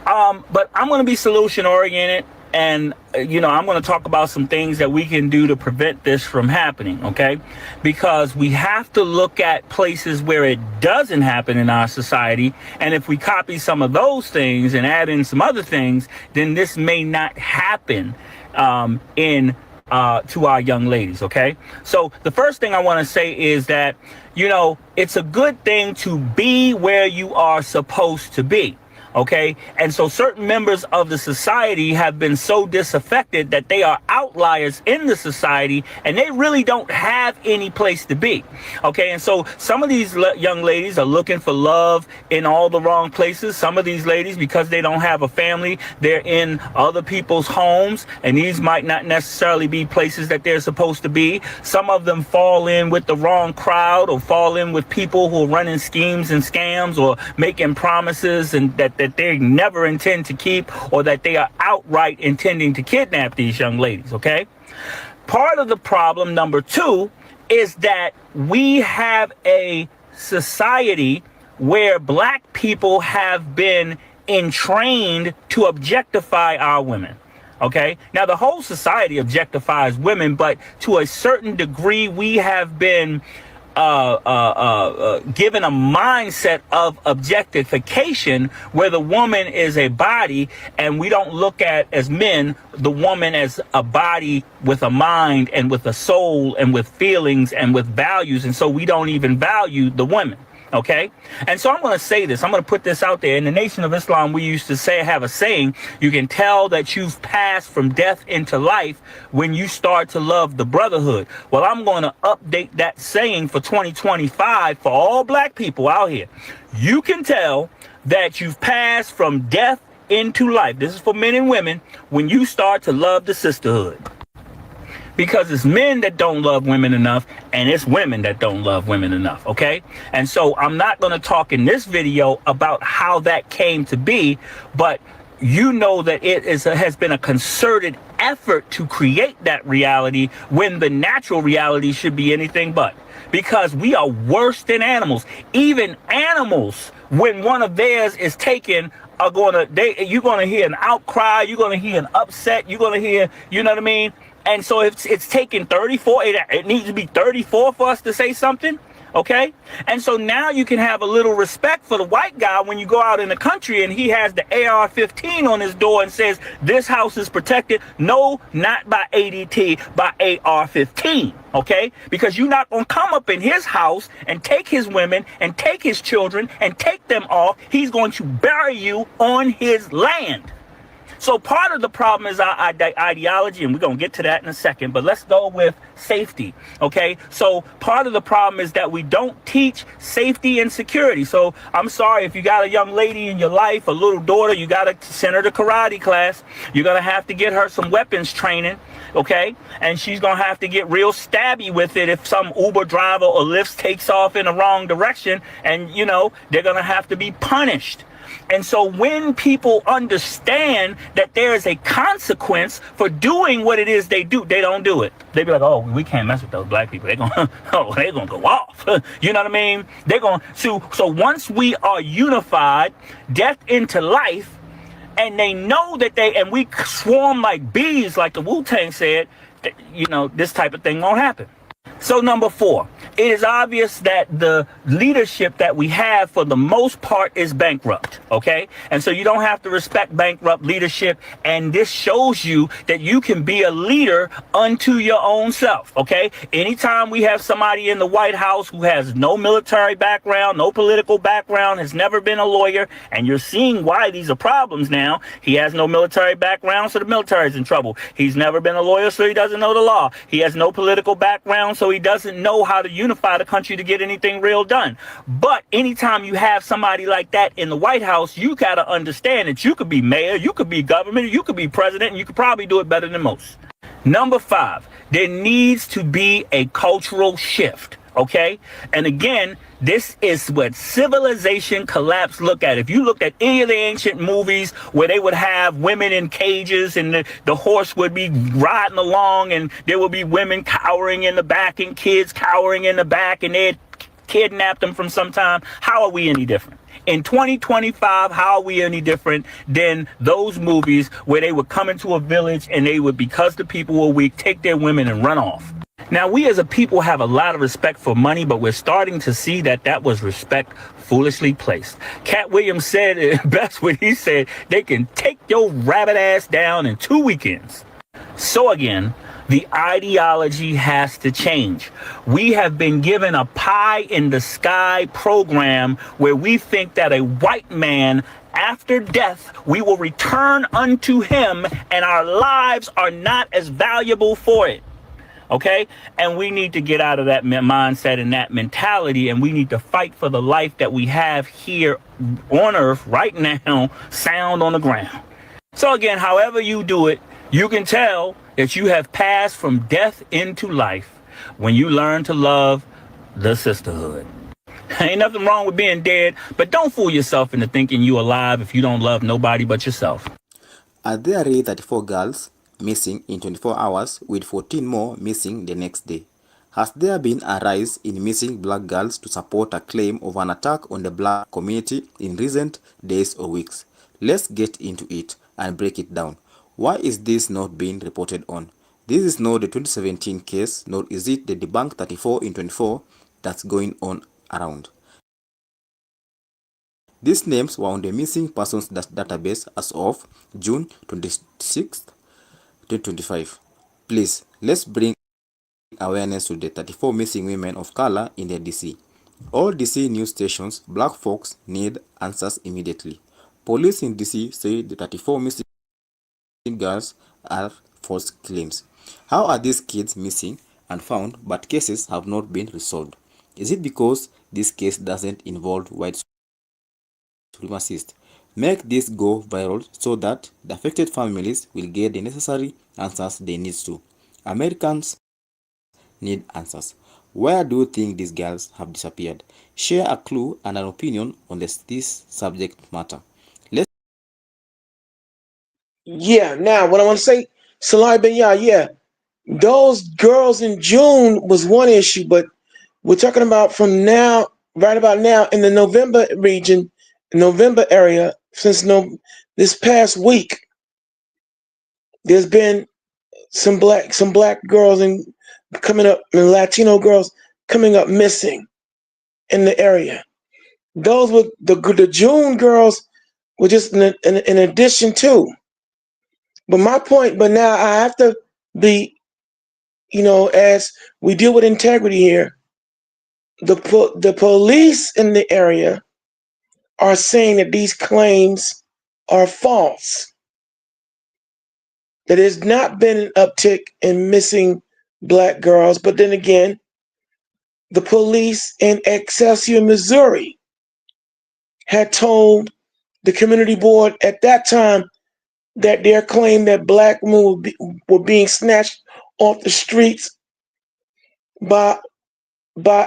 But I'm going to be solution oriented. And, I'm going to talk about some things that we can do to prevent this from happening, okay? Because we have to look at places where it doesn't happen in our society. And if we copy some of those things and add in some other things, then this may not happen to our young ladies, okay? So the first thing I want to say is that, it's a good thing to be where you are supposed to be. Okay, and so certain members of the society have been so disaffected that they are outliers in the society, and they really don't have any place to be. Okay, and so some of these young ladies are looking for love in all the wrong places. Some of these ladies, because they don't have a family, they're in other people's homes, and these might not necessarily be places that they're supposed to be. Some of them fall in with the wrong crowd, or fall in with people who are running schemes and scams, or making promises and that they never intend to keep, or that they are outright intending to kidnap these young ladies. Okay, part of the problem, number two, is that we have a society where black people have been entrained to objectify our women. Okay, now the whole society objectifies women, but to a certain degree we have been given a mindset of objectification, where the woman is a body, and we don't look at, as men, the woman as a body with a mind and with a soul and with feelings and with values, and so we don't even value the women. Okay, and so I'm going to say this. I'm going to put this out there. In the Nation of Islam, we used to have a saying: you can tell that you've passed from death into life when you start to love the brotherhood. Well, I'm going to update that saying for 2025 for all black people out here. You can tell that you've passed from death into life. This is for men and women, when you start to love the sisterhood. Because it's men that don't love women enough, and it's women that don't love women enough, okay? And so I'm not going to talk in this video about how that came to be, but you know that it has been a concerted effort to create that reality, when the natural reality should be anything but. Because we are worse than animals. Even animals, when one of theirs is taken, you're going to hear an outcry, you're going to hear an upset, you're going to hear, you know what I mean? And so it's taken 34, it needs to be 34 for us to say something, okay? And so now you can have a little respect for the white guy when you go out in the country and he has the AR-15 on his door and says, this house is protected. No, not by ADT, by AR-15, okay? Because you're not going to come up in his house and take his women and take his children and take them off. He's going to bury you on his land. So part of the problem is our ideology, and we're going to get to that in a second, but let's go with safety, okay? So part of the problem is that we don't teach safety and security. So I'm sorry, if you got a young lady in your life, a little daughter, you got to send her to karate class. You're going to have to get her some weapons training, okay? And she's going to have to get real stabby with it if some Uber driver or Lyft takes off in the wrong direction, and, you know, they're going to have to be punished. And so when people understand that there is a consequence for doing what it is they do, they don't do it. They be like, oh, we can't mess with those black people. They're gonna go off. You know what I mean? They're going to. So once we are unified, death into life, and they know that and we swarm like bees, like the Wu-Tang said, that, you know, this type of thing won't happen. So number 4, it is obvious that the leadership that we have for the most part is bankrupt, okay? And so you don't have to respect bankrupt leadership, and this shows you that you can be a leader unto your own self, okay? Anytime we have somebody in the White House who has no military background, no political background, has never been a lawyer, and you're seeing why these are problems now. He has no military background, so the military is in trouble. He's never been a lawyer, so he doesn't know the law. He has no political background, so he doesn't know how to unify the country to get anything real done. But anytime you have somebody like that in the White House, you got to understand that you could be mayor, you could be governor, you could be president, and you could probably do it better than most. Number 5, there needs to be a cultural shift. Okay, and again, this is what civilization collapse look at. If you look at any of the ancient movies where they would have women in cages and the horse would be riding along and there would be women cowering in the back and kids cowering in the back, and they'd kidnap them from some time, how are we any different? In 2025, how are we any different than those movies where they would come into a village and they would, because the people were weak, take their women and run off? Now, we as a people have a lot of respect for money, but we're starting to see that was respect foolishly placed. Cat Williams said it best when he said they can take your rabbit ass down in 2 weekends. So again, the ideology has to change. We have been given a pie in the sky program where we think that a white man after death we will return unto him, and our lives are not as valuable for it. Okay? And we need to get out of that mindset and that mentality, and we need to fight for the life that we have here on earth right now, sound on the ground. So again, however you do it, you can tell that you have passed from death into life when you learn to love the sisterhood. Ain't nothing wrong with being dead, but don't fool yourself into thinking you alive if you don't love nobody but yourself. Are there already 34 girls missing in 24 hours, with 14 more missing the next day? Has there been a rise in missing black girls to support a claim of an attack on the black community in recent days or weeks? Let's get into it and break it down. Why is this not being reported on? This is not the 2017 case, nor is it the debunked 34 in 24 that's going on around. These names were on the missing persons database as of June 26, 2025. Please, let's bring awareness to the 34 missing women of color in the DC. All DC news stations, black folks need answers immediately. Police in DC say the 34 missing girls are false claims. How are these kids missing and found but cases have not been resolved? Is it because this case doesn't involve white supremacists? Make this go viral so that the affected families will get the necessary answers they need to. Americans need answers. Where do you think these girls have disappeared? Share a clue and an opinion on this subject matter. Yeah, now what I want to say, Salai Ben yeah, those girls in June was one issue, but we're talking about from now, right about now, in the November region, November area, since this past week, there's been some black girls and Latino girls coming up missing in the area. Those were the June girls were just in addition to. But my point, but now I have to be, as we deal with integrity here, the police in the area are saying that these claims are false. That there's not been an uptick in missing black girls, but then again, the police in Excelsior, Missouri had told the community board at that time that their claim that black women were being snatched off the streets by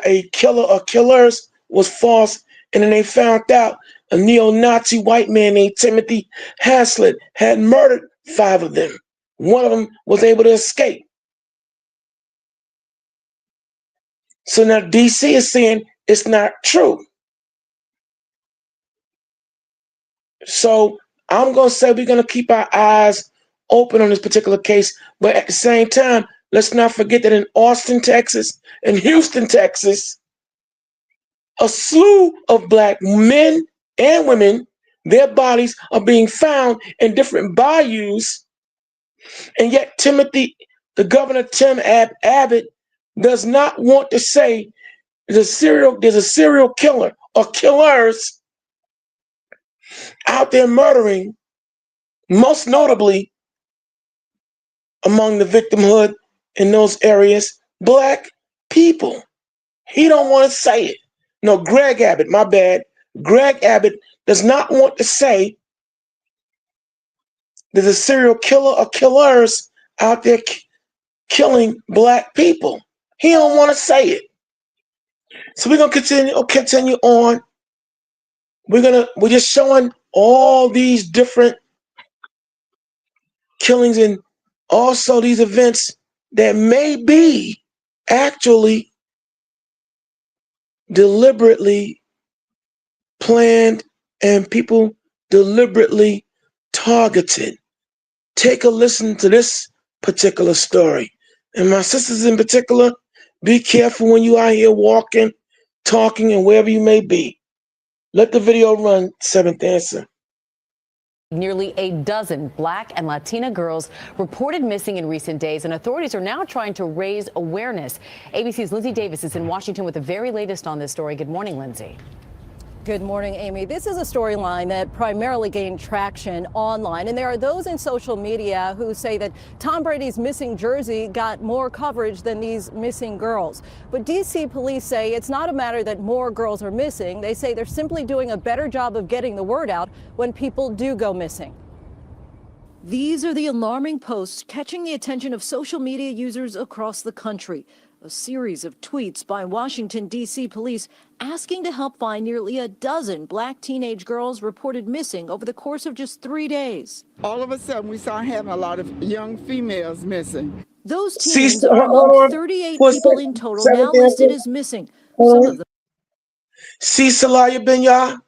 a killer or killers was false. And then they found out a neo-Nazi white man named Timothy Haslett had murdered 5 of them. One of them was able to escape. So now DC is saying it's not true. So I'm going to say we're going to keep our eyes open on this particular case. But at the same time, let's not forget that in Austin, Texas, and Houston, Texas, a slew of black men and women, their bodies are being found in different bayous. And yet the governor, Tim Abbott, does not want to say there's a serial killer or killers out there murdering, most notably among the victimhood in those areas, black people. He don't want to say it. No, Greg Abbott, my bad. Greg Abbott does not want to say there's a serial killer or killers out there killing black people. He don't want to say it. So we're gonna continue on. We're just showing all these different killings and also these events that may be actually deliberately planned and people deliberately targeted. Take a listen to this particular story. And my sisters in particular, be careful when you out here walking, talking, and wherever you may be. Let the video run, Seventh Answer. Nearly a dozen black and Latina girls reported missing in recent days, and authorities are now trying to raise awareness. ABC's Lindsay Davis is in Washington with the very latest on this story. Good morning, Lindsay. Good morning, Amy. This is a storyline that primarily gained traction online, and there are those in social media who say that Tom Brady's missing jersey got more coverage than these missing girls. But D.C. police say it's not a matter that more girls are missing. They say they're simply doing a better job of getting the word out when people do go missing. These are the alarming posts catching the attention of social media users across the country. A series of tweets by Washington, D.C. police asking to help find nearly a dozen black teenage girls reported missing over the course of just 3 days. All of a sudden, we started having a lot of young females missing. Those teens are among 38 people in total now listed as missing. Some of them. See, Celaya Binyah,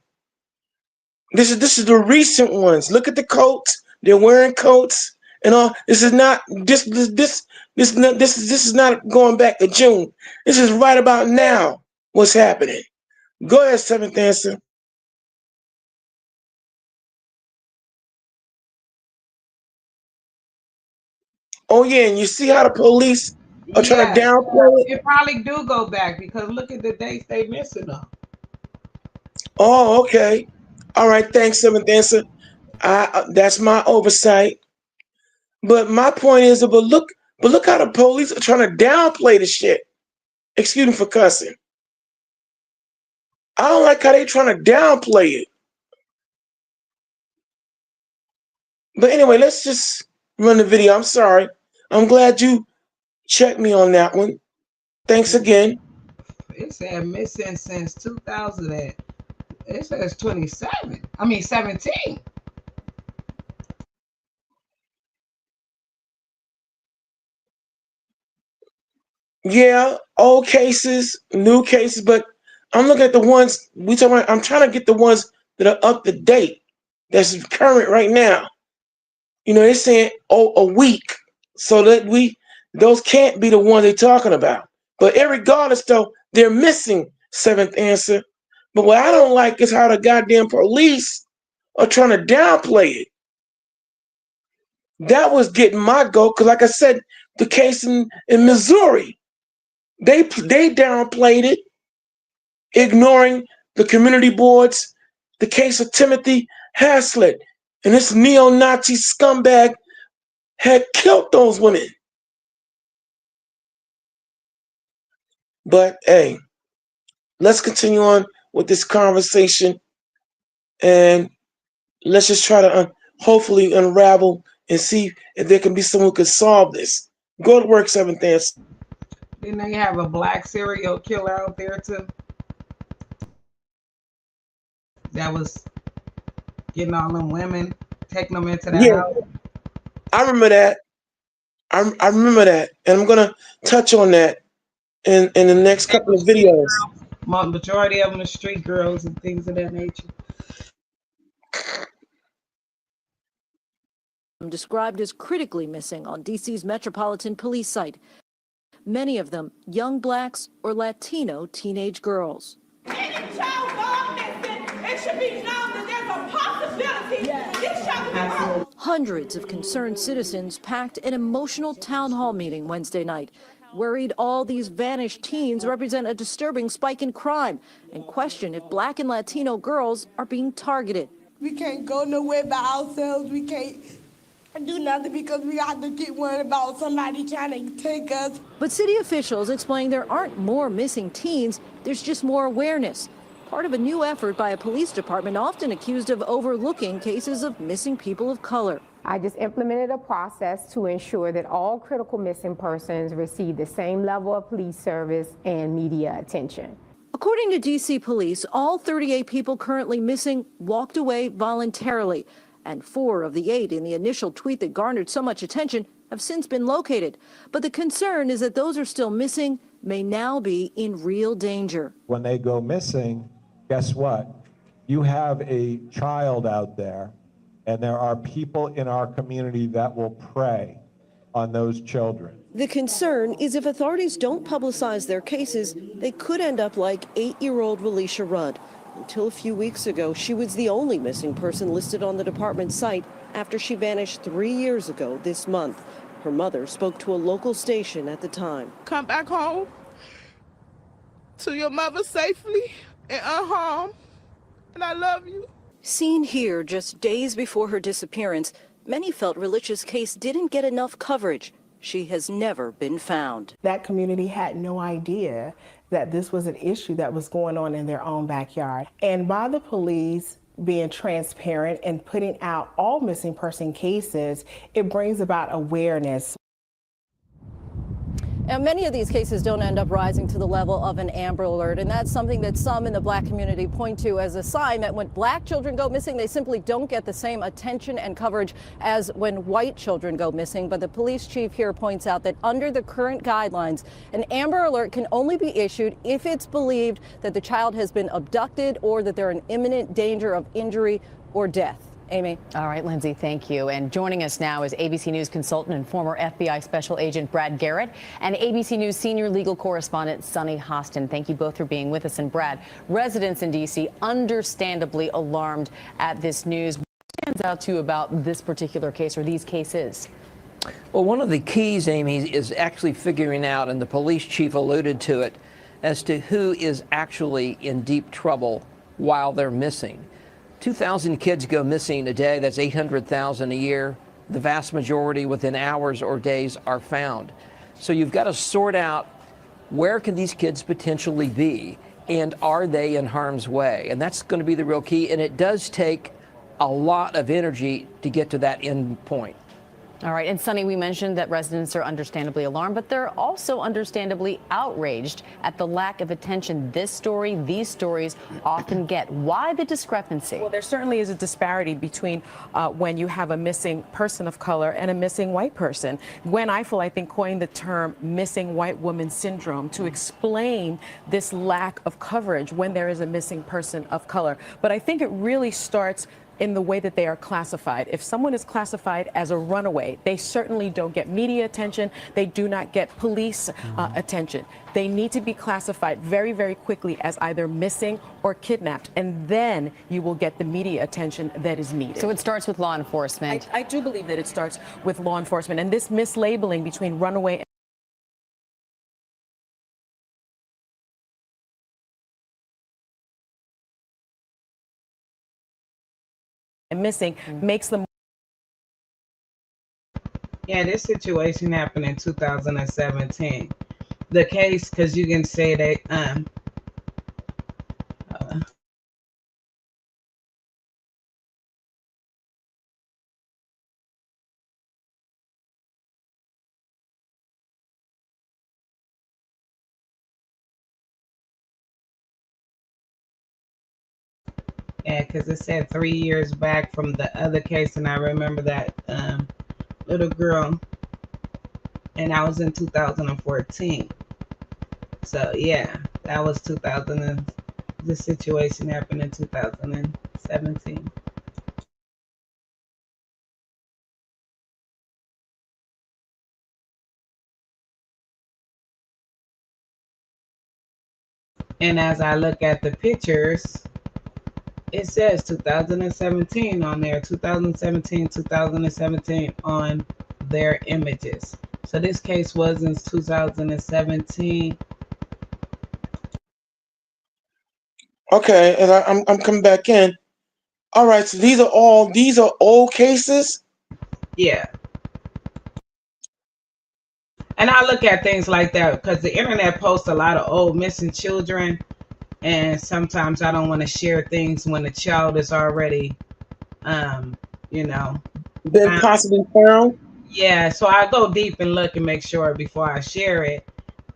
this is the recent ones. Look at the coats. They're wearing coats and all. This is not this is not going back to June. This is right about now. What's happening? Go ahead, seventh answer. Oh yeah, and you see how the police are trying to downplay it? It probably do go back because look at the dates they missing them. Oh, okay. All right, thanks, seventh answer. That's my oversight. But my point is, but look how the police are trying to downplay the shit. Excuse me for cussing. I don't like how they trying to downplay it. But anyway, let's just run the video. I'm sorry. I'm glad you checked me on that one. Thanks again. It said missing since 2000. It says 27. I mean 17. Yeah, old cases, new cases, but I'm looking at the ones we talking about. I'm trying to get the ones that are up to date, that's current right now. You know, they're saying a week, so that those can't be the ones they're talking about. But irregardless, though, they're missing, seventh answer. But what I don't like is how the goddamn police are trying to downplay it. That was getting my goat, because like I said, the case in Missouri, they downplayed it, ignoring the community boards, the case of Timothy Haslett, and this neo-Nazi scumbag had killed those women. But hey, let's continue on with this conversation, and let's just try to hopefully unravel and see if there can be someone who can solve this. Go to work, seventh answer. Didn't they have a black serial killer out there too? That was getting all them women, taking them into the house. I remember that. I remember that, and I'm gonna touch on that in the next couple of videos. Majority of them are street girls and things of that nature. Described as critically missing on D.C.'s Metropolitan Police site. Many of them young blacks or Latino teenage girls. Any child gone missing, it should be known that there's a possibility this child could be. Hundreds of concerned citizens packed an emotional town hall meeting Wednesday night, worried all these vanished teens represent a disturbing spike in crime, and question if black and Latino girls are being targeted. We can't go nowhere by ourselves. We can't do nothing because we have to get worried about somebody trying to take us. But city officials explain there aren't more missing teens, there's just more awareness. Part of a new effort by a police department often accused of overlooking cases of missing people of color. I just implemented a process to ensure that all critical missing persons receive the same level of police service and media attention. According to D.C. police, all 38 people currently missing walked away voluntarily, and 4 of the 8 in the initial tweet that garnered so much attention have since been located. But the concern is that those who are still missing may now be in real danger. When they go missing, guess what? You have a child out there, and there are people in our community that will prey on those children. The concern is if authorities don't publicize their cases, they could end up like 8-year-old Relisha Rudd. Until a few weeks ago, she was the only missing person listed on the department's site after she vanished 3 years ago this month. Her mother spoke to a local station at the time. Come back home to your mother safely and unharmed. and I love you. Seen here just days before her disappearance, many felt Religia's case didn't get enough coverage. She has never been found. That community had no idea that this was an issue that was going on in their own backyard. And by the police being transparent and putting out all missing person cases, it brings about awareness. Now, many of these cases don't end up rising to the level of an Amber Alert, and that's something that some in the Black community point to as a sign that when Black children go missing, they simply don't get the same attention and coverage as when white children go missing. But the police chief here points out that under the current guidelines, an Amber Alert can only be issued if it's believed that the child has been abducted or that they're in imminent danger of injury or death. Amy. All right, Lindsay, thank you. And joining us now is ABC News consultant and former FBI Special Agent Brad Garrett and ABC News senior legal correspondent Sunny Hostin. Thank you both for being with us. And Brad, residents in D.C. understandably alarmed at this news. What stands out to you about this particular case or these cases? Well, one of the keys, Amy, is actually figuring out, and the police chief alluded to it, as to who is actually in deep trouble while they're missing. 2,000 kids go missing a day. That's 800,000 a year. The vast majority within hours or days are found. So you've got to sort out where can these kids potentially be and are they in harm's way? And that's going to be the real key. And it does take a lot of energy to get to that end point. All right. And Sunny, we mentioned that residents are understandably alarmed, but they're also understandably outraged at the lack of attention these stories often get. Why the discrepancy? Well, there certainly is a disparity between when you have a missing person of color and a missing white person. Gwen Ifill, I think, coined the term missing white woman syndrome to explain this lack of coverage when there is a missing person of color. But I think it really starts in the way that they are classified. If someone is classified as a runaway, they certainly don't get media attention. They do not get police attention. They need to be classified very, very quickly as either missing or kidnapped, and then you will get the media attention that is needed. So it starts with law enforcement. I do believe that it starts with law enforcement, and this mislabeling between runaway and missing makes them. Yeah, this situation happened in 2017. The case, because you can say that yeah, because it said 3 years back from the other case, and I remember that little girl, and that was in 2014. So yeah, that was 2000. And the situation happened in 2017. And as I look at the pictures, it says 2017 on there, 2017 on their images. So this case was in 2017. Okay, and I'm coming back in. All right, so these are old cases. Yeah. And I look at things like that because the internet posts a lot of old missing children. And sometimes I don't want to share things when the child is already, been possibly found. Yeah, so I go deep and look and make sure before I share it.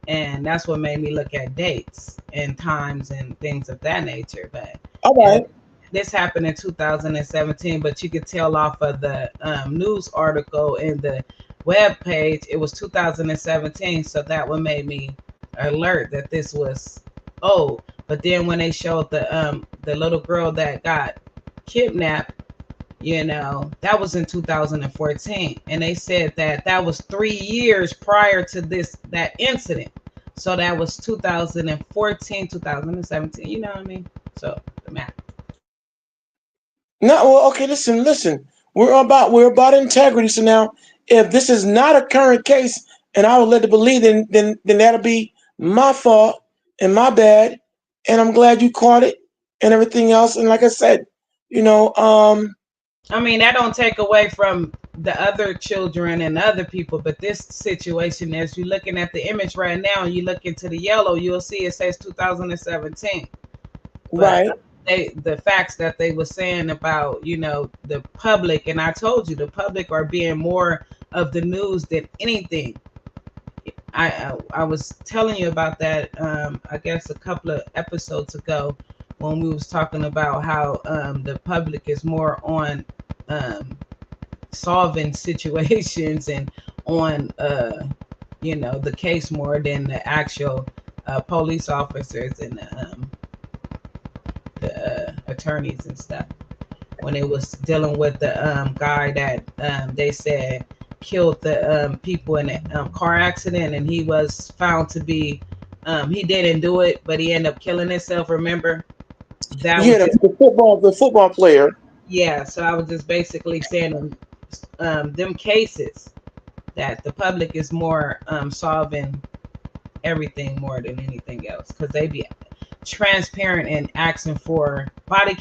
And that's what made me look at dates and times and things of that nature. But all right, this happened in 2017, but you could tell off of the news article and the web page, it was 2017. So that what made me alert that this was old. But then when they showed the little girl that got kidnapped, that was in 2014, and they said that was 3 years prior to that incident. So that was 2014, 2017. You know what I mean? So the math. No, well, okay. Listen. We're about integrity. So now, if this is not a current case, and I would let it believe, then that'll be my fault and my bad. And I'm glad you caught it. and everything else. And like I said, you know, I mean, that don't take away from the other children and other people, but this situation, as you're looking at the image right now, you look into the yellow, you'll see it says 2017. right. The facts that they were saying about, you know, the public, and I told you the public are being more of the news than anything. I was telling you about that I guess a couple of episodes ago when we was talking about how the public is more on solving situations and on you know, the case more than the actual police officers and the attorneys and stuff. When it was dealing with the guy that they said killed the people in a car accident, and he was found to be he didn't do it, but he ended up killing himself. Remember that? Yeah, Was the football player. yeah. So I was just basically saying them cases that the public is more solving everything more than anything else, because they be transparent and asking for body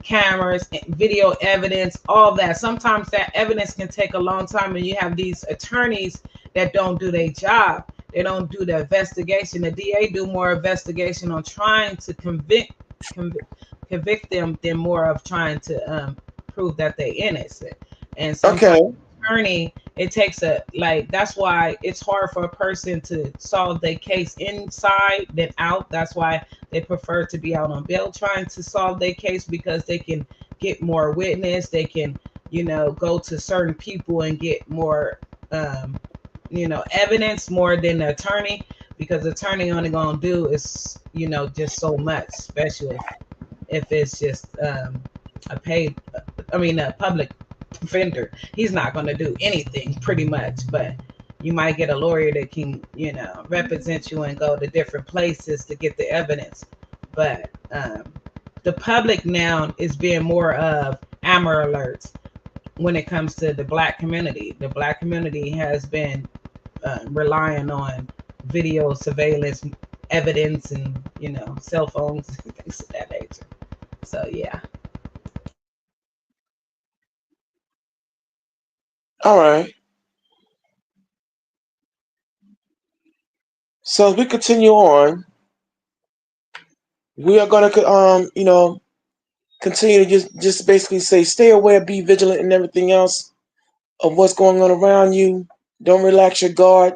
cameras, video evidence, all that. Sometimes that evidence can take a long time, and you have these attorneys that don't do their job. They don't do the investigation. The DA do more investigation on trying to convict them than more of trying to prove that they're innocent. And sometimes attorney, it takes that's why it's hard for a person to solve their case inside than out. That's why they prefer to be out on bail trying to solve their case, because they can get more witness. They can, you know, go to certain people and get more you know, evidence more than the attorney, because the attorney only gonna do is, you know, just so much, especially if it's just a public defender. He's not going to do anything pretty much, but you might get a lawyer that can, you know, represent you and go to different places to get the evidence. But the public now is being more of Amber Alerts when it comes to the Black community. The Black community has been relying on video surveillance evidence and, you know, cell phones and things of that nature. So yeah. All right. So as we continue on, we are going to, you know, continue to just basically say, stay aware, be vigilant, and everything else of what's going on around you. Don't relax your guard,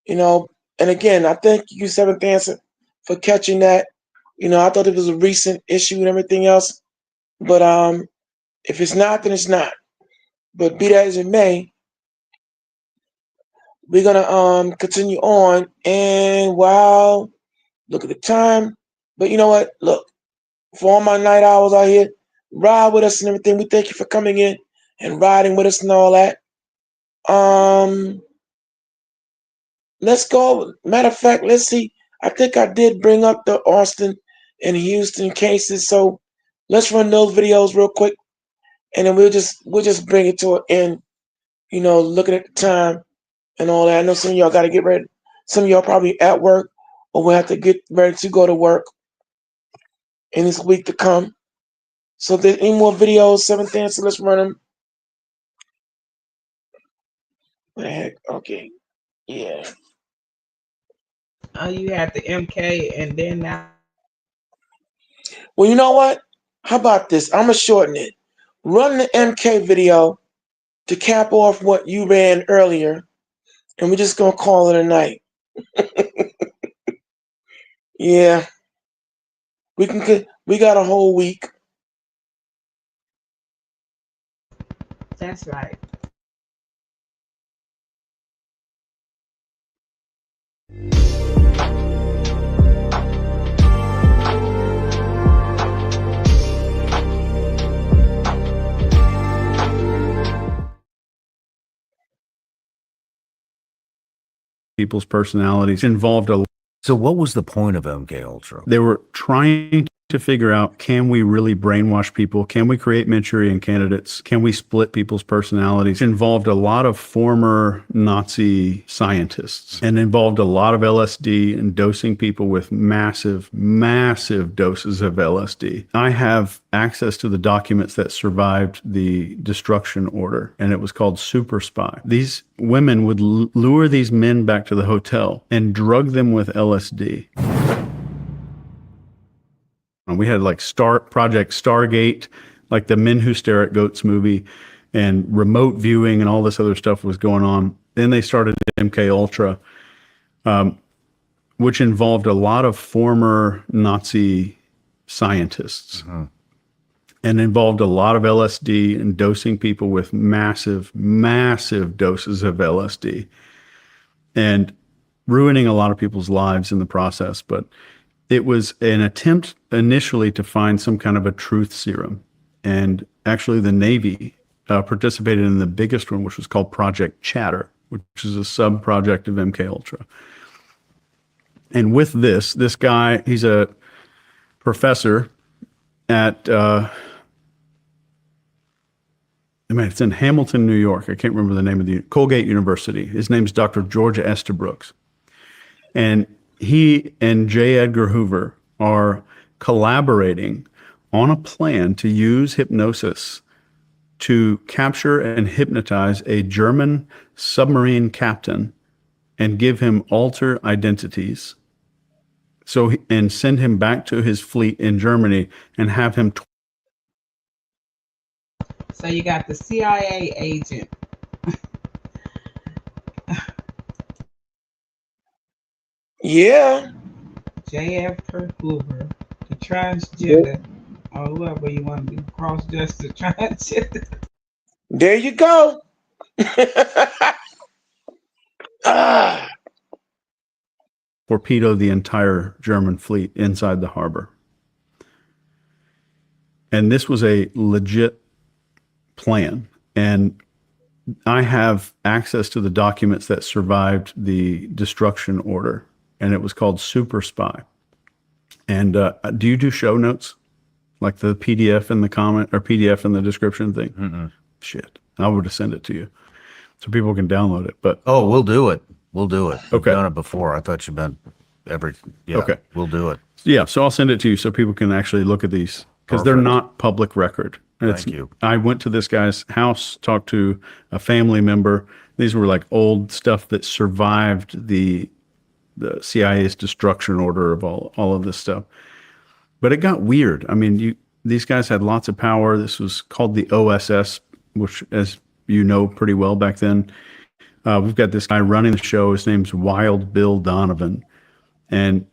you know. And again, I thank you, Seventh Answer, for catching that. You know, I thought it was a recent issue and everything else, but if it's not, then it's not. But be that as it may, we're gonna continue on. And wow, look at the time. But you know what? Look, for all my night owls out here, ride with us and everything. We thank you for coming in and riding with us and all that. Let's go. Matter of fact, let's see. I think I did bring up the Austin and Houston cases, so let's run those videos real quick, and then we'll just bring it to an end. You know, looking at the time and all that. I know some of y'all got to get ready. Some of y'all probably at work, or will have to get ready to go to work in this week to come. So if there's any more videos, Seventh Answer, let's run them. What the heck? Okay. Yeah. Oh, you had the MK and then now. Well, you know what? How about this? I'm going to shorten it. Run the MK video to cap off what you ran earlier, and we're just going to call it a night. Yeah. We got a whole week. That's right. People's personalities involved a. So what was the point of MK Ultra? They were trying to figure out, can we really brainwash people? Can we create Manchurian candidates? Can we split people's personalities? It involved a lot of former Nazi scientists and involved a lot of LSD and dosing people with massive, massive doses of LSD. I have access to the documents that survived the destruction order, and it was called Super Spy. These women would lure these men back to the hotel and drug them with LSD. And we had like Project Stargate, like the Men Who Stare at Goats movie, and remote viewing and all this other stuff was going on. Then they started MK Ultra, which involved a lot of former Nazi scientists and involved a lot of LSD and dosing people with massive, massive doses of LSD and ruining a lot of people's lives in the process. But it was an attempt initially to find some kind of a truth serum. And actually the Navy participated in the biggest one, which was called Project Chatter, which is a sub-project of MK Ultra. And with this guy, he's a professor at, it's in Hamilton, New York. I can't remember the name of the Colgate University. His name's Dr. George Estabrooks. And he and J. Edgar Hoover are collaborating on a plan to use hypnosis to capture and hypnotize a German submarine captain and give him alter identities. And send him back to his fleet in Germany and have him. So you got the CIA agent. Yeah. J. Edgar Hoover, the transgender, or whoever you want to be, cross-dressed transgender. There you go. Torpedo the entire German fleet inside the harbor. And this was a legit plan. And I have access to the documents that survived the destruction order. And it was called Super Spy. And do you do show notes? Like the PDF in the comment or PDF in the description thing? Mm-mm. Shit. I would have sent it to you so people can download it. But oh, we'll do it. We'll do it. Okay. We've done it before. I thought you meant yeah, okay. We'll do it. Yeah, so I'll send it to you so people can actually look at these because they're not public record. Thank you. I went to this guy's house, talked to a family member. These were like old stuff that survived the CIA's destruction order of all of this stuff. But it got weird. I mean, these guys had lots of power. This was called the OSS, which, as you know pretty well back then. We've got this guy running the show. His name's Wild Bill Donovan. And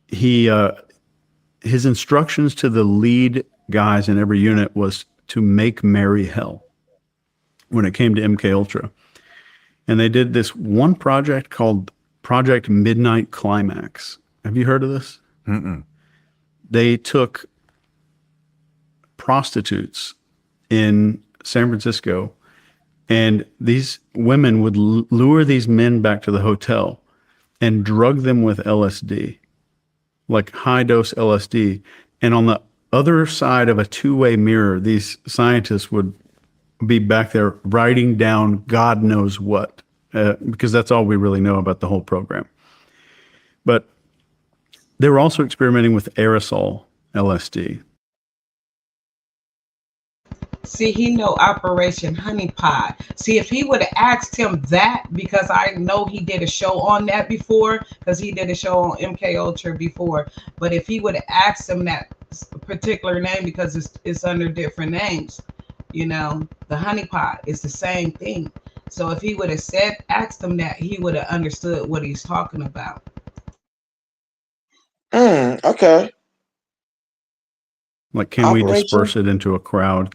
his instructions to the lead guys in every unit was to make merry hell when it came to MK Ultra. And they did this one project called Project Midnight Climax. Have you heard of this? Mm-mm. They took prostitutes in San Francisco, and these women would lure these men back to the hotel and drug them with LSD, like high dose LSD. And on the other side of a two-way mirror, these scientists would be back there writing down God knows what, because that's all we really know about the whole program. But they were also experimenting with aerosol LSD. See, he know Operation Honeypot. See, if he would have asked him that, because I know he did a show on that before, because he did a show on MK Ultra before. But if he would have asked him that particular name, because it's under different names, you know, the honeypot is the same thing. So if he would have asked him that, he would have understood what he's talking about. Okay. Like, can we disperse it into a crowd?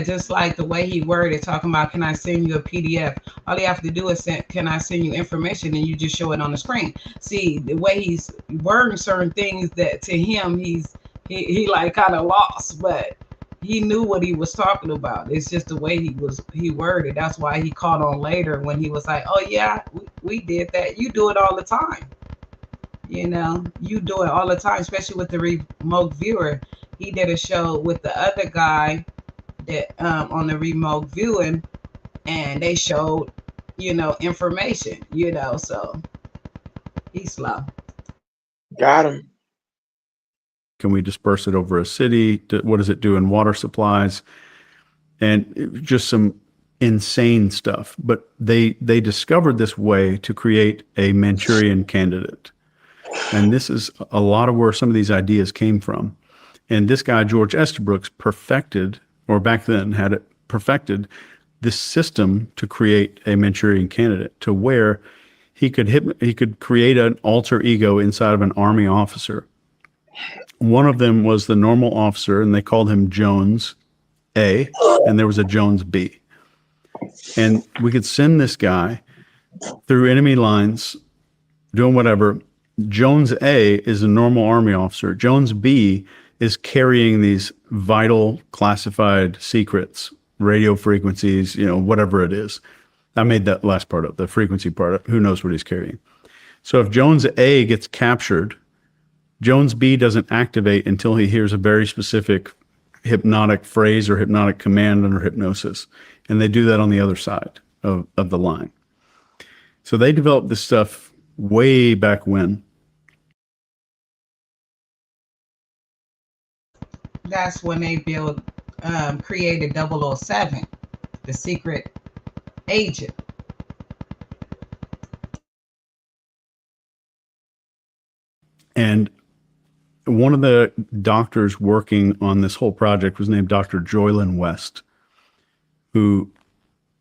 Just like the way he worded, talking about, can I send you a PDF? All you have to do is can I send you information, and you just show it on the screen. See, the way he's wording certain things, that to him, he like kind of lost, but he knew what he was talking about. It's just the way he worded. That's why he caught on later when he was like, oh yeah, we did that. You do it all the time. You know, you do it all the time, especially with the remote viewer. He did a show with the other guy that on the remote viewing, and they showed, you know, information, you know, so he's slow. Got him. Can we disperse it over a city? What does it do in water supplies? And just some insane stuff. But they discovered this way to create a Manchurian candidate. And this is a lot of where some of these ideas came from. And this guy, George Estabrooks, perfected, or back then had it perfected, this system to create a Manchurian candidate to where he could create an alter ego inside of an army officer. One of them was the normal officer, and they called him Jones A, and there was a Jones B. And we could send this guy through enemy lines, doing whatever. Jones A is a normal army officer. Jones B is carrying these vital classified secrets, radio frequencies, you know, whatever it is. I made that last part up, the frequency part up. Who knows what he's carrying? So if Jones A gets captured, Jones B doesn't activate until he hears a very specific hypnotic phrase or hypnotic command under hypnosis. And they do that on the other side of the line. So they developed this stuff way back when. That's when they created 007, the secret agent. And one of the doctors working on this whole project was named Dr. Joylyn West, who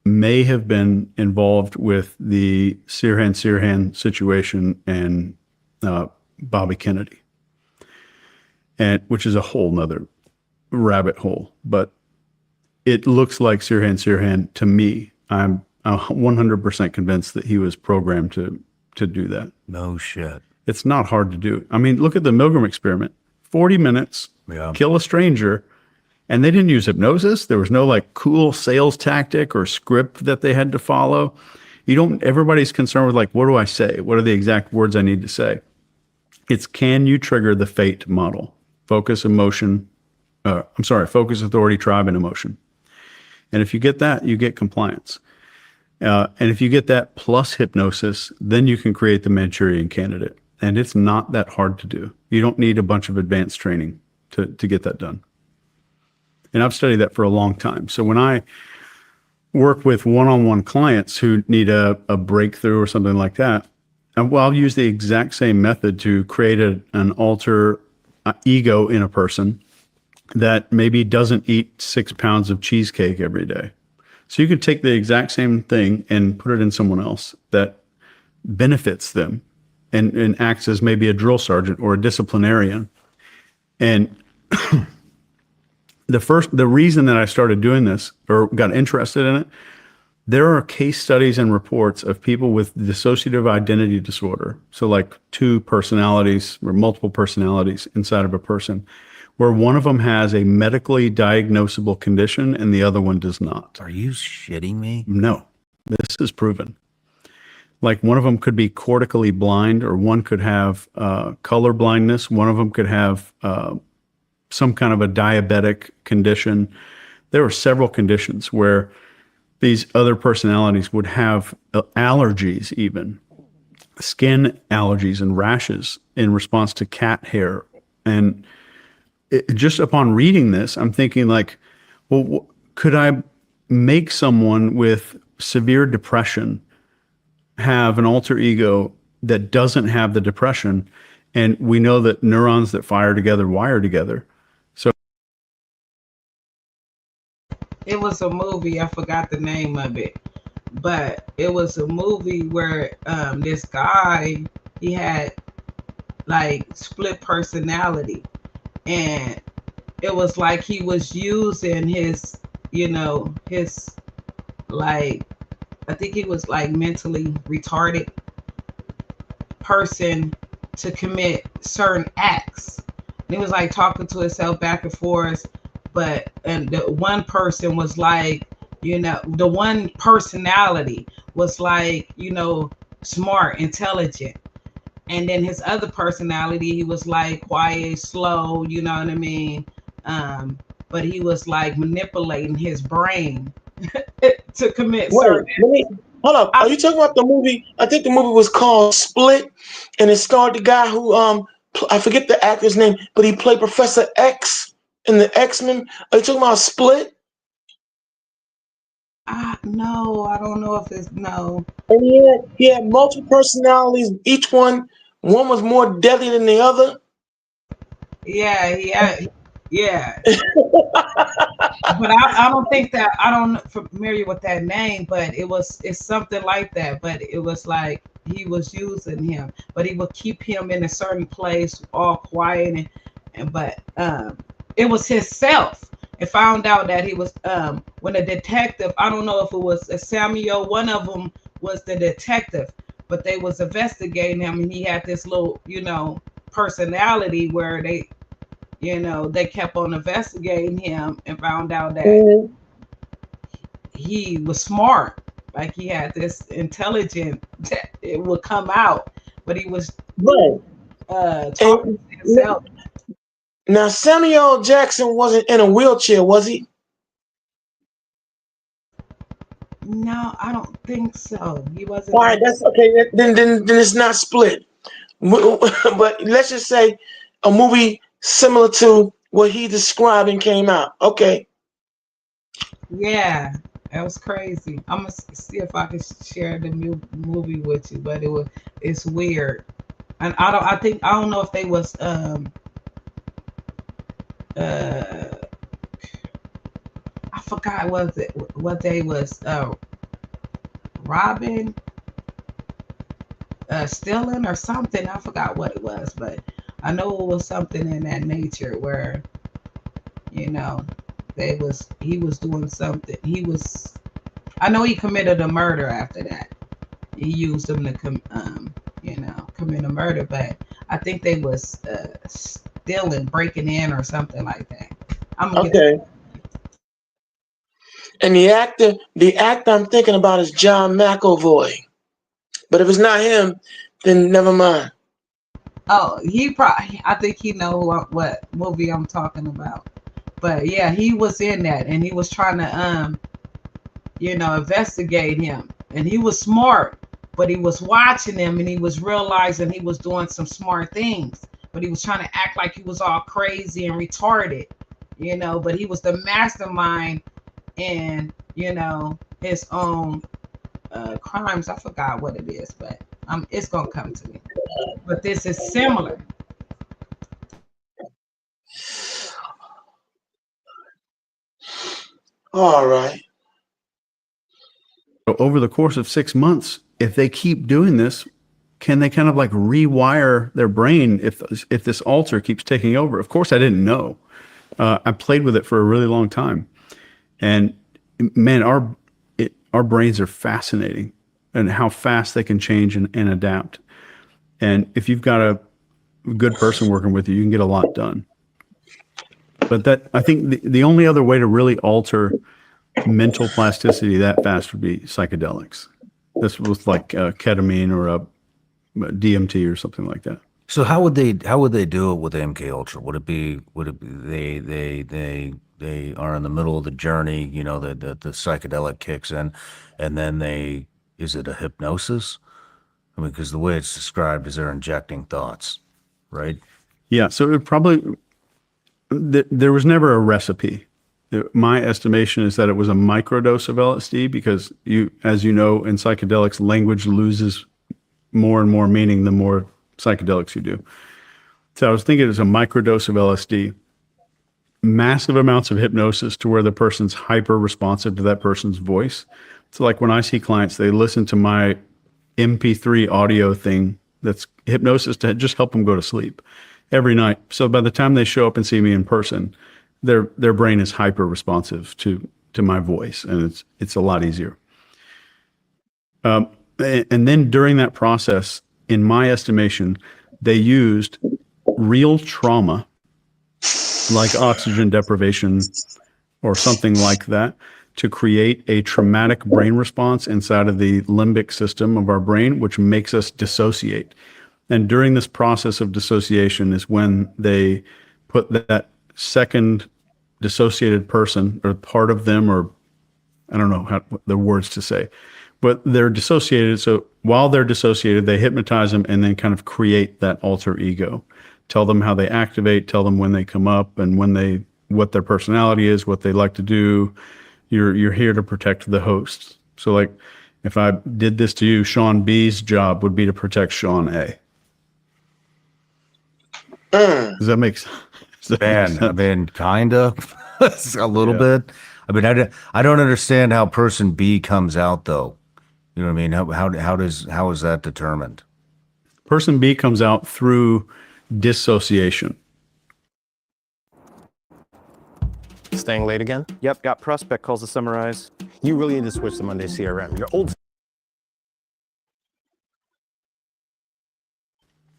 may have been involved with the Sirhan situation and Bobby Kennedy, and which is a whole nother rabbit hole. But it looks like Sirhan to me. I'm 100% convinced that he was programmed to do that. No shit. It's not hard to do. I mean, look at the Milgram experiment. 40 minutes, kill a stranger, and they didn't use hypnosis. There was no like cool sales tactic or script that they had to follow. Everybody's concerned with like, what do I say? What are the exact words I need to say? It's, can you trigger the FATE model? Focus, authority, tribe, and emotion. And if you get that, you get compliance. And if you get that plus hypnosis, then you can create the Manchurian candidate. And it's not that hard to do. You don't need a bunch of advanced training to get that done. And I've studied that for a long time. So when I work with one-on-one clients who need a breakthrough or something like that, I'll use the exact same method to create an alter ego in a person that maybe doesn't eat 6 pounds of cheesecake every day. So you could take the exact same thing and put it in someone else that benefits them and acts as maybe a drill sergeant or a disciplinarian. And the reason that I started doing this or got interested in it, there are case studies and reports of people with dissociative identity disorder. So like 2 personalities or multiple personalities inside of a person, where one of them has a medically diagnosable condition and the other one does not. Are you shitting me? No, this is proven. Like one of them could be cortically blind, or one could have color blindness. One of them could have some kind of a diabetic condition. There are several conditions where these other personalities would have allergies, even skin allergies and rashes in response to cat hair. And just upon reading this, I'm thinking like, well, could I make someone with severe depression have an alter ego that doesn't have the depression? And we know that neurons that fire together wire together. So It was a movie, I forgot the name of it, but it was a movie where this guy, he had like split personality, and it was like he was using his, like, I think he was like mentally retarded person to commit certain acts. And he was like talking to himself back and forth, and the one person was like, the one personality was like, smart, intelligent. And then his other personality, he was like quiet, slow, you know what I mean? But he was like manipulating his brain to commit certain. Hold up. Are you talking about the movie? I think the movie was called Split, and it starred the guy who I forget the actor's name, but he played Professor X in the X-Men. Are you talking about Split? No, I don't know if it's no. And he had multiple personalities. Each one was more deadly than the other. Yeah. But I don't think that I'm not familiar with that name, but it's something like that. But it was like he was using him, but he would keep him in a certain place, all quiet, but it was himself. And found out that he was when a detective, I don't know if it was Samuel, one of them was the detective, but they was investigating him, and he had this little, personality where they kept on investigating him and found out that he was smart. Like he had this intelligence that it would come out, but he was talking to himself. Now, Samuel Jackson wasn't in a wheelchair, was he? No, I don't think so. He wasn't. All right, that's okay. Then it's not Split. But let's just say a movie similar to what he described and came out. Okay. Yeah, that was crazy. I'm gonna see if I can share the movie with you, but it's weird, and I don't know if they was I forgot what they was robbing, stealing or something. I forgot what it was, but I know it was something in that nature where he was doing something. I know he committed a murder after that. He used them to commit a murder, but I think they was stealing, breaking in or something like that. Okay. And the actor I'm thinking about is John McAvoy. But if it's not him, then never mind. Oh, I think he know what movie I'm talking about. But yeah, he was in that, and he was trying to investigate him. And he was smart, but he was watching him, and he was realizing he was doing some smart things. But he was trying to act like he was all crazy and retarded, but he was the mastermind in, his own crimes. I forgot what it is, but it's going to come to me. But this is similar. All right. Over the course of 6 months, if they keep doing this, can they kind of like rewire their brain if this alter keeps taking over? Of course, I didn't know. I played with it for a really long time, and man, our brains are fascinating, and how fast they can change and adapt. And if you've got a good person working with you, you can get a lot done. But I think the only other way to really alter mental plasticity that fast would be psychedelics. This was like ketamine or a DMT or something like that. So how would they do it with MK Ultra? Would it be they are in the middle of the journey, the psychedelic kicks in, and then is it a hypnosis? I mean, because the way it's described is they're injecting thoughts, right? Yeah. So it probably there was never a recipe. My estimation is that it was a microdose of LSD because as you know, in psychedelics, language loses more and more meaning the more psychedelics you do. So I was thinking it was a microdose of LSD, massive amounts of hypnosis to where the person's hyper responsive to that person's voice. So like when I see clients, they listen to my MP3 audio thing that's hypnosis to just help them go to sleep every night. So by the time they show up and see me in person, their brain is hyper responsive to my voice, and it's a lot easier. And then during that process, in my estimation, they used real trauma, like oxygen deprivation or something like that, to create a traumatic brain response inside of the limbic system of our brain, which makes us dissociate. And during this process of dissociation is when they put that second dissociated person or part of them, or I don't know how the words to say, but they're dissociated. So while they're dissociated, they hypnotize them and then kind of create that alter ego. Tell them how they activate, tell them when they come up and what their personality is, what they like to do. You're here to protect the host. So like if I did this to you, Sean B's job would be to protect Sean A. Does that make sense? I mean, kind of, a little bit. I mean, I don't understand how person B comes out though. You know what I mean? How is that determined? Person B comes out through dissociation. Staying late again? Yep, got prospect calls to summarize. You really need to switch to Monday CRM. Your old.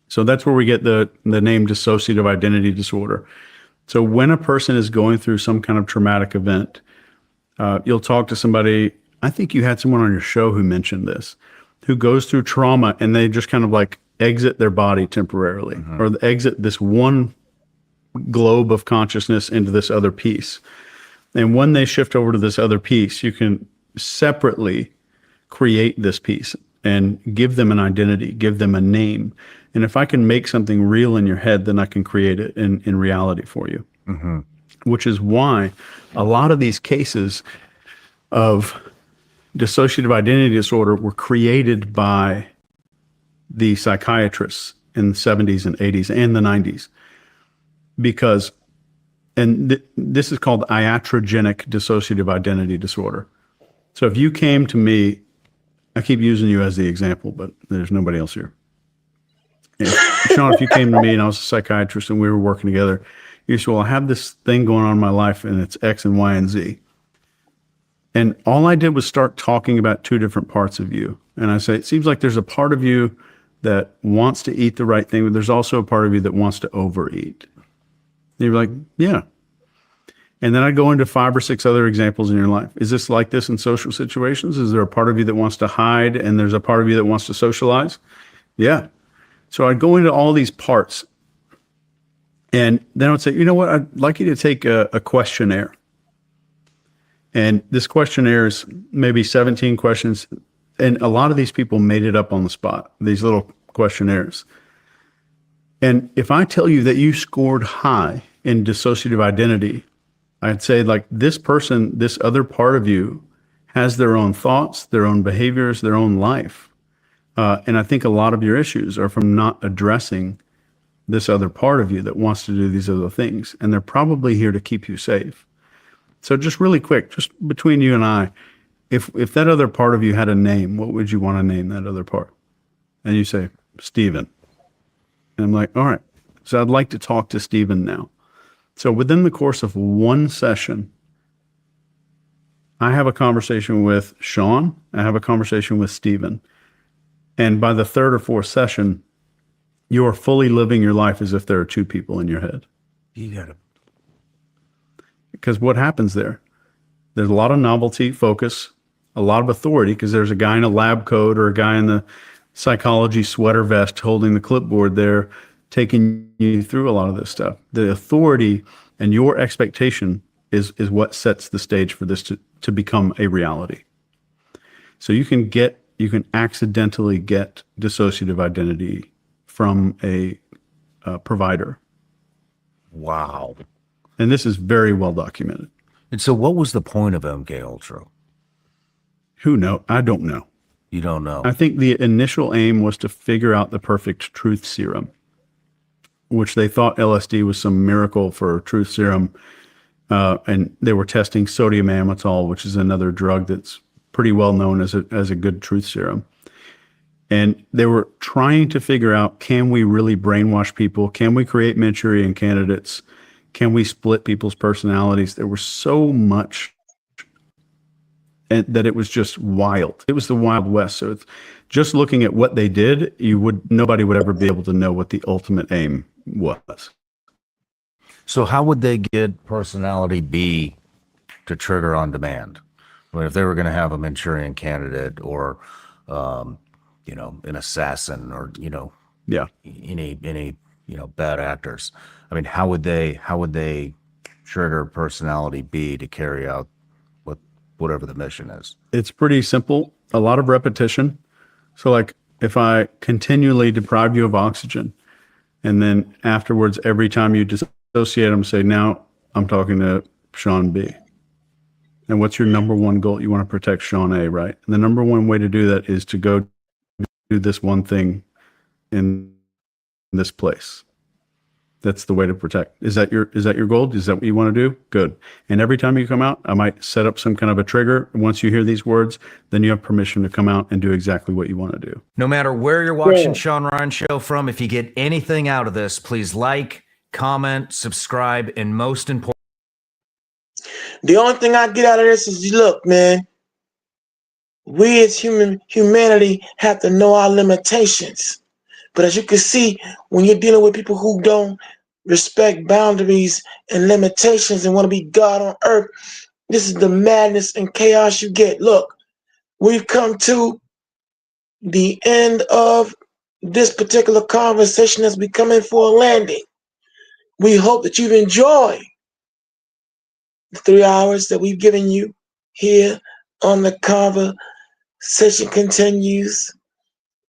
So that's where we get the name dissociative identity disorder. So when a person is going through some kind of traumatic event, you'll talk to somebody, I think you had someone on your show who mentioned this, who goes through trauma and they just kind of like exit their body temporarily, or exit this one globe of consciousness into this other piece. And when they shift over to this other piece, you can separately create this piece and give them an identity, give them a name. And if I can make something real in your head, then I can create it in reality for you. Which is why a lot of these cases of dissociative identity disorder were created by the psychiatrists in the 70s and 80s and the 90s. Because, and this is called iatrogenic dissociative identity disorder. So if you came to me, I keep using you as the example, but there's nobody else here. Sean, if you came to me and I was a psychiatrist and we were working together, you said, well, I have this thing going on in my life and it's X and Y and Z. And all I did was start talking about two different parts of you. And I say, it seems like there's a part of you that wants to eat the right thing, but there's also a part of you that wants to overeat. And you're like, yeah. And then I go into 5 or 6 other examples in your life. Is this like this in social situations? Is there a part of you that wants to hide and there's a part of you that wants to socialize? Yeah. So I'd go into all these parts. And then I would say, you know what? I'd like you to take a questionnaire. And this questionnaire is maybe 17 questions. And a lot of these people made it up on the spot, these little questionnaires. And if I tell you that you scored high in dissociative identity, I'd say like this person, this other part of you has their own thoughts, their own behaviors, their own life. And I think a lot of your issues are from not addressing this other part of you that wants to do these other things. And they're probably here to keep you safe. So just really quick, just between you and I, if that other part of you had a name, what would you want to name that other part? And you say, Stephen. And I'm like, all right. So I'd like to talk to Stephen now. So within the course of one session, I have a conversation with Sean. I have a conversation with Stephen. And by the 3rd or 4th session, you are fully living your life as if there are 2 people in your head. You got to. Because what happens there? There's a lot of novelty, focus, a lot of authority, because there's a guy in a lab coat or a guy in the psychology sweater vest holding the clipboard there, taking you through a lot of this stuff. The authority and your expectation is what sets the stage for this to become a reality. So you can accidentally get dissociative identity from a provider. Wow. And this is very well documented. And so what was the point of MK Ultra? Who knows? I don't know. You don't know. I think the initial aim was to figure out the perfect truth serum, which they thought LSD was some miracle for truth serum. And they were testing sodium amytal, which is another drug that's pretty well known as a good truth serum. And they were trying to figure out, can we really brainwash people? Can we create Manchurian candidates? Can we split people's personalities? There was so much and that it was just wild. It was the Wild West. So it's just looking at what they did, nobody would ever be able to know what the ultimate aim was. So how would they get personality B to trigger on demand? I mean, if they were going to have a Manchurian candidate or, an assassin or, Yeah. any bad actors. I mean, how would they trigger personality B to carry out whatever the mission is? It's pretty simple. A lot of repetition. So like if I continually deprive you of oxygen, and then afterwards, every time you dissociate them, say, now I'm talking to Sean B. And what's your number one goal? You want to protect Sean A, right? And the number one way to do that is to go do this one thing in this place. That's the way to protect. Is that your goal? Is that what you want to do? Good. And every time you come out, I might set up some kind of a trigger. And once you hear these words, then you have permission to come out and do exactly what you want to do. No matter where you're watching Sean Ryan Show from, if you get anything out of this, please like, comment, subscribe, and most important. The only thing I get out of this is, look, man, we as humanity have to know our limitations. But as you can see, when you're dealing with people who don't respect boundaries and limitations and want to be God on earth, this is the madness and chaos you get. Look, we've come to the end of this particular conversation as we come in for a landing. We hope that you've enjoyed the 3 hours that we've given you here on the Conversation Continues.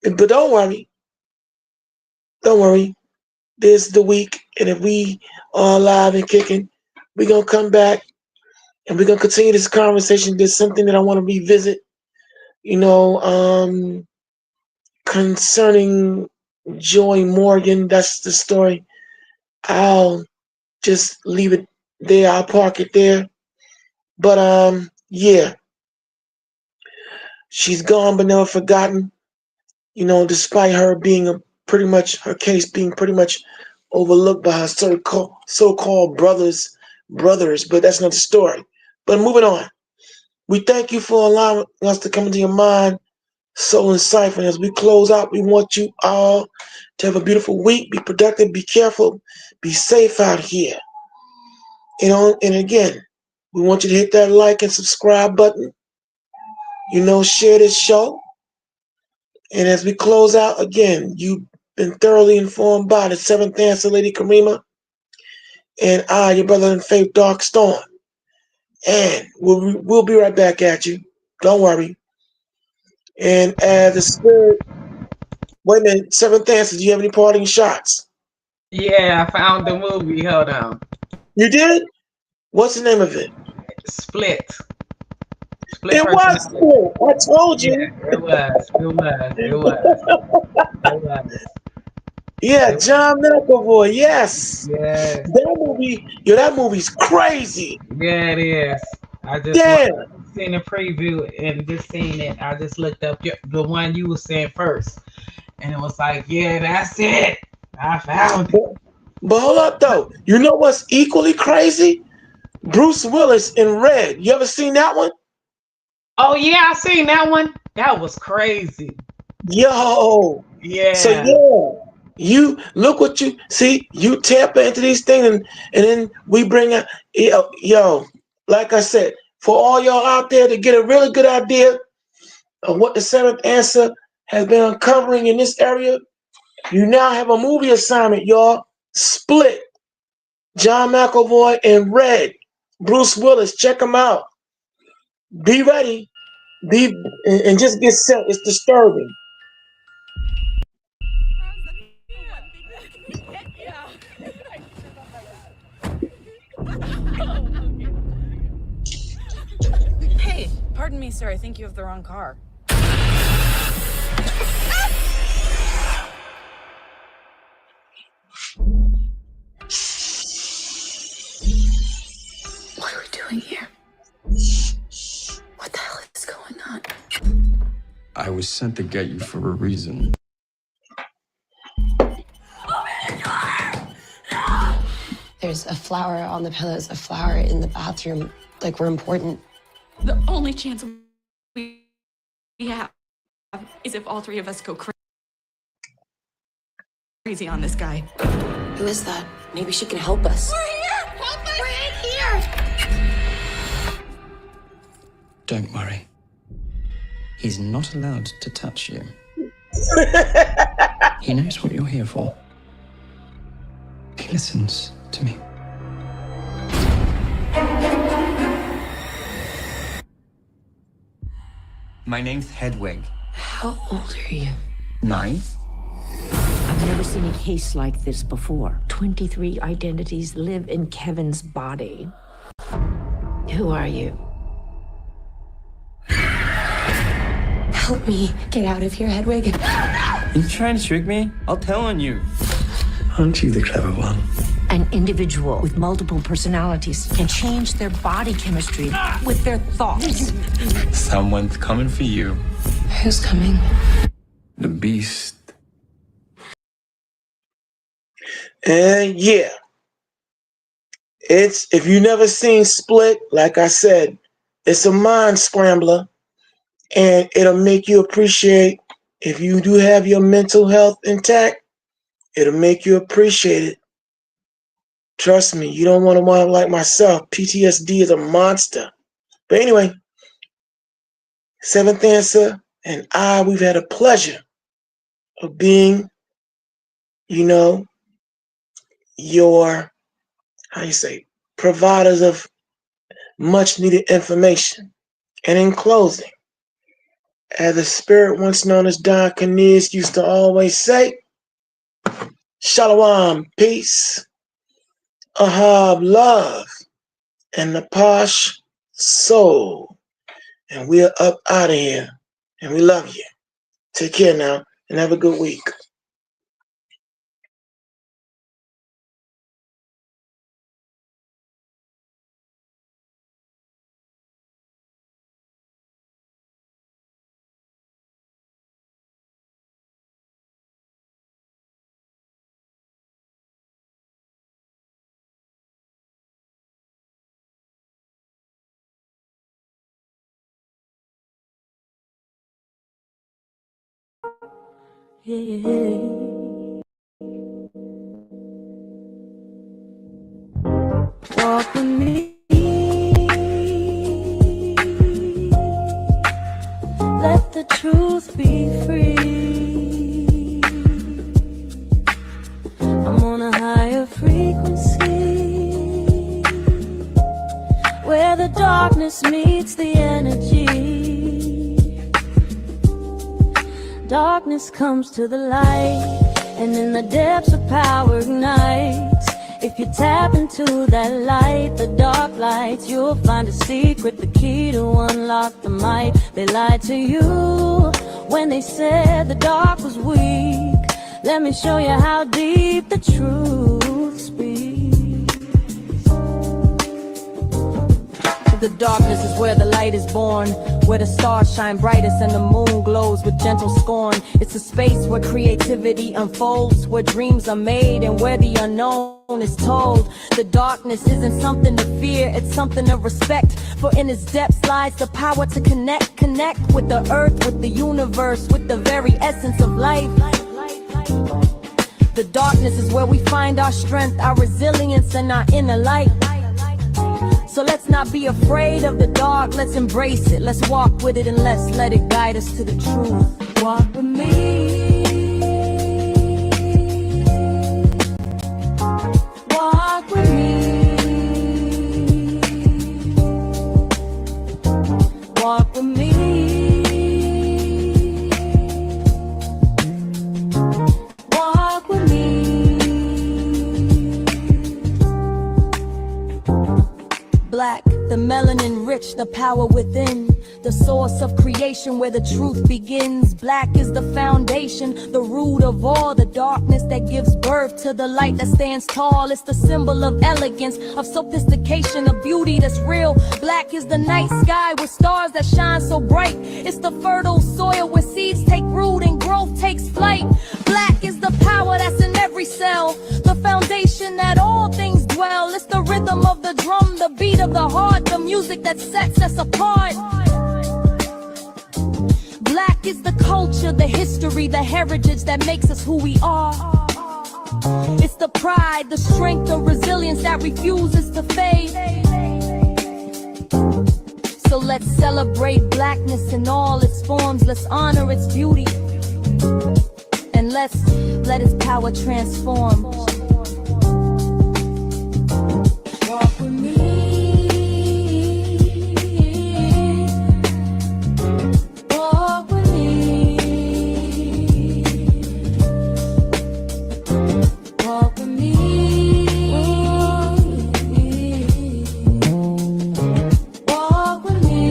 But don't worry. Don't worry, this is the week, and if we are alive and kicking, we're going to come back, and we're going to continue this conversation. There's something that I want to revisit, concerning Joy Morgan. That's the story. I'll just leave it there. I'll park it there. But, yeah, she's gone but never forgotten, despite her being her case being pretty much overlooked by her so-called brothers, but that's not the story. But moving on, we thank you for allowing us to come into your mind, soul, and cipher. And as we close out, we want you all to have a beautiful week, be productive, be careful, be safe out here. And again, we want you to hit that like and subscribe button, share this show. And as we close out, again, you've been thoroughly informed by the Seventh Answer, Lady Karima, and I, your brother in faith, Dark Storm. And we'll be right back at you. Don't worry. And as the spirit, wait a minute, Seventh Answer, do you have any parting shots? Yeah, I found the movie. Hold on. You did? What's the name of it? Split. It was Split. I told you. Yeah, it was. Yeah, John McAvoy. Yes. Yeah. That movie's crazy. Yeah, it is. I just seen a preview and just seen it. I just looked up the one you were saying first, and it was like, yeah, that's it. I found it. But hold up, though. You know what's equally crazy? Bruce Willis in Red. You ever seen that one? Oh yeah, I seen that one. That was crazy. Yo. Yeah. So yeah, you look what you see. You tap into these things, and then we bring out. Yo, like I said, for all y'all out there to get a really good idea of what the Seventh Answer has been uncovering in this area, you now have a movie assignment, y'all. Split. John McAvoy in Red. Bruce Willis. Check them out. Be ready. And just get set. It's disturbing. Hey, pardon me, sir. I think you have the wrong car. What are we doing here? What the hell is going on? I was sent to get you for a reason. There's a flower on the pillows, a flower in the bathroom. Like, we're important. The only chance we have is if all three of us go crazy on this guy. Who is that? Maybe she can help us. We're here! Help us! We're in here! Don't worry. He's not allowed to touch you. He knows what you're here for. He listens to me. My name's Hedwig. How old are you? 9. I've never seen a case like this before. 23 identities live in Kevin's body. Who are you? Help me get out of here, Hedwig. Are you trying to trick me? I'll tell on you. Aren't you the clever one? An individual with multiple personalities can change their body chemistry with their thoughts. Someone's coming for you. Who's coming? The beast. And yeah, it's, if you never seen Split, like I said, it's a mind scrambler, and it'll make you appreciate, if you do have your mental health intact, it'll make you appreciate it. Trust me, you don't want to wind up like myself. PTSD is a monster. But anyway, Seventh Answer and we've had a pleasure of being, your, providers of much needed information. And in closing, as the spirit once known as Don Kaniz used to always say, Shalom, peace, Ahab, love, and the Posh, soul. And we're up out of here. And we love you. Take care now, and have a good week. Walk with me. Let the truth be free. I'm on a higher frequency where the darkness meets the energy. Darkness comes to the light, and in the depths of power ignites. If you tap into that light, the dark lights, you'll find a secret, the key to unlock the might. They lied to you when they said the dark was weak. Let me show you how deep the truth speaks. The darkness is where the light is born, where the stars shine brightest and the moon glows with gentle scorn. It's a space where creativity unfolds, where dreams are made and where the unknown is told. The darkness isn't something to fear, it's something to respect. For in its depths lies the power to connect with the earth, with the universe, with the very essence of life. The darkness is where we find our strength, our resilience, and our inner light. So let's not be afraid of the dark, let's embrace it. Let's walk with it and let's let it guide us to the truth. Walk with me. Walk with me. Walk with me. Walk with me. Black, the melanin rich, the power within, the source of creation where the truth begins. Black is the foundation, the root of all the darkness that gives birth to the light that stands tall. It's the symbol of elegance, of sophistication, of beauty that's real. Black is the night sky with stars that shine so bright. It's the fertile soil where seeds take root and growth takes flight. Black is the power that's in every cell, the foundation that all things dwell. It's the rhythm of the drum, the beat of the heart, the music that sets us apart. Black is the culture, the history, the heritage that makes us who we are. It's the pride, the strength, the resilience that refuses to fade. So let's celebrate blackness in all its forms. Let's honor its beauty. And let's let his power transform. Walk with me. Walk with me. Walk with me. Walk with me.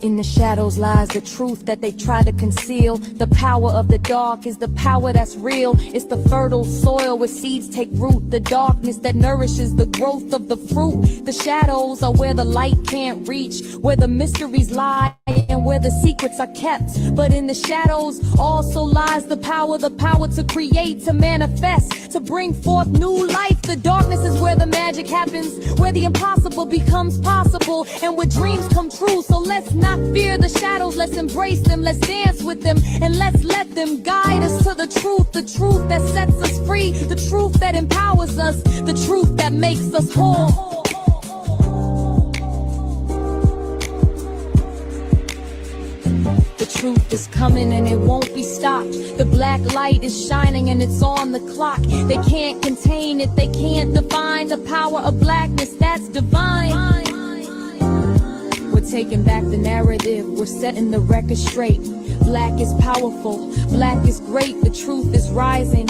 In the shadows lies the truth that they try to conceal. The power of the dark is the power that's real. It's the fertile soil where seeds take root. The darkness that nourishes the growth of the fruit. The shadows are where the light can't reach, where the mysteries lie and where the secrets are kept. But in the shadows also lies the power to create, to manifest, to bring forth new life. The darkness is where the magic happens, where the impossible becomes possible, and where dreams come true. So let's not fear the shadows, let's embrace them, let's dance with them, and let's let them guide us to the truth that sets us free, the truth that empowers us, the truth that makes us whole. The truth is coming and it won't be stopped. The black light is shining and it's on the clock. They can't contain it, they can't define the power of blackness that's divine. We're taking back the narrative, we're setting the record straight. Black is powerful, black is great, the truth is rising.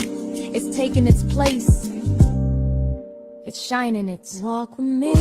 It's taking its place, it's shining, it's walk with me.